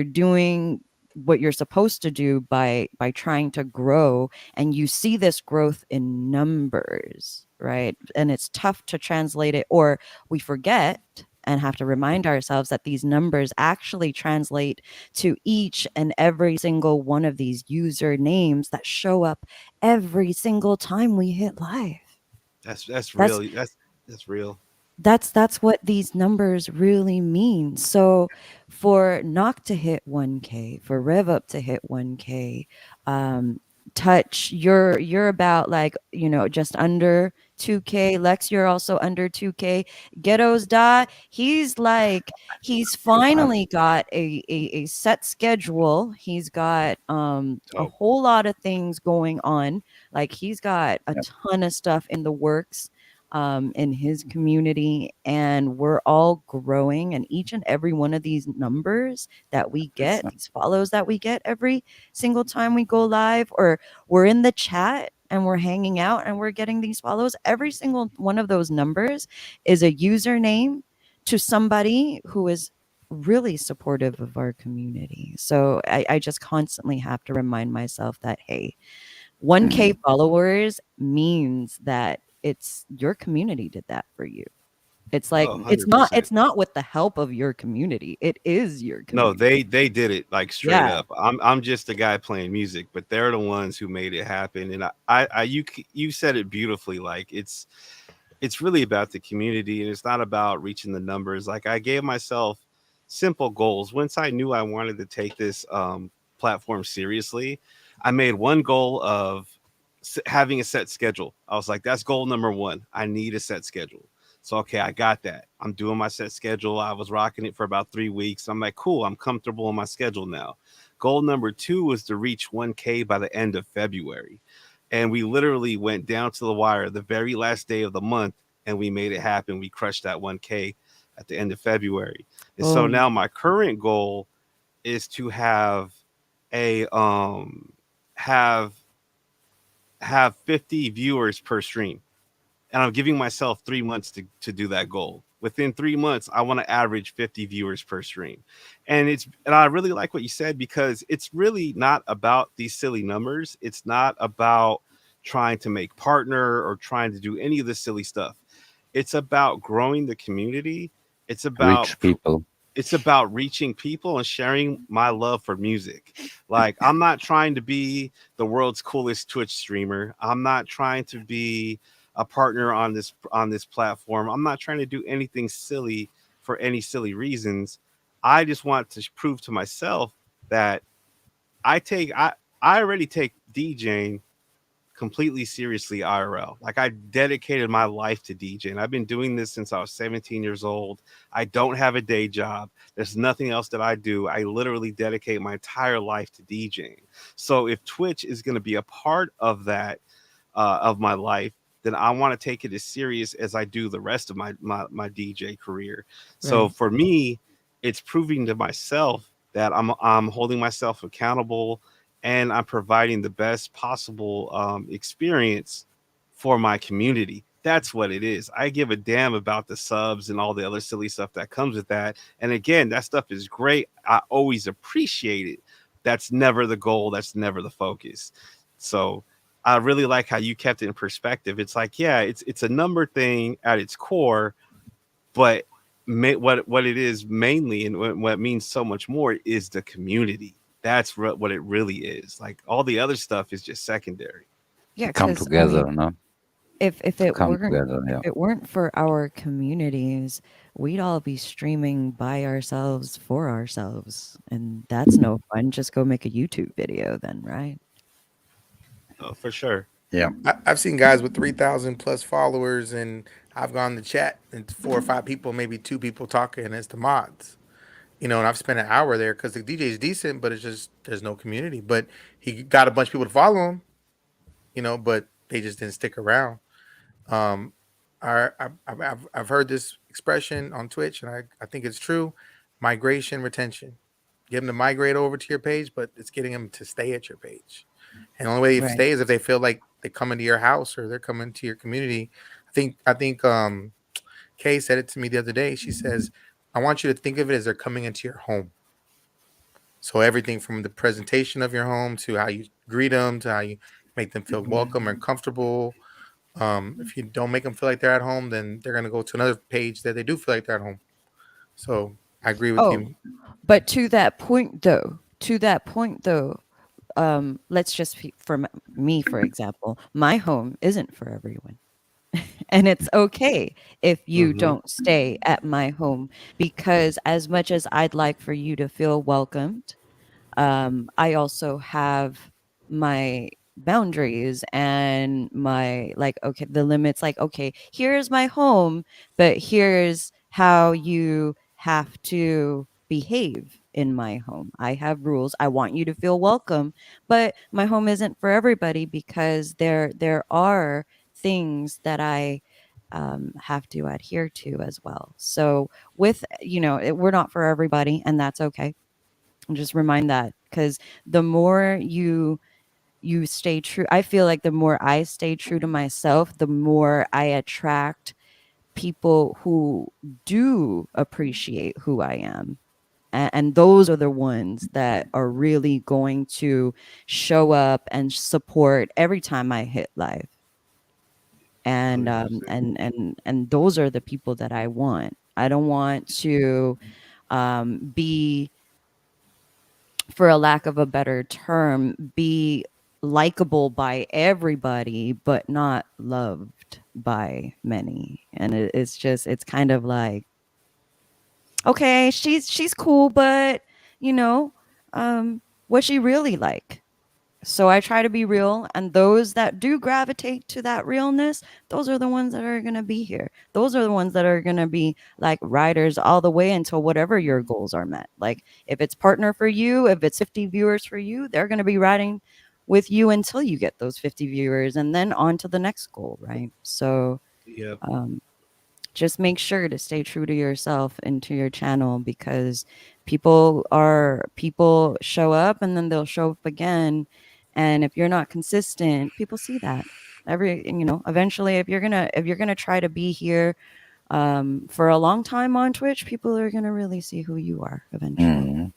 doing what you're supposed to do by trying to grow, and you see this growth in numbers, right? And it's tough to translate it, or we forget and have to remind ourselves that these numbers actually translate to each and every single one of these usernames that show up every single time we hit live. That's That's real. That's real. that's what these numbers really mean. So for Knock to hit 1K, for Rev Up to hit 1K, Touch, you're about, like, you know, just under 2K. Lex, you're also under 2K. Ghetto's Die, he's finally got a set schedule. He's got a Dope. whole lot of things going on. Like, he's got a Yep. ton of stuff in the works in his community, and we're all growing, and each and every one of these numbers that we get, these follows that we get every single time we go live, or we're in the chat and we're hanging out and we're getting these follows, every single one of those numbers is a username to somebody who is really supportive of our community. So I just constantly have to remind myself that, hey, 1K followers means that it's your community did that for you. It's like Oh, it's 100%. not with the help of your community. It is your No, community. they did it, like, straight Yeah. up. I'm just a guy playing music, but they're the ones who made it happen. And you said it beautifully. Like, it's really about the community, and it's not about reaching the numbers. Like, I gave myself simple goals. Once I knew I wanted to take this platform seriously, I made one goal of having a set schedule. I was like, that's goal number one. I need a set schedule. So, okay, I got that. I'm doing my set schedule. I was rocking it for about 3 weeks. I'm like, cool, I'm comfortable in my schedule now. Goal number two was to reach 1K by the end of February. And we literally went down to the wire the very last day of the month, and we made it happen. We crushed that 1K at the end of February. And so Boom. now my current goal is to have a have 50 viewers per stream. And I'm giving myself 3 months to do that goal. Within 3 months, I want to average 50 viewers per stream. And I really like what you said, because it's really not about these silly numbers. It's not about trying to make partner or trying to do any of this silly stuff. It's about growing the community. It's about Reach people. it's about reaching people and sharing my love for music. Like, I'm not trying to be the world's coolest Twitch streamer. I'm not trying to be a partner on this platform. I'm not trying to do anything silly for any silly reasons. I just want to prove to myself that I already take DJing completely seriously IRL. Like, I dedicated my life to DJing. I've been doing this since I was 17 years old. I don't have a day job. There's nothing else that I do. I literally dedicate my entire life to DJing. So if Twitch is going to be a part of that, of my life, then I want to take it as serious as I do the rest of my DJ career. So Right. for me, it's proving to myself that I'm holding myself accountable, and I'm providing the best possible experience for my community. That's what it is. I give a damn about the subs and all the other silly stuff that comes with that. And again, that stuff is great. I always appreciate it. That's never the goal. That's never the focus. So I really like how you kept it in perspective. It's like, yeah, it's a number thing at its core, but what it is mainly, and what it means so much more, is the community. That's what it really is. Like, all the other stuff is just secondary. Yeah, Come because I together, mean, no? if To it come weren't together, if yeah. it weren't for our communities, we'd all be streaming by ourselves for ourselves, and that's no fun. Just go make a YouTube video then, right? Oh, for sure. Yeah. I've seen guys with 3,000 plus followers, and I've gone to chat and it's 4 or 5 people, maybe 2 people talking, and it's the mods. And I've spent an hour there because the DJ is decent, but it's just there's no community. But he got a bunch of people to follow him, but they just didn't stick around. Um, I've heard this expression on Twitch, and I think it's true. Migration retention. Get them to migrate over to your page, but it's getting them to stay at your page. And the only way they Right. stay is if they feel like they come into your house or they're coming to your community. I think Kay said it to me the other day. She says, I want you to think of it as they're coming into your home. So everything from the presentation of your home to how you greet them to how you make them feel welcome and comfortable. If you don't make them feel like they're at home, then they're gonna go to another page that they do feel like they're at home. So I agree with Oh, you. but to that point though, let's just for me, for example, my home isn't for everyone. And it's okay if you Mm-hmm. don't stay at my home, because as much as I'd like for you to feel welcomed, I also have my boundaries and my, like, okay, the limits, like, okay, here's my home, but here's how you have to behave in my home. I have rules. I want you to feel welcome, but my home isn't for everybody, because there are things that I have to adhere to as well. So with, we're not for everybody, and that's okay. And just remind that, because the more you stay true, I feel like the more I stay true to myself, the more I attract people who do appreciate who I am. And those are the ones that are really going to show up and support every time I hit live. And 100%. and those are the people that I want. I don't want to be, for a lack of a better term, be likable by everybody, but not loved by many. And it's kind of like, okay, she's cool, but you know, what's she really like? So I try to be real, and those that do gravitate to that realness, those are the ones that are going to be here. Those are the ones that are going to be like riders all the way until whatever your goals are met. Like, if it's partner for you, if it's 50 viewers for you, they're going to be riding with you until you get those 50 viewers, and then on to the next goal, right? So Yep. um, just make sure to stay true to yourself and to your channel, because people show up and then they'll show up again. And if you're not consistent, people see that. Eventually, if you're gonna try to be here for a long time on Twitch, people are gonna really see who you are eventually. Mhm.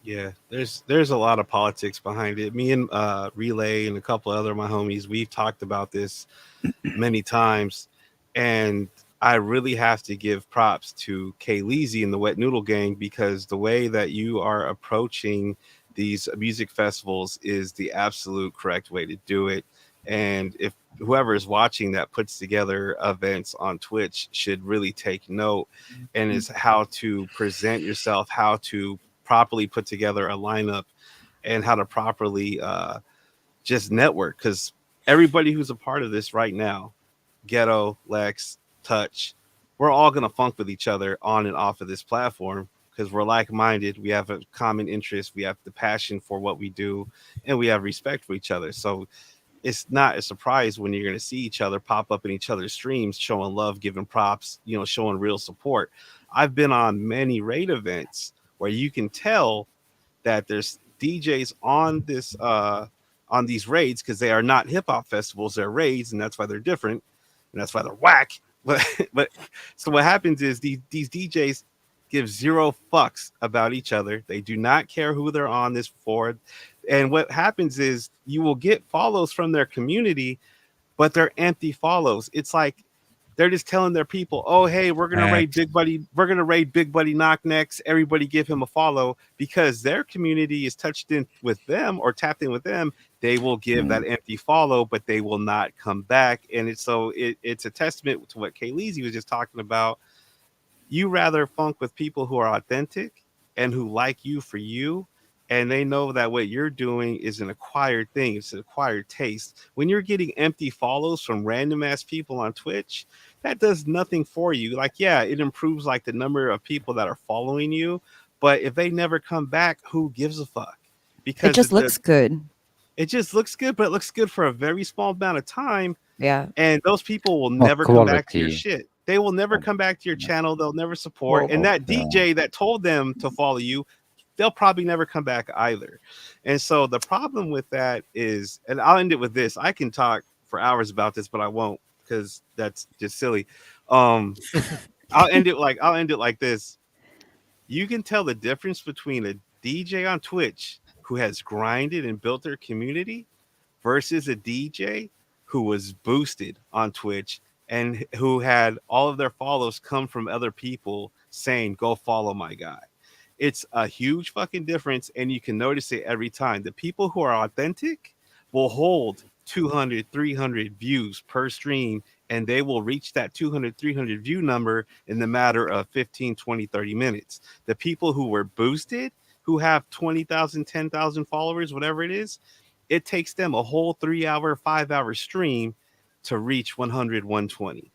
Yeah, there's a lot of politics behind it. Me and Relay and a couple other of my homies, we've talked about this many times, and I really have to give props to Kay Leezy and the Wet Noodle Gang, because the way that you are approaching these music festivals is the absolute correct way to do it. And if whoever is watching that puts together events on Twitch should really take note, and is how to present yourself, how to properly put together a lineup, and how to properly just network. Because everybody who's a part of this right now, Ghetto, Lex, Touch, we're all gonna funk with each other on and off of this platform because we're like-minded. We have a common interest. We have the passion for what we do, and we have respect for each other. So it's not a surprise when you're going to see each other pop up in each other's streams, showing love, giving props, showing real support. I've been on many raid events where you can tell that there's DJs on these raids, because they are not hip hop festivals, they're raids, and that's why they're different, and that's why they're whack. But so what happens is these DJs give zero fucks about each other. They do not care who they're on this for. And what happens is you will get follows from their community, but they're empty follows. It's like they're just telling their people, "Oh, hey, we're gonna raid Big Buddy. We're gonna raid Big Buddy Knock next. Everybody give him a follow," because their community is touched in with them or tapped in with them. They will give that empty follow, but they will not come back. And it's a testament to what Kay Leezy was just talking about. You rather funk with people who are authentic and who like you for you, and they know that what you're doing is an acquired thing. It's an acquired taste. When you're getting empty follows from random ass people on Twitch, that does nothing for you. Like, yeah, it improves like the number of people that are following you, but if they never come back, who gives a fuck? It Because just looks good. it just looks good, but it looks good for a very small amount of time. Yeah. And those people will Not never come back to your quality. shit. They will never come back to your channel. They'll never support. And that DJ that told them to follow you, they'll probably never come back either. And so the problem with that is, and I'll end it with this. I can talk for hours about this, but I won't, because that's just silly. I'll end it like this. You can tell the difference between a DJ on Twitch who has grinded and built their community versus a DJ who was boosted on Twitch and who had all of their follows come from other people saying, "Go follow my guy." It's a huge fucking difference, and you can notice it every time. The people who are authentic will hold 200, 300 views per stream, and they will reach that 200, 300 view number in the matter of 15, 20, 30 minutes. The people who were boosted, who have 20,000, 10,000 followers, whatever it is, it takes them a whole 3-hour, 5-hour stream to reach 100, 120.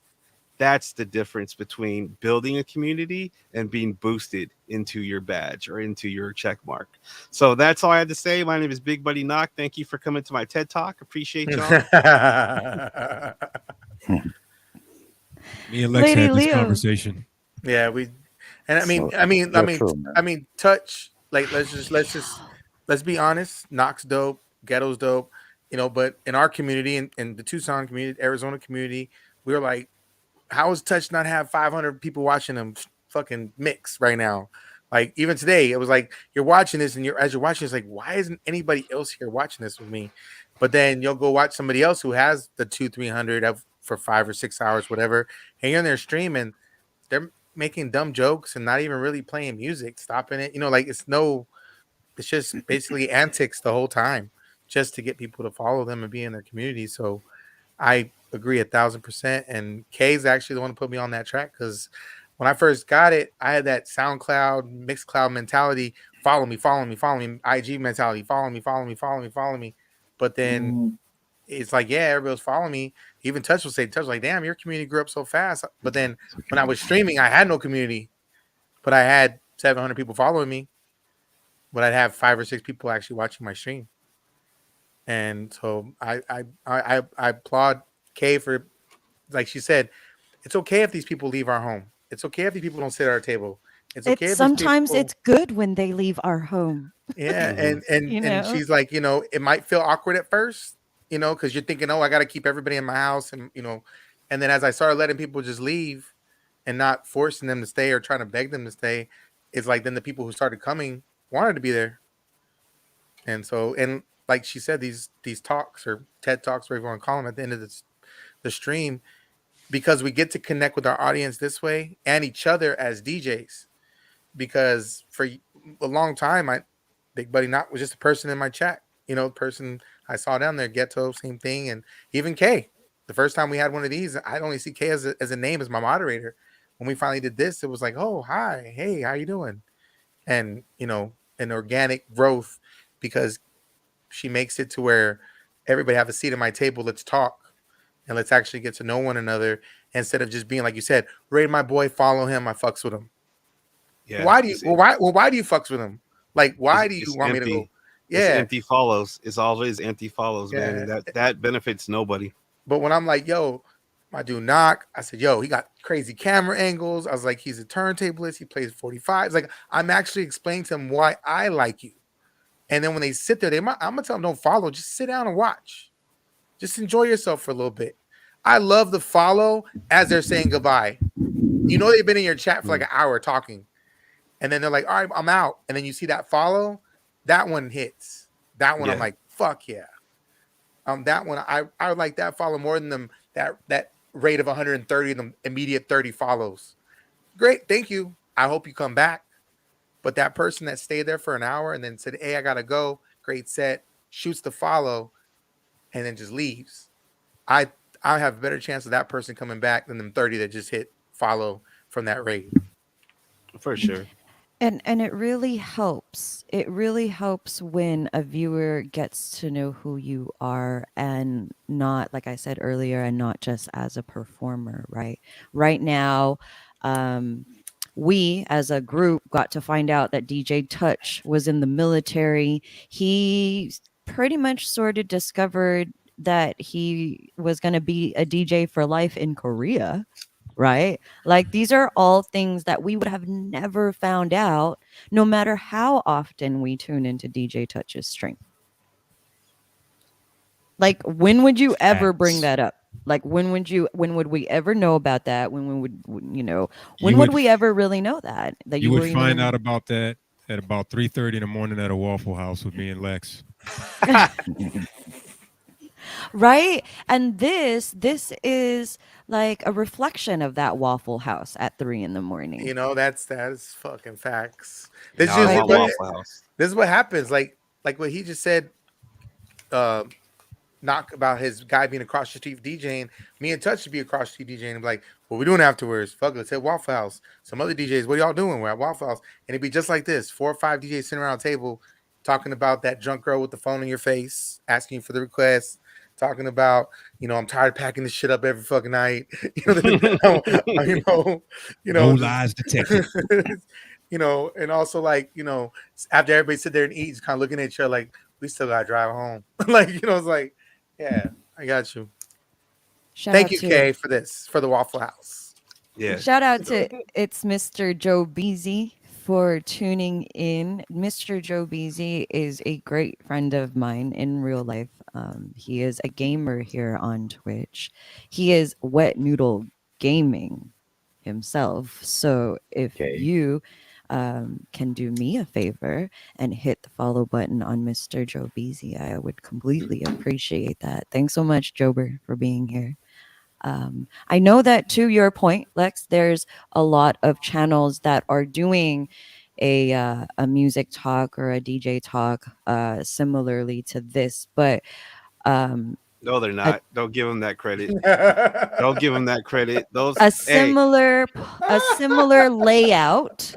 That's the difference between building a community and being boosted into your badge or into your check mark. So that's all I had to say. My name is Big Buddy Knock. Thank you for coming to my TED Talk. Appreciate y'all. Me and Lex Lady had this Leo. conversation. Yeah, Touch, like let's be honest, Knox dope, Ghetto's dope, but in our community, in the Tucson community, Arizona community, we were like, how is Touch not have 500 people watching them fucking mix right now? Like, even today, it was like, you're watching this, and as you're watching, it's like, why isn't anybody else here watching this with me? But then you'll go watch somebody else who has the 200-300 for 5 or 6 hours, whatever, and you're in their stream, and they're making dumb jokes and not even really playing music, stopping it. Like, it's just basically antics the whole time just to get people to follow them and be in their community. So I agree 1,000%. And Kay's actually the one who put me on that track, because when I first got it, I had that SoundCloud, Mixcloud mentality. Follow me, follow me, follow me. IG mentality. Follow me, follow me, follow me, follow me. But then it's like, yeah, everybody's following me. Even Touch will say, like, damn, your community grew up so fast. But then when I was streaming, I had no community, but I had 700 people following me. But I'd have 5 or 6 people actually watching my stream. And so I applaud Kay for, like she said, it's okay if these people leave our home. It's okay if these people don't sit at our table. It's okay if Sometimes these people, it's good when they leave our home. yeah, and she's like, it might feel awkward at first, because you're thinking, oh, I got to keep everybody in my house, and and then as I started letting people just leave and not forcing them to stay or trying to beg them to stay, it's like then the people who started coming wanted to be there. And so, and like she said, these talks or TED Talks, whatever you want to call them, at the end of the stream, because we get to connect with our audience this way and each other as DJs. Because for a long time, Big Buddy Not was just a person in my chat, person I saw down there, Ghetto, same thing. And even K, the first time we had one of these, I'd only see K as a name, as my moderator. When we finally did this, it was like, oh, hi, hey, how you doing? And, an organic growth, because she makes it to where everybody have a seat at my table. Let's talk and let's actually get to know one another, instead of just being, like you said, rate my boy, follow him, I fucks with him. Yeah. Why do you? Why do you fucks with him? Like, why do you want me to go? It's Yeah, empty follows. It's always empty follows, man, yeah. and that benefits nobody. But when I'm like, yo, my dude Knock, I said, yo, he got crazy camera angles. I was like, he's a turntablist. He plays 45. It's like, I'm actually explaining to him why I like you. And then when they sit there, I'm gonna tell them, don't follow. Just sit down and watch. Just enjoy yourself for a little bit. I love the follow as they're saying goodbye. They've been in your chat for like an hour talking. And then they're like, all right, I'm out. And then you see that follow, that one hits. That one, Yeah. I'm like, fuck yeah. That one, I would like that follow more than them that rate of 130, them immediate 30 follows. Great, thank you. I hope you come back. But that person that stayed there for an hour and then said, hey, I gotta go, great set, shoots the follow, and then just leaves. I have a better chance of that person coming back than them 30 that just hit follow from that raid. For sure. And it really helps. It really helps when a viewer gets to know who you are, and not, like I said earlier, and not just as a performer, right? Right now, we as a group got to find out that DJ Touch was in the military. He pretty much sort of discovered that he was going to be a DJ for life in Korea, right? Like, these are all things that we would have never found out, no matter how often we tune into DJ Touch's stream. Like, when would you ever bring Facts. that up? Like, when would we ever know about that? When would You would would we ever really know that You were would even find in- out about that at about 3:30 in the morning at a Waffle House with me and Lex. right? And this is like a reflection of that Waffle House at 3 a.m. That's fucking facts. No, This I is Right want there. Waffle House. this is what happens. Like what he just said. Knock about his guy being across the street DJing. Me and Touch should be across the street DJing and be like, what we doing afterwards? Fuck, let's hit Waffle House. Some other DJs, what y'all doing? We're at Waffle House. And it'd be just like this: 4 or 5 DJs sitting around a table talking about that drunk girl with the phone in your face, asking you for the request, talking about, I'm tired of packing this shit up every fucking night. No Just, lies detected. and also like, after everybody sit there and eat, just kind of looking at each other like, we still gotta drive home. Like, it's like, yeah, I got you. Thank you, Kay, for the Waffle House. Yeah. Shout out to it's Mr. Joe Beasy for tuning in. Mr. Joe Beasy is a great friend of mine in real life. He is a gamer here on Twitch. He is Wet Noodle Gaming himself. So if you can do me a favor and hit the follow button on Mr. Joe Beasy, I would completely appreciate that. Thanks so much, Jober, for being here. I know that, to your point, Lex, there's a lot of channels that are doing a music talk or a DJ talk similarly to this, but No, they're not. Don't give them that credit. Don't give them that credit. a similar layout.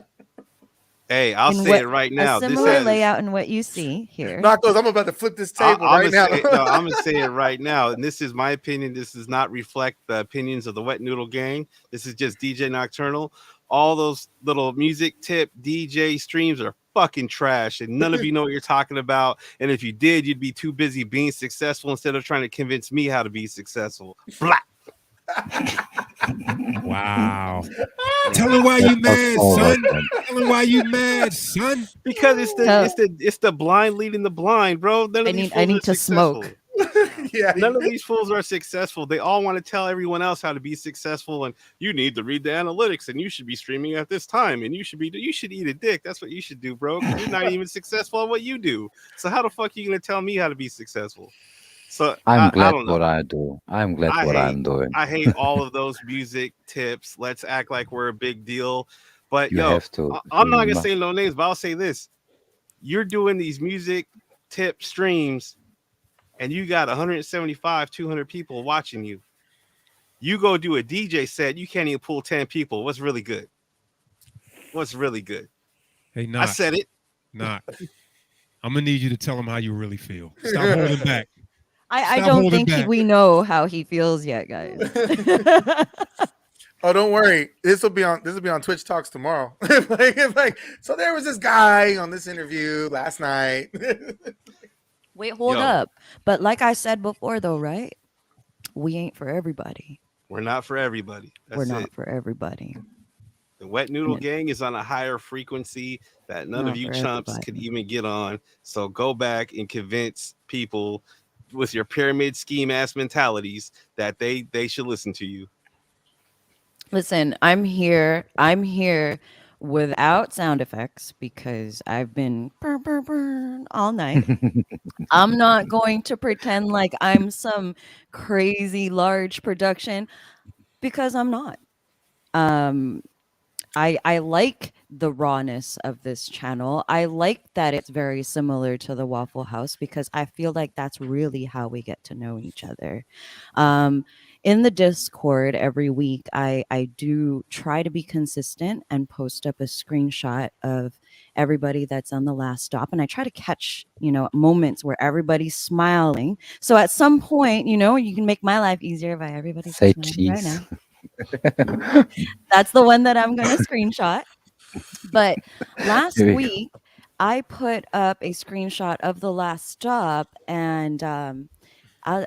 Hey, I'll say it right now. A similar layout in what you see here. Knockos, I'm about to flip this table right now. I'm gonna say it right now, and this is my opinion. This does not reflect the opinions of the Wet Noodle Gang. This is just DJ Nocturnal. All those little music tip DJ streams are fucking trash, and none of you know what you're talking about. And if you did, you'd be too busy being successful instead of trying to convince me how to be successful. Blah. Wow. Tell him why you mad, son. Tell him why you mad, son. Because it's the blind leading the blind, bro. I need to smoke. Yeah, none of these fools are successful. They all want to tell everyone else how to be successful, and you need to read the analytics, and you should be streaming at this time, and you should eat a dick. That's what you should do, bro. You're not even successful at what you do. So how the fuck are you gonna tell me how to be successful? So I'm I glad don't know. what I do. I'm glad I what hate I'm doing. I hate all of those music tips. Let's act like we're a big deal. But You yo, have to. I'm not gonna say no names, but I'll say this: you're doing these music tip streams, and you got 175, 200 people watching you. You go do a DJ set, you can't even pull 10 people. What's really good? What's really good? Hey, I not, said it. not. I'm gonna need you to tell him how you really feel. Stop holding back. I Stop don't holding think back. we know how he feels yet, guys. Oh, don't worry. This will be on Twitch Talks tomorrow. So there was this guy on this interview last night. Wait, hold Yo, up. But like I said before, though, right? We ain't for everybody. we're not for everybody. We're That's not it. for everybody. The Wet And Noodle it's Gang is on a higher frequency that none of not you for chumps could everybody. even get on. So go back and convince people with your pyramid scheme ass mentalities that they should listen to you. Listen, I'm here. I'm here without sound effects because I've been burn all night. I'm not going to pretend like I'm some crazy large production because I'm not. Um, I like the rawness of this channel. I like that it's very similar to the Waffle House because I feel like that's really how we get to know each other. Um, in the Discord every week, I do try to be consistent and post up a screenshot of everybody that's on the last stop, and I try to catch moments where everybody's smiling. So at some point, you can make my life easier by everybody's Say smiling right cheese. now. That's the one that I'm gonna screenshot. But last Here we go. week, I put up a screenshot of the last stop, and I,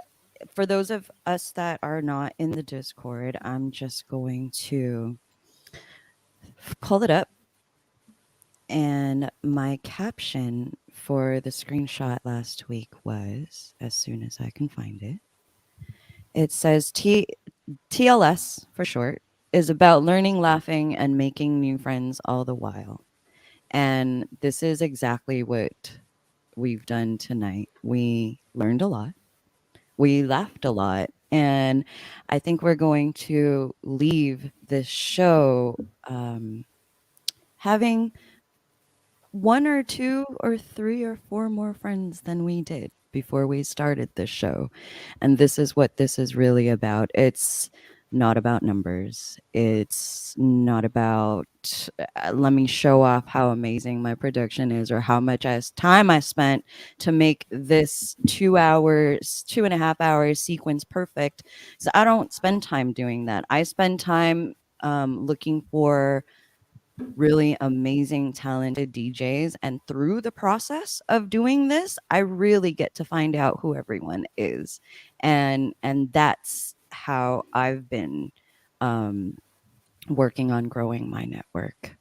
for those of us that are not in the Discord, I'm just going to pull it up. And my caption for the screenshot last week was, as soon as I can find it, it says TLS for short is about learning, laughing, and making new friends all the while. And this is exactly what we've done tonight. We learned a lot, we laughed a lot, and I think we're going to leave this show having one or two or three or four more friends than we did before we started this show. And this is what this is really about. It's not about numbers. It's not about let me show off how amazing my production is or how much time I spent to make this 2 hours, 2.5 hours sequence perfect. So I don't spend time doing that. I spend time looking for really amazing, talented DJs. And through the process of doing this, I really get to find out who everyone is. And that's how I've been working on growing my network.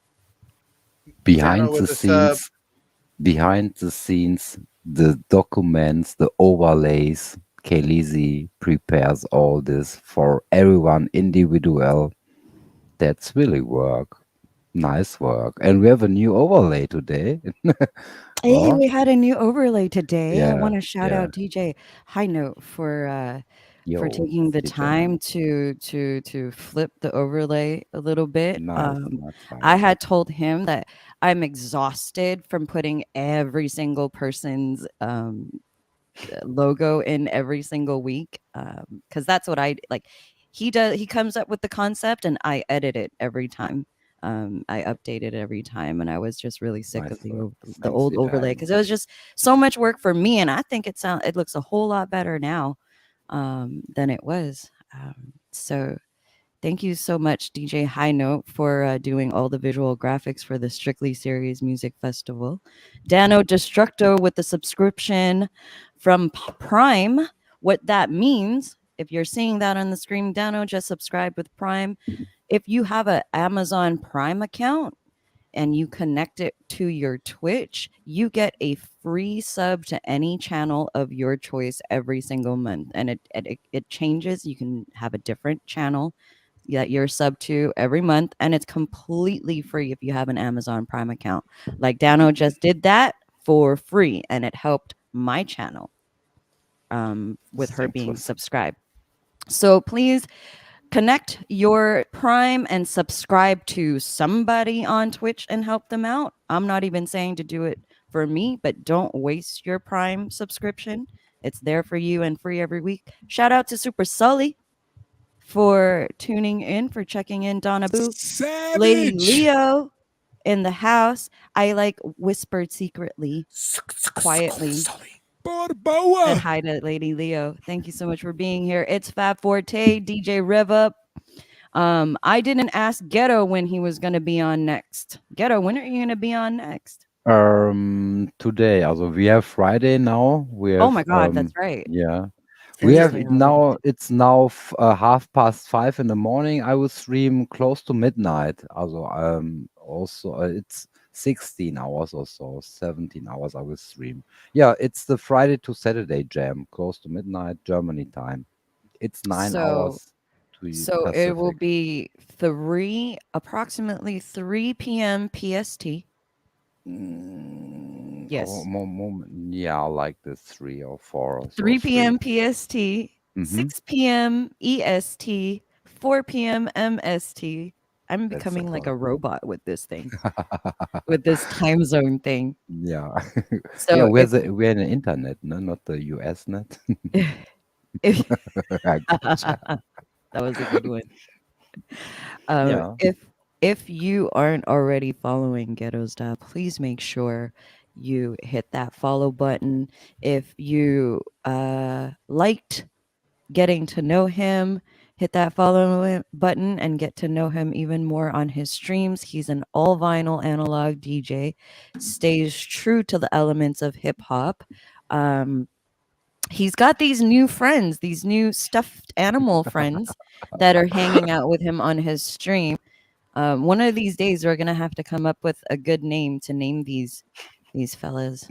Behind Dano the with the sub. scenes, behind the scenes, the documents, the overlays, Kelisi prepares all this for everyone individual. That's really work. Nice work. And we have a new overlay today. Hey, Oh, we had a new overlay today. I yeah, want to shout yeah. out DJ High Note for Yo, taking the DJ. time to flip the overlay a little bit. Nice, nice I fine. had told him that I'm exhausted from putting every single person's logo in every single week because that's what I like. He comes up with the concept and I edit it every time. I update it every time, and I was just really sick of Nice work. the Thanks, old DJ. overlay because it was just so much work for me, and I think it looks a whole lot better now than it was. So thank you so much, DJ High Note, for doing all the visual graphics for the Strictly Series Music Festival. Dano Destructo with the subscription from Prime. What that means, if you're seeing that on the screen, Dano just subscribed with Prime. If you have an Amazon Prime account, and you connect it to your Twitch, you get a free sub to any channel of your choice every single month. And it changes. You can have a different channel that you're sub to every month, and it's completely free if you have an Amazon Prime account. Like Dano just did that for free, and it helped my channel. with her being Thanks. subscribed. So please connect your Prime and subscribe to somebody on Twitch and help them out. I'm not even saying to do it for me, but don't waste your Prime subscription. It's there for you and free every week. Shout out to Super Sully for tuning in, for checking in. Donna Boo, Lady Savage. Leo in the house. I like whispered secretly, quietly. Said Barboa. hi to Lady Leo. Thank you so much for being here. It's Fab Forte, DJ Rev Up. I didn't ask Ghetto when he was gonna be on next. Ghetto, when are you gonna be on next? Today, also we have Friday now. We have Oh my God, that's right. yeah. Few We have days. now. It's now 5:30 in the morning. I will stream close to midnight. Also, also it's 16 hours or so, 17 hours. I will stream. Yeah, it's the Friday to Saturday jam, close to midnight Germany time. It's 9 So, hours to so it will Pacific. be approximately 3 p.m. PST. Yes. Yeah, like this 3 or 4 or so. 3 p.m. PST, Mhm. 6 p.m. EST, 4 p.m. MST. I'm That's becoming the like fun. a robot with this thing, with this time zone thing. Yeah. So Yeah, if, we're in the internet, no, not the US net. if I gotcha. that was a good one. Yeah. If you aren't already following Ghetto Style, please make sure you hit that follow button. If you liked getting to know him, hit that follow button and get to know him even more on his streams. He's an all vinyl analog DJ, stays true to the elements of hip hop. He's got these new friends, these new stuffed animal friends that are hanging out with him on his stream. One of these days, we're gonna have to come up with a good name to name these fellas.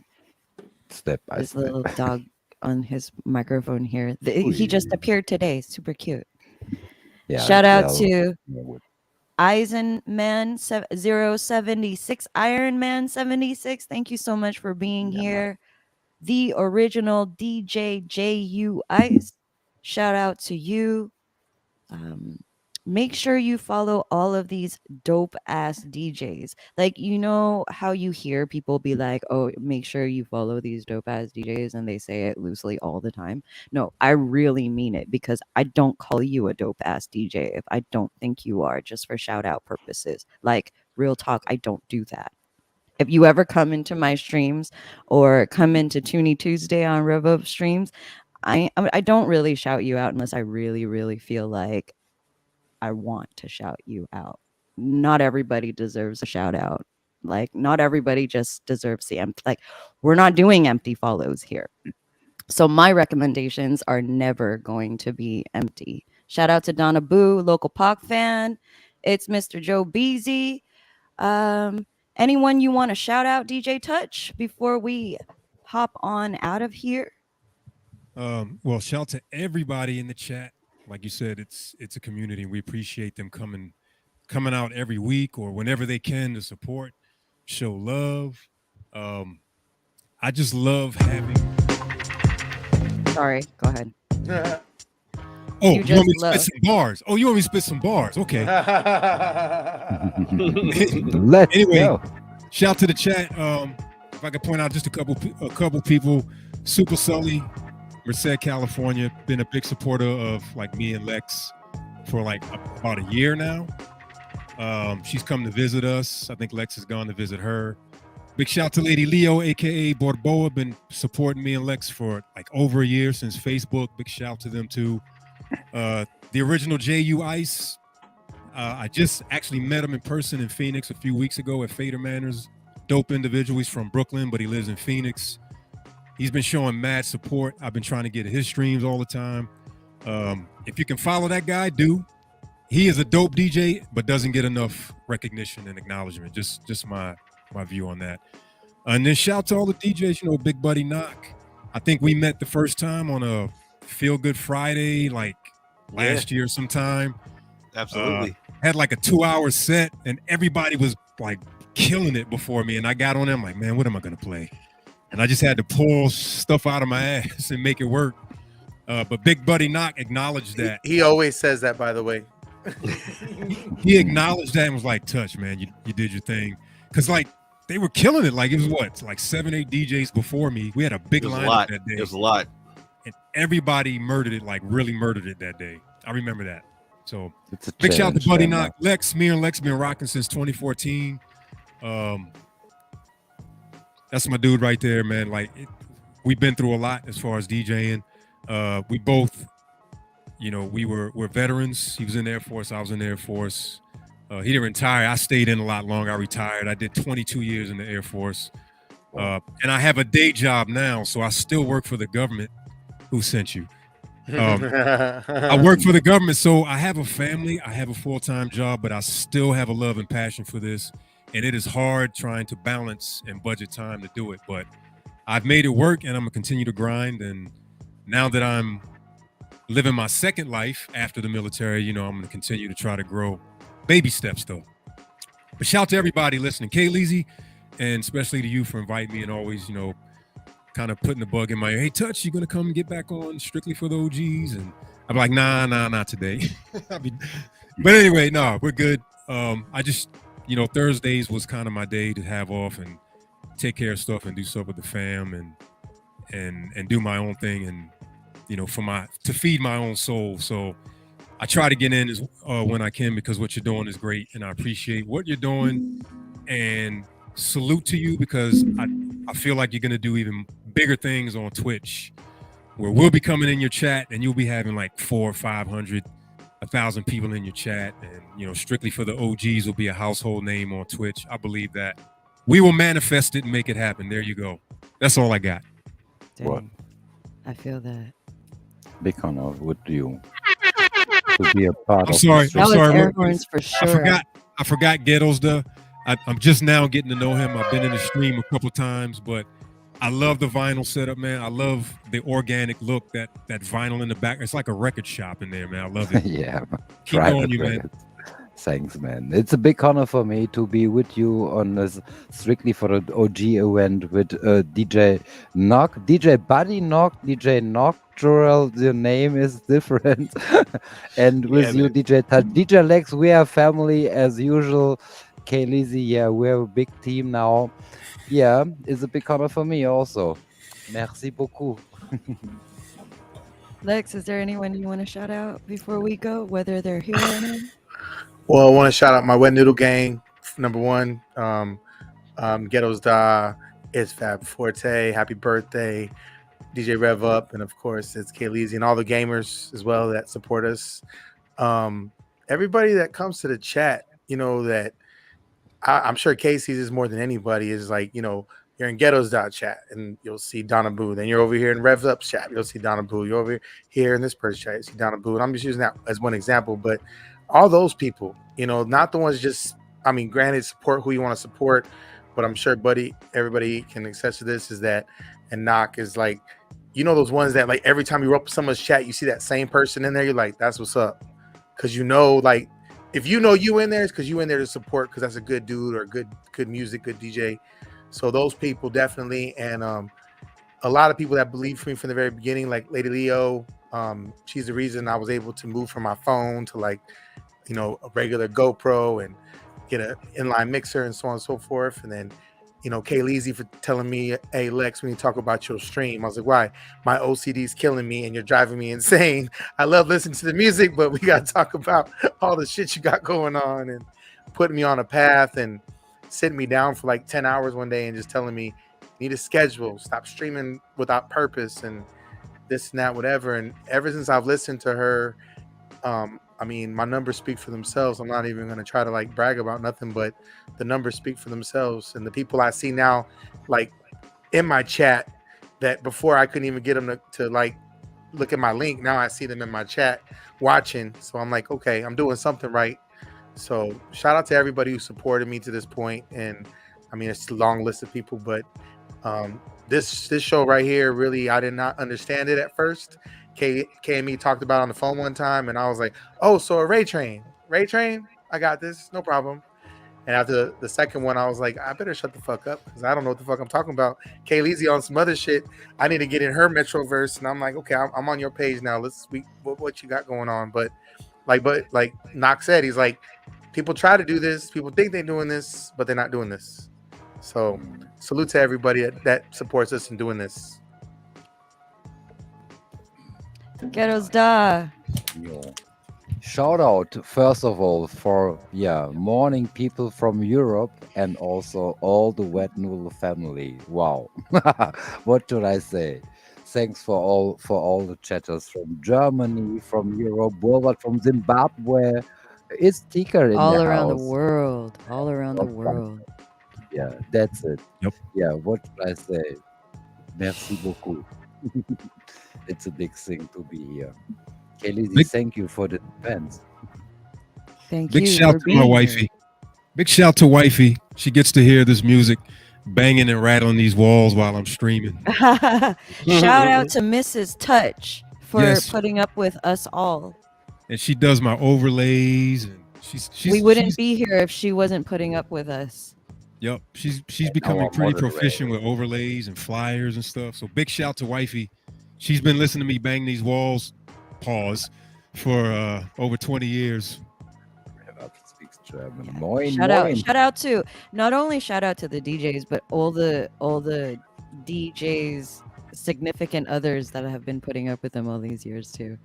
Step by This step. little dog on his microphone here. He just appeared today. Super cute. Yeah, Shout out well, to yeah, would- Eisenman 076, Iron Man 76. Thank you so much for being yeah, man. here. The original DJ JU Ice. Shout out to you. Make sure you follow all of these dope ass DJs. Like, you know how you hear people be like, oh, make sure you follow these dope ass DJs, and they say it loosely all the time. No, I really mean it, because I don't call you a dope ass DJ if I don't think you are, just for shout out purposes. Like, real talk, I don't do that. If you ever come into my streams or come into Toonie Tuesday on RevUp streams, I don't really shout you out unless I really, really feel like I want to shout you out. Not everybody deserves a shout out. Like, not everybody just deserves the empty. Like, we're not doing empty follows here. So my recommendations are never going to be empty. Shout out to Donna Boo, local Pac fan. It's Mr. Joe Beasy. Anyone you want to shout out, DJ Touch, before we hop on out of here? Well, shout to everybody in the chat. Like you said, it's a community, and we appreciate them coming out every week or whenever they can to support, show love. I just love having. Sorry, go ahead. Oh, You you want me just to spit some bars? Oh, you want me to spit some bars? Okay. Let's Anyway, go. shout to the chat. If I could point out just a couple people, Super Sully, Merced, California, been a big supporter of like me and Lex for like about a year now. She's come to visit us. I think Lex has gone to visit her. Big shout to Lady Leo, aka Borboa, been supporting me and Lex for like over a year since Facebook. Big shout to them too. The original JU Ice. I just actually met him in person in Phoenix a few weeks ago at Fader Manors. Dope individual. He's from Brooklyn, but he lives in Phoenix. He's been showing mad support. I've been trying to get his streams all the time. If you can follow that guy, do. He is a dope DJ, but doesn't get enough recognition and acknowledgement. Just my view on that. And then shout to all the DJs, you know, Big Buddy Knock. I think we met the first time on a Feel Good Friday, like last year sometime. Absolutely. Had like a 2-hour set, and everybody was like killing it before me. And I got on there, I'm like, man, what am I gonna play? and I just had to pull stuff out of my ass and make it work. But Big Buddy Knock acknowledged that. He always says that, by the way. He acknowledged that and was like, "Touch, man, you did your thing." Because like they were killing it. Like it was what, like 7-8 DJs before me. We had a big It was a lineup lot. that day. It was a lot. And everybody murdered it, like really murdered it that day. I remember that. So It's a big shout out to challenge, Buddy man. Knock. Me and Lex been rocking since 2014. That's my dude right there, man. Like we've been through a lot as far as DJing. We both, we're veterans. He was in the Air Force. I was in the Air Force. He didn't retire. I stayed in a lot longer. I retired. I did 22 years in the Air Force. And I have a day job now, so I still work for the government. Who sent you? I work for the government, so I have a family. I have a full-time job, but I still have a love and passion for this. And it is hard trying to balance and budget time to do it. But I've made it work, and I'm going to continue to grind. And now that I'm living my second life after the military, I'm going to continue to try to grow. Baby steps, though. But shout out to everybody listening. K-Leezy, and especially to you for inviting me and always, kind of putting the bug in my ear. Hey, Touch, you going to come and get back on strictly for the OGs? And I'm like, nah, not today. But anyway, no, we're good. I just, Thursdays was kind of my day to have off and take care of stuff and do stuff with the fam and do my own thing and, to feed my own soul. So I try to get in when I can because what you're doing is great and I appreciate what you're doing and salute to you because I feel like you're going to do even bigger things on Twitch where we'll be coming in your chat and you'll be having like 400, 500, 1,000 people in your chat. And, strictly for the OGs will be a household name on Twitch. I believe that we will manifest it and make it happen. There you go. That's all I got. Dang. What? I feel that. Big honor with you to be a part I'm of sorry. this That I'm was sorry. air horns for sure. I forgot Ghetto's I'm just now getting to know him. I've been in the stream a couple times, but I love the vinyl setup, man. I love the organic look, that vinyl in the back. It's like a record shop in there, man. I love it. Yeah, Keep private going, you man. records. Thanks, man. It's a big honor for me to be with you on this strictly for an OG event with DJ Knock, DJ Buddy Knock, DJ Nocturnal. The name is different, and with you, man. DJ Touch, DJ Lex. We are family as usual. K-Leezy, yeah, we have a big team now. Yeah, it's a big honor for me also. Merci beaucoup. Lex, is there anyone you want to shout out before we go, whether they're here or not? Well, I want to shout out my Wet Noodle Gang, number one. Ghetto's Da, It's Fab Forte, happy birthday, DJ Rev Up, and of course it's K-Leezy and all the gamers as well that support us. Everybody that comes to the chat, that I'm sure Casey's is more than anybody is like, you're in Ghetto's dot chat and you'll see Donna Boo. Then you're over here in Rev's Up chat, you'll see Donna Boo. You're over here in this person chat, you see Donna Boo. And I'm just using that as one example, but all those people, not the ones granted, support who you want to support, but I'm sure everybody can access to this is that, and Knock is like, those ones that like every time you open someone's chat, you see that same person in there, you're like, that's what's up. Cause like, if you in there, it's because you in there to support because that's a good dude or good music, good DJ. So those people definitely, and a lot of people that believed for me from the very beginning, like Lady Leo, she's the reason I was able to move from my phone to like, a regular GoPro and get an inline mixer and so on and so forth. And then, K-Leezy for telling me, hey, Lex, when you talk about your stream, I was like, why? My OCD is killing me and you're driving me insane. I love listening to the music, but we got to talk about all the shit you got going on and putting me on a path and sitting me down for like 10 hours one day and just telling me, need a schedule, stop streaming without purpose and this and that, whatever. And ever since I've listened to her, my numbers speak for themselves. I'm not even going to try to like brag about nothing, but the numbers speak for themselves. And the people I see now, like in my chat that before I couldn't even get them to like look at my link. Now I see them in my chat watching. So I'm like, okay, I'm doing something right. So shout out to everybody who supported me to this point. And it's a long list of people, but this show right here, really, I did not understand it at first. KME talked about it on the phone one time, and I was like, oh, so a Ray Train, I got this, no problem. And after the second one, I was like, I better shut the fuck up because I don't know what the fuck I'm talking about. Kayleezy on some other shit. I need to get in her Metroverse, and I'm like, okay, I'm on your page now. Let's speak what you got going on. But like Knox said, he's like, people try to do this, people think they're doing this, but they're not doing this. So salute to everybody that supports us in doing this. Ghettos da. Yeah. Shout out, first of all, for morning people from Europe and also all the Wet Noodle family. Wow. What should I say? Thanks for all the chatters from Germany, from Europe, worldwide, from Zimbabwe. It's Tika in All the around the house. world. All around the Not world. Yeah, that's it. Yep. Yeah, what should I say? Merci beaucoup. It's a big thing to be here. Kayleezy, Big- thank you for the event. Thank Big you shout for to being my here. wifey. Big shout to wifey. She gets to hear this music banging and rattling these walls while I'm streaming. Shout out to Mrs. Touch for Yes. putting up with us all. And she does my overlays, and We wouldn't be here if she wasn't putting up with us. Yep, she's And becoming our pretty moderator. proficient with overlays and flyers and stuff. So big shout to wifey. She's been listening to me bang these walls, pause, for over 20 years. Speaks German. Moin, Shout moin. out to not only shout out to the DJs, but all the DJs significant others that have been putting up with them all these years too.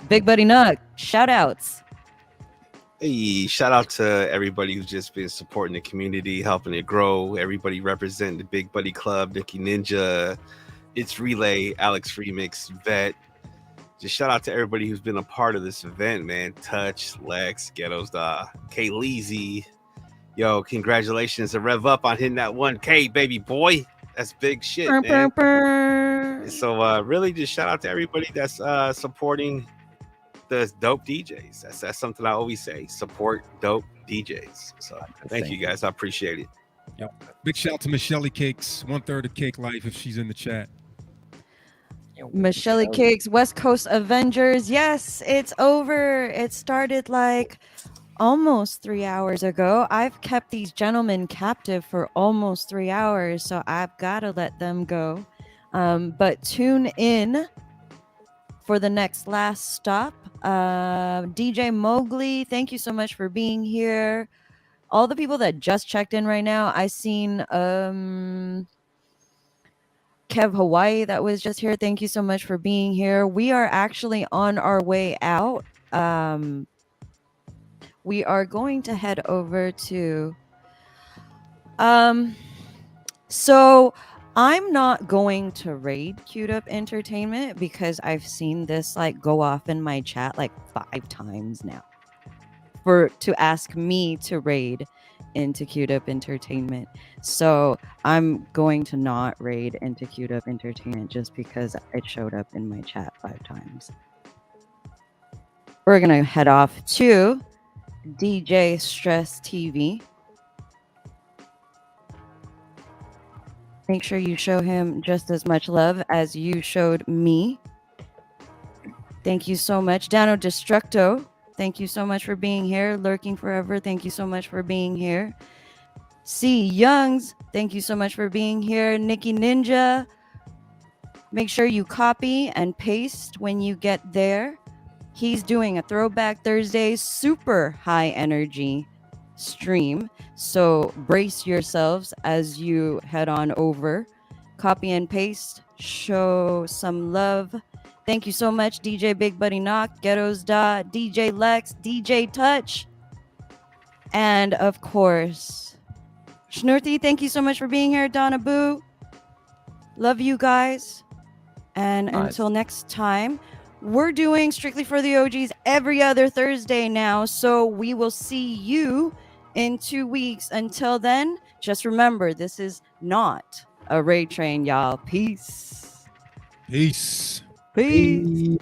Big Buddy Nug, shout outs. Hey, shout out to everybody who's just been supporting the community, helping it grow. Everybody representing the Big Buddy Club, Nikki Ninja, It's Relay, Alex Remix, Vet. Just shout out to everybody who's been a part of this event, man. Touch, Lex, Ghettos Da, Kayleezy. Yo, congratulations to Rev Up on hitting that 1K, baby boy. That's big shit, man. So really just shout out to everybody that's supporting the dope DJs. That's something I always say. Support dope DJs. So thank you guys. I appreciate it. Yep. Big shout out to Michelle Cakes, 1/3 of Cake Life, if she's in the chat. Michelle Cakes, West Coast Avengers. Yes, it's over. It started like almost 3 hours ago. I've kept these gentlemen captive for almost 3 hours, so I've got to let them go. But tune in for the next last stop. DJ Mowgli, thank you so much for being here. All the people that just checked in right now, I seen Kev Hawaii that was just here. Thank you so much for being here. We are actually on our way out. We are going to head over to so I'm not going to raid Queued Up Entertainment because I've seen this like go off in my chat like 5 times now to ask me to raid into Queued Up Entertainment. So I'm going to not raid into Queued Up Entertainment just because it showed up in my chat 5 times. We're gonna head off to DJ Stress TV. Make sure you show him just as much love as you showed me. Thank you so much. Dano Destructo, thank you so much for being here. Lurking Forever, thank you so much for being here. C. Youngs, thank you so much for being here. Nikki Ninja, make sure you copy and paste when you get there. He's doing a Throwback Thursday super high energy stream. So brace yourselves as you head on over. Copy and paste. Show some love. Thank you so much, DJ Big Buddy Knock, Ghettos Da, DJ Lex, DJ Touch. And of course, Schnurty, thank you so much for being here. Donna Boo. Love you guys. And until next time, we're doing Strictly for the OGs every other Thursday now. So we will see you in 2 weeks. Until then, just remember, this is not a raid train, y'all. Peace. Peace. Peace.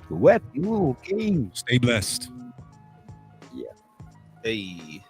Wet Noodle King. Stay blessed. Yeah. Hey.